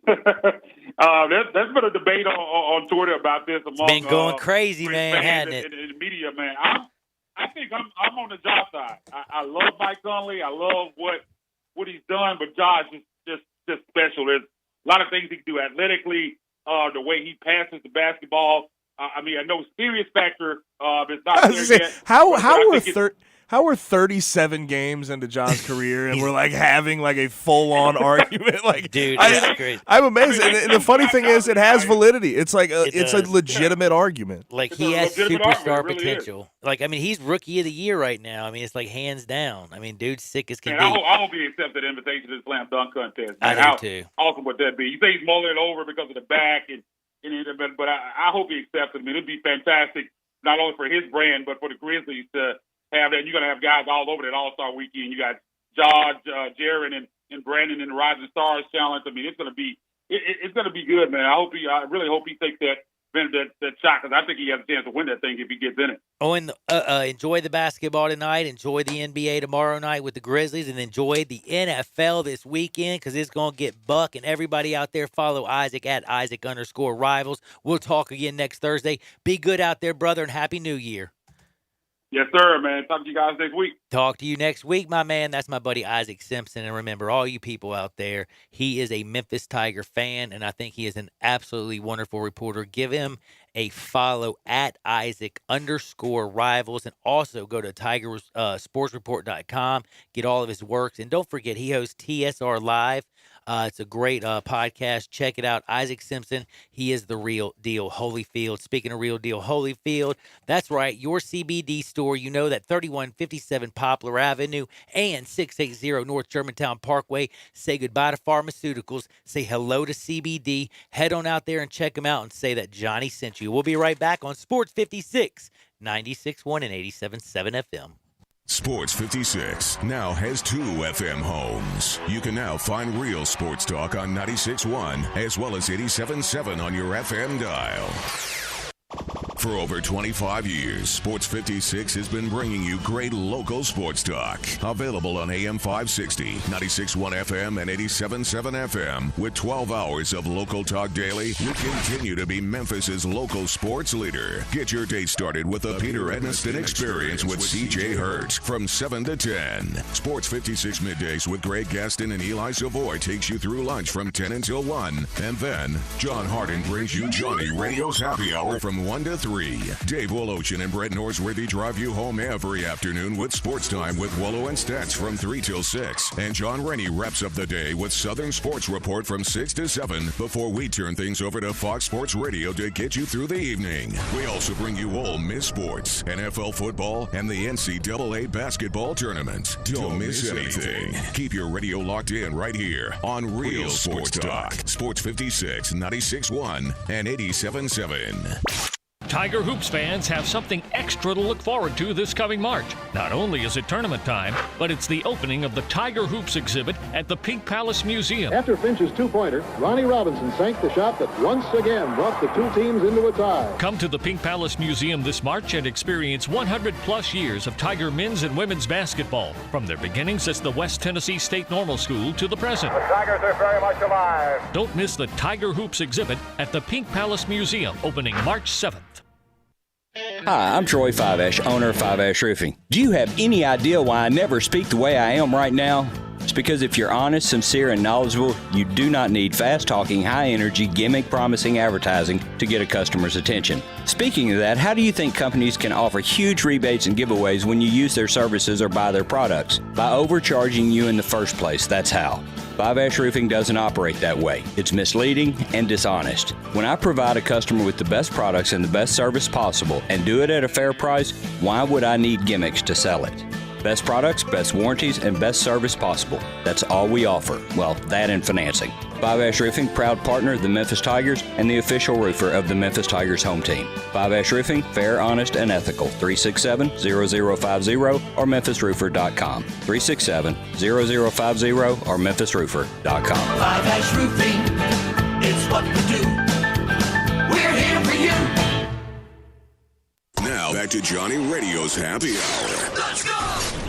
[SPEAKER 14] There's been a debate on Twitter about this among
[SPEAKER 5] been going crazy, man, hasn't it?
[SPEAKER 14] In the media, man. I think I'm on the Ja side. I love Mike Conley. I love what he's done, but Ja is just special. There's a lot of things he can do athletically, the way he passes the basketball. I mean, I know serious factor is not there yet.
[SPEAKER 6] How are 37 games into Ja's career and we're like having like a full-on argument? Like,
[SPEAKER 5] dude, that's crazy.
[SPEAKER 6] I'm amazed. And the funny thing is, it has validity. It's like it's a legitimate argument.
[SPEAKER 5] Like he has superstar potential. Like, I mean, he's rookie of the year right now. I mean, it's like hands down. I mean, dude's sick as can be.
[SPEAKER 14] I hope he accepted the invitation to the slam dunk contest. Man.
[SPEAKER 5] I do too.
[SPEAKER 14] Awesome would that be? You say he's mulling it over because of the back, but I hope he accepts it. I mean, it'd be fantastic not only for his brand but for the Grizzlies to have that. You're going to have guys all over that All-Star weekend. You got Jaron and Brandon in the Rising Stars Challenge. I mean, it's going to be good, man. I really hope he takes that shot because I think he has a chance to win that thing if he gets in it.
[SPEAKER 5] Oh, and enjoy the basketball tonight. Enjoy the NBA tomorrow night with the Grizzlies, and enjoy the NFL this weekend because it's going to get buck. And everybody out there, follow Isaac at Isaac_Rivals. We'll talk again next Thursday. Be good out there, brother, and Happy New Year.
[SPEAKER 14] Yes, sir, man. Talk to you guys next week.
[SPEAKER 5] Talk to you next week, my man. That's my buddy Isaac Simpson. And remember, all you people out there, he is a Memphis Tiger fan, and I think he is an absolutely wonderful reporter. Give him a follow at Isaac_Rivals, and also go to TigerSportsReport.com. Get all of his works. And don't forget, he hosts TSR Live. It's a great podcast. Check it out. Isaac Simpson, he is the real deal Holyfield. Speaking of real deal Holyfield, that's right, your CBD store. You know that 3157 Poplar Avenue and 680 North Germantown Parkway. Say goodbye to pharmaceuticals. Say hello to CBD. Head on out there and check them out and say that Johnny sent you. We'll be right back on Sports 56, 96.1 and 87.7 FM.
[SPEAKER 1] Sports 56 now has 2 FM homes. You can now find real sports talk on 96.1 as well as 87.7 on your FM dial. For over 25 years, Sports 56 has been bringing you great local sports talk. Available on AM 560, 96.1 FM, and 87.7 FM. With 12 hours of local talk daily, we continue to be Memphis's local sports leader. Get your day started with the Peter Edniston Experience with C.J. Hurt from 7 to 10. Sports 56 middays with Greg Gaston and Eli Savoy takes you through lunch from 10 until 1. And then, John Harden brings you Johnny Radio's Happy Hour from 1 to 3. Dave Woloshin and Brett Norsworthy drive you home every afternoon with Sports Time with Wolo and Stats from 3 till 6. And John Rennie wraps up the day with Southern Sports Report from 6 to 7 before we turn things over to Fox Sports Radio to get you through the evening. We also bring you Ole Miss sports, NFL football, and the NCAA basketball tournament. Don't miss anything. Keep your radio locked in right here on Real Sports Talk. Sports 56, 96.1, and 87.7.
[SPEAKER 7] Tiger Hoops fans have something extra to look forward to this coming March. Not only is it tournament time, but it's the opening of the Tiger Hoops exhibit at the Pink Palace Museum.
[SPEAKER 22] After Finch's two-pointer, Ronnie Robinson sank the shot that once again brought the two teams into a tie.
[SPEAKER 7] Come to the Pink Palace Museum this March and experience 100-plus years of Tiger men's and women's basketball, from their beginnings as the West Tennessee State Normal School to the present.
[SPEAKER 23] The Tigers are very much alive.
[SPEAKER 7] Don't miss the Tiger Hoops exhibit at the Pink Palace Museum, opening March 7th.
[SPEAKER 19] Hi, I'm Troy Fiveash, owner of Fiveash Roofing. Do you have any idea why I never speak the way I am right now? It's because if you're honest, sincere, and knowledgeable, you do not need fast-talking, high-energy, gimmick-promising advertising to get a customer's attention. Speaking of that, how do you think companies can offer huge rebates and giveaways when you use their services or buy their products? By overcharging you in the first place, that's how. Fiveash Roofing doesn't operate that way. It's misleading and dishonest. When I provide a customer with the best products and the best service possible and do it at a fair price, why would I need gimmicks to sell it? Best products, best warranties, and best service possible. That's all we offer. Well, that and financing. Fiveash Roofing, proud partner of the Memphis Tigers and the official roofer of the Memphis Tigers home team. Fiveash Roofing, fair, honest, and ethical. 367-0050 or memphisroofer.com. 367-0050 or memphisroofer.com.
[SPEAKER 2] Fiveash Roofing, it's what we do. We're here for you.
[SPEAKER 1] Now back to Johnny Radio's Happy Hour.
[SPEAKER 2] Let's go!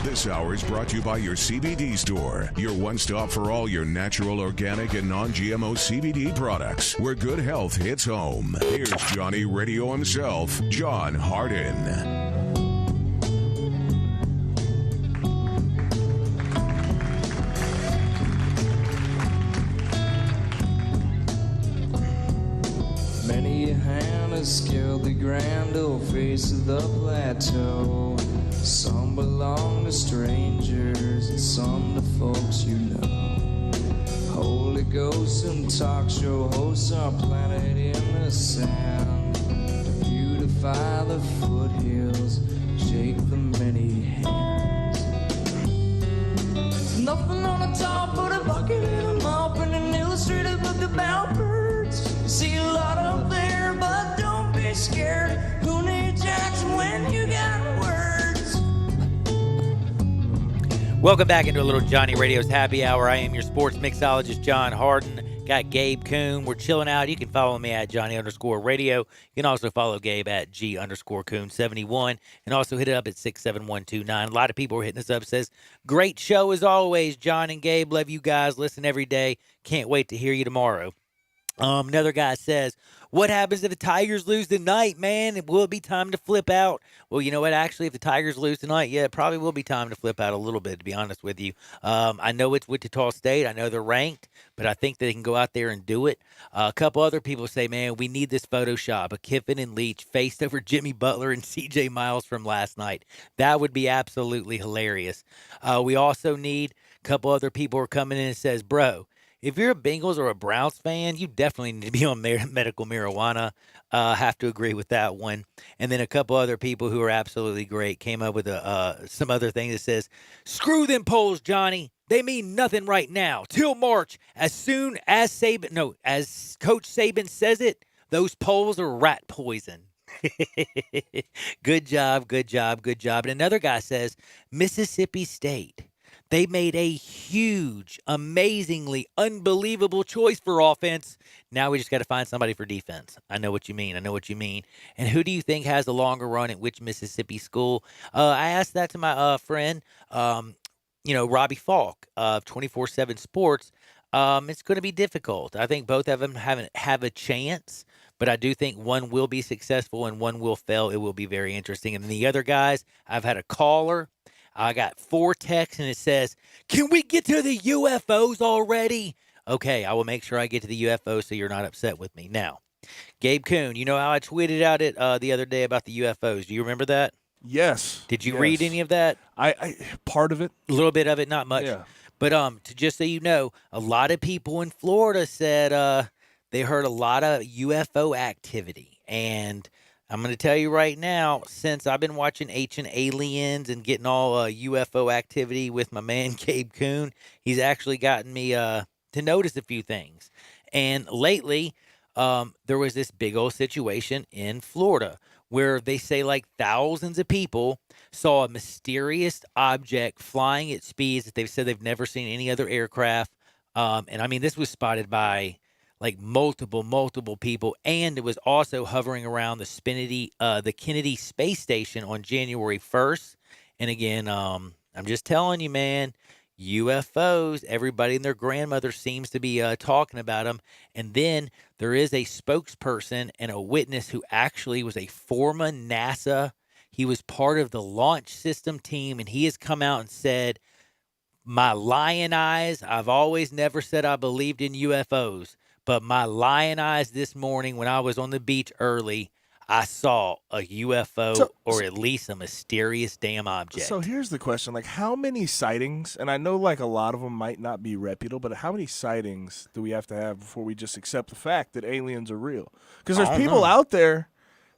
[SPEAKER 1] This hour is brought to you by your CBD store, your one-stop for all your natural, organic, and non-GMO CBD products, where good health hits home. Here's Johnny Radio himself, John Harden.
[SPEAKER 24] Many a hand has scaled the grand old face of the plateau. Some belong to strangers and some to folks you know. Holy Ghost and talk show hosts are planted in the sand to beautify the foothills, shake the many hands. There's nothing on the top but a bucket and a mop and an illustrated book about birds. You see a lot up there, but don't be scared. Who needs Jackson when you got words?
[SPEAKER 5] Welcome back into a little Johnny Radio's Happy Hour. I am your sports mixologist, John Harden. Got Gabe Kuhn. We're chilling out. You can follow me at Johnny_Radio. You can also follow Gabe at G_Kuhn71 and also hit it up at 67129. A lot of people are hitting us up. Says, great show as always, John and Gabe. Love you guys. Listen every day. Can't wait to hear you tomorrow. Another guy says, what happens if the Tigers lose tonight, man? Will it be time to flip out? Well, you know what? Actually, if the Tigers lose tonight, yeah, it probably will be time to flip out a little bit, to be honest with you. I know it's Wichita State. I know they're ranked, but I think they can go out there and do it. A couple other people say, man, we need this Photoshop of Kiffin and Leach faced over Jimmy Butler and C.J. Miles from last night. That would be absolutely hilarious. We also need a couple other people are coming in and says, bro, if you're a Bengals or a Browns fan, you definitely need to be on medical marijuana. Have to agree with that one. And then a couple other people who are absolutely great came up with some other thing that says, screw them polls, Johnny. They mean nothing right now. Till March, as soon as as Coach Saban says it, those polls are rat poison. Good job, good job, good job. And another guy says, Mississippi State. They made a huge, amazingly, unbelievable choice for offense. Now we just got to find somebody for defense. I know what you mean. And who do you think has the longer run at which Mississippi school? I asked that to my friend, Robbie Falk of 24/7 Sports. It's going to be difficult. I think both of them have a chance, but I do think one will be successful and one will fail. It will be very interesting. And then the other guys, I've had a caller. I got 4 texts, and it says, can we get to the UFOs already? Okay, I will make sure I get to the UFOs so you're not upset with me. Now, Gabe Kuhn, you know how I tweeted out it the other day about the UFOs? Do you remember that?
[SPEAKER 6] Yes.
[SPEAKER 5] Did you read any of that?
[SPEAKER 6] I part of it.
[SPEAKER 5] A little bit of it, not much.
[SPEAKER 6] Yeah.
[SPEAKER 5] But just so you know, a lot of people in Florida said they heard a lot of UFO activity. And I'm going to tell you right now, since I've been watching Ancient Aliens and getting all UFO activity with my man Gabe Kuhn, he's actually gotten me to notice a few things. And lately, there was this big old situation in Florida where they say like thousands of people saw a mysterious object flying at speeds that they've said they've never seen any other aircraft. And I mean, this was spotted by like multiple people, and it was also hovering around the Kennedy Space Station on January 1st. And again, I'm just telling you, man, UFOs, everybody and their grandmother seems to be talking about them. And then there is a spokesperson and a witness who actually was a former NASA. He was part of the launch system team, and he has come out and said, my lion eyes, I've always never said I believed in UFOs, but my lion eyes this morning when I was on the beach early, I saw a UFO or at least a mysterious damn object.
[SPEAKER 6] So here's the question. Like, how many sightings, and I know like a lot of them might not be reputable, but how many sightings do we have to have before we just accept the fact that aliens are real? Because there's people out there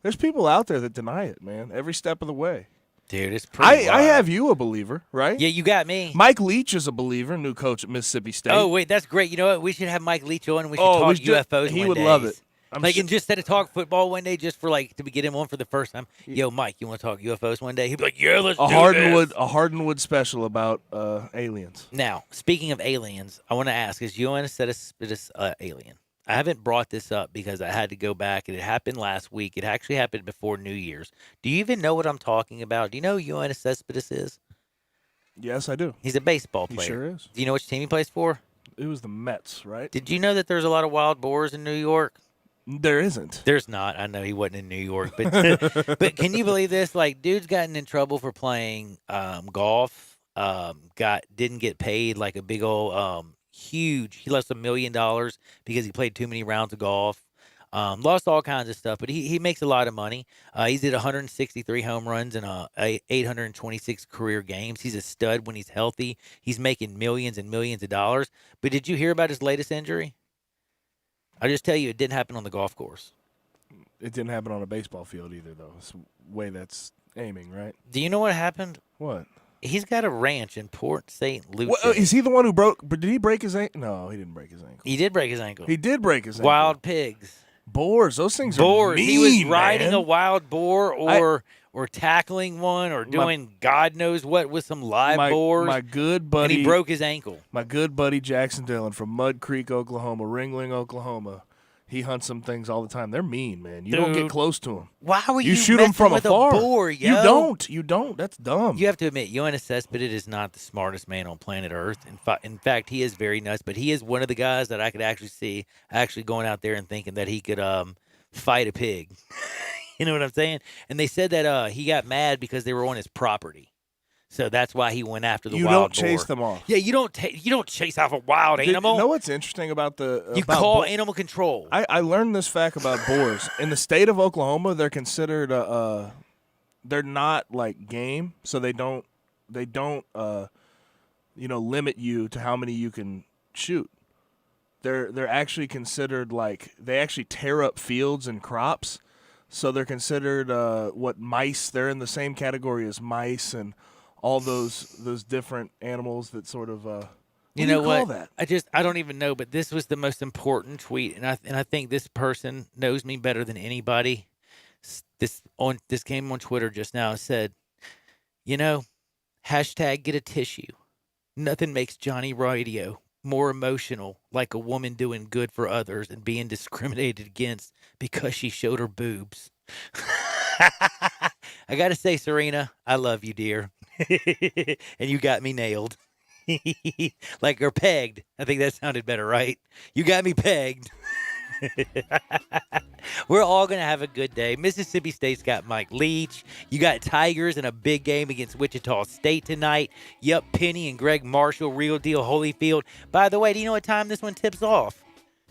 [SPEAKER 6] that deny it, man, every step of the way.
[SPEAKER 5] Dude, it's pretty
[SPEAKER 6] I have you a believer, right?
[SPEAKER 5] Yeah, you got me.
[SPEAKER 6] Mike Leach is a believer, new coach at Mississippi State.
[SPEAKER 5] Oh, wait, that's great. You know what? We should have Mike Leach on and we should talk UFOs
[SPEAKER 6] He
[SPEAKER 5] one
[SPEAKER 6] would
[SPEAKER 5] day.
[SPEAKER 6] love it.
[SPEAKER 5] And just instead of talk football one day, just for like to get him on for the first time. Yo, Mike, you want to talk UFOs one day? He'd be like, yeah, let's do this.
[SPEAKER 6] A Hardenwood special about aliens.
[SPEAKER 5] Now, speaking of aliens, I want to ask, is UNSS alien? I haven't brought this up because I had to go back, and it happened last week. It actually happened before New Year's. Do you even know what I'm talking about? Do you know who UNSS is?
[SPEAKER 6] Yes, I do.
[SPEAKER 5] He's a baseball player.
[SPEAKER 6] He sure is.
[SPEAKER 5] Do you know which team he plays for?
[SPEAKER 6] It was the Mets, right?
[SPEAKER 5] Did you know that there's a lot of wild boars in New York?
[SPEAKER 6] There isn't.
[SPEAKER 5] There's not. I know he wasn't in New York, but but can you believe this? Like, dude's gotten in trouble for playing golf. Didn't get paid like a big old huge. He lost $1 million because he played too many rounds of golf. Lost all kinds of stuff, but he makes a lot of money. He's at 163 home runs and 826 career games. He's a stud when he's healthy. He's making millions and millions of dollars. But did you hear about his latest injury? I'll just tell you, it didn't happen on the golf course.
[SPEAKER 6] It didn't happen on a baseball field either, though. It's the way that's aiming, right?
[SPEAKER 5] Do you know what happened?
[SPEAKER 6] What?
[SPEAKER 5] He's got a ranch in Port St. Lucie.
[SPEAKER 6] Well, is he the one who broke? But did he break his ankle? No, he didn't break his ankle.
[SPEAKER 5] He did break his ankle.
[SPEAKER 6] He did break his ankle.
[SPEAKER 5] Wild pigs.
[SPEAKER 6] Boars. Those things
[SPEAKER 5] boars.
[SPEAKER 6] are mean,
[SPEAKER 5] He was riding
[SPEAKER 6] man.
[SPEAKER 5] a wild boar or tackling one or doing God knows what with some live boars.
[SPEAKER 6] My good buddy.
[SPEAKER 5] And he broke his ankle.
[SPEAKER 6] My good buddy Jackson Dillon from Mud Creek, Oklahoma, Ringling, Oklahoma. He hunts some things all the time. They're mean, man. You don't get close to them.
[SPEAKER 5] Why were you
[SPEAKER 6] shoot them from
[SPEAKER 5] with
[SPEAKER 6] afar?
[SPEAKER 5] A boar, yo?
[SPEAKER 6] You don't. That's dumb.
[SPEAKER 5] You have to admit, UNSS, but it is not the smartest man on planet Earth. In fact, he is very nuts. But he is one of the guys that I could actually see going out there and thinking that he could fight a pig. You know what I'm saying? And they said that he got mad because they were on his property. So that's why he went after the wild boar.
[SPEAKER 6] You don't chase them off.
[SPEAKER 5] Yeah, you don't chase off a wild animal.
[SPEAKER 6] You know what's interesting about the
[SPEAKER 5] you call animal control.
[SPEAKER 6] I learned this fact about boars. In the state of Oklahoma, they're considered they're not like game, so they don't limit you to how many you can shoot. They're actually considered like they actually tear up fields and crops, so they're considered what mice. They're in the same category as mice and all those different animals that sort of
[SPEAKER 5] you know what? I don't even know, but this was the most important tweet, and I think this person knows me better than anybody. This came on Twitter just now. It said, hashtag get a tissue. Nothing makes Johnny Radio more emotional, like a woman doing good for others and being discriminated against because she showed her boobs. I gotta say, Serena, I love you, dear. And you got me nailed. Like, or pegged. I think that sounded better, right? You got me pegged. We're all going to have a good day. Mississippi State's got Mike Leach. You got Tigers in a big game against Wichita State tonight. Yup, Penny and Greg Marshall, Real Deal Holyfield. By the way, do you know what time this one tips off?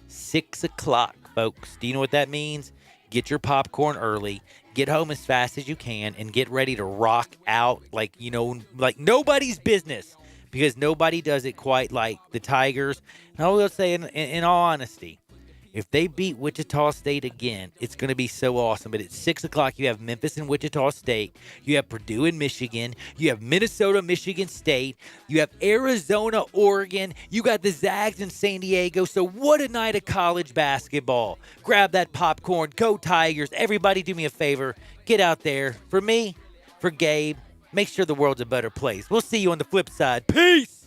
[SPEAKER 5] 6 o'clock, folks. Do you know what that means? Get your popcorn early. Get home as fast as you can and get ready to rock out like nobody's business, because nobody does it quite like the Tigers. And I will say, in all honesty, If they beat Wichita State again, it's going to be so awesome. But at 6 o'clock, you have Memphis and Wichita State. You have Purdue and Michigan. You have Minnesota, Michigan State. You have Arizona, Oregon. You got the Zags in San Diego. So what a night of college basketball. Grab that popcorn. Go Tigers. Everybody do me a favor. Get out there. For me, for Gabe, make sure the world's a better place. We'll see you on the flip side. Peace.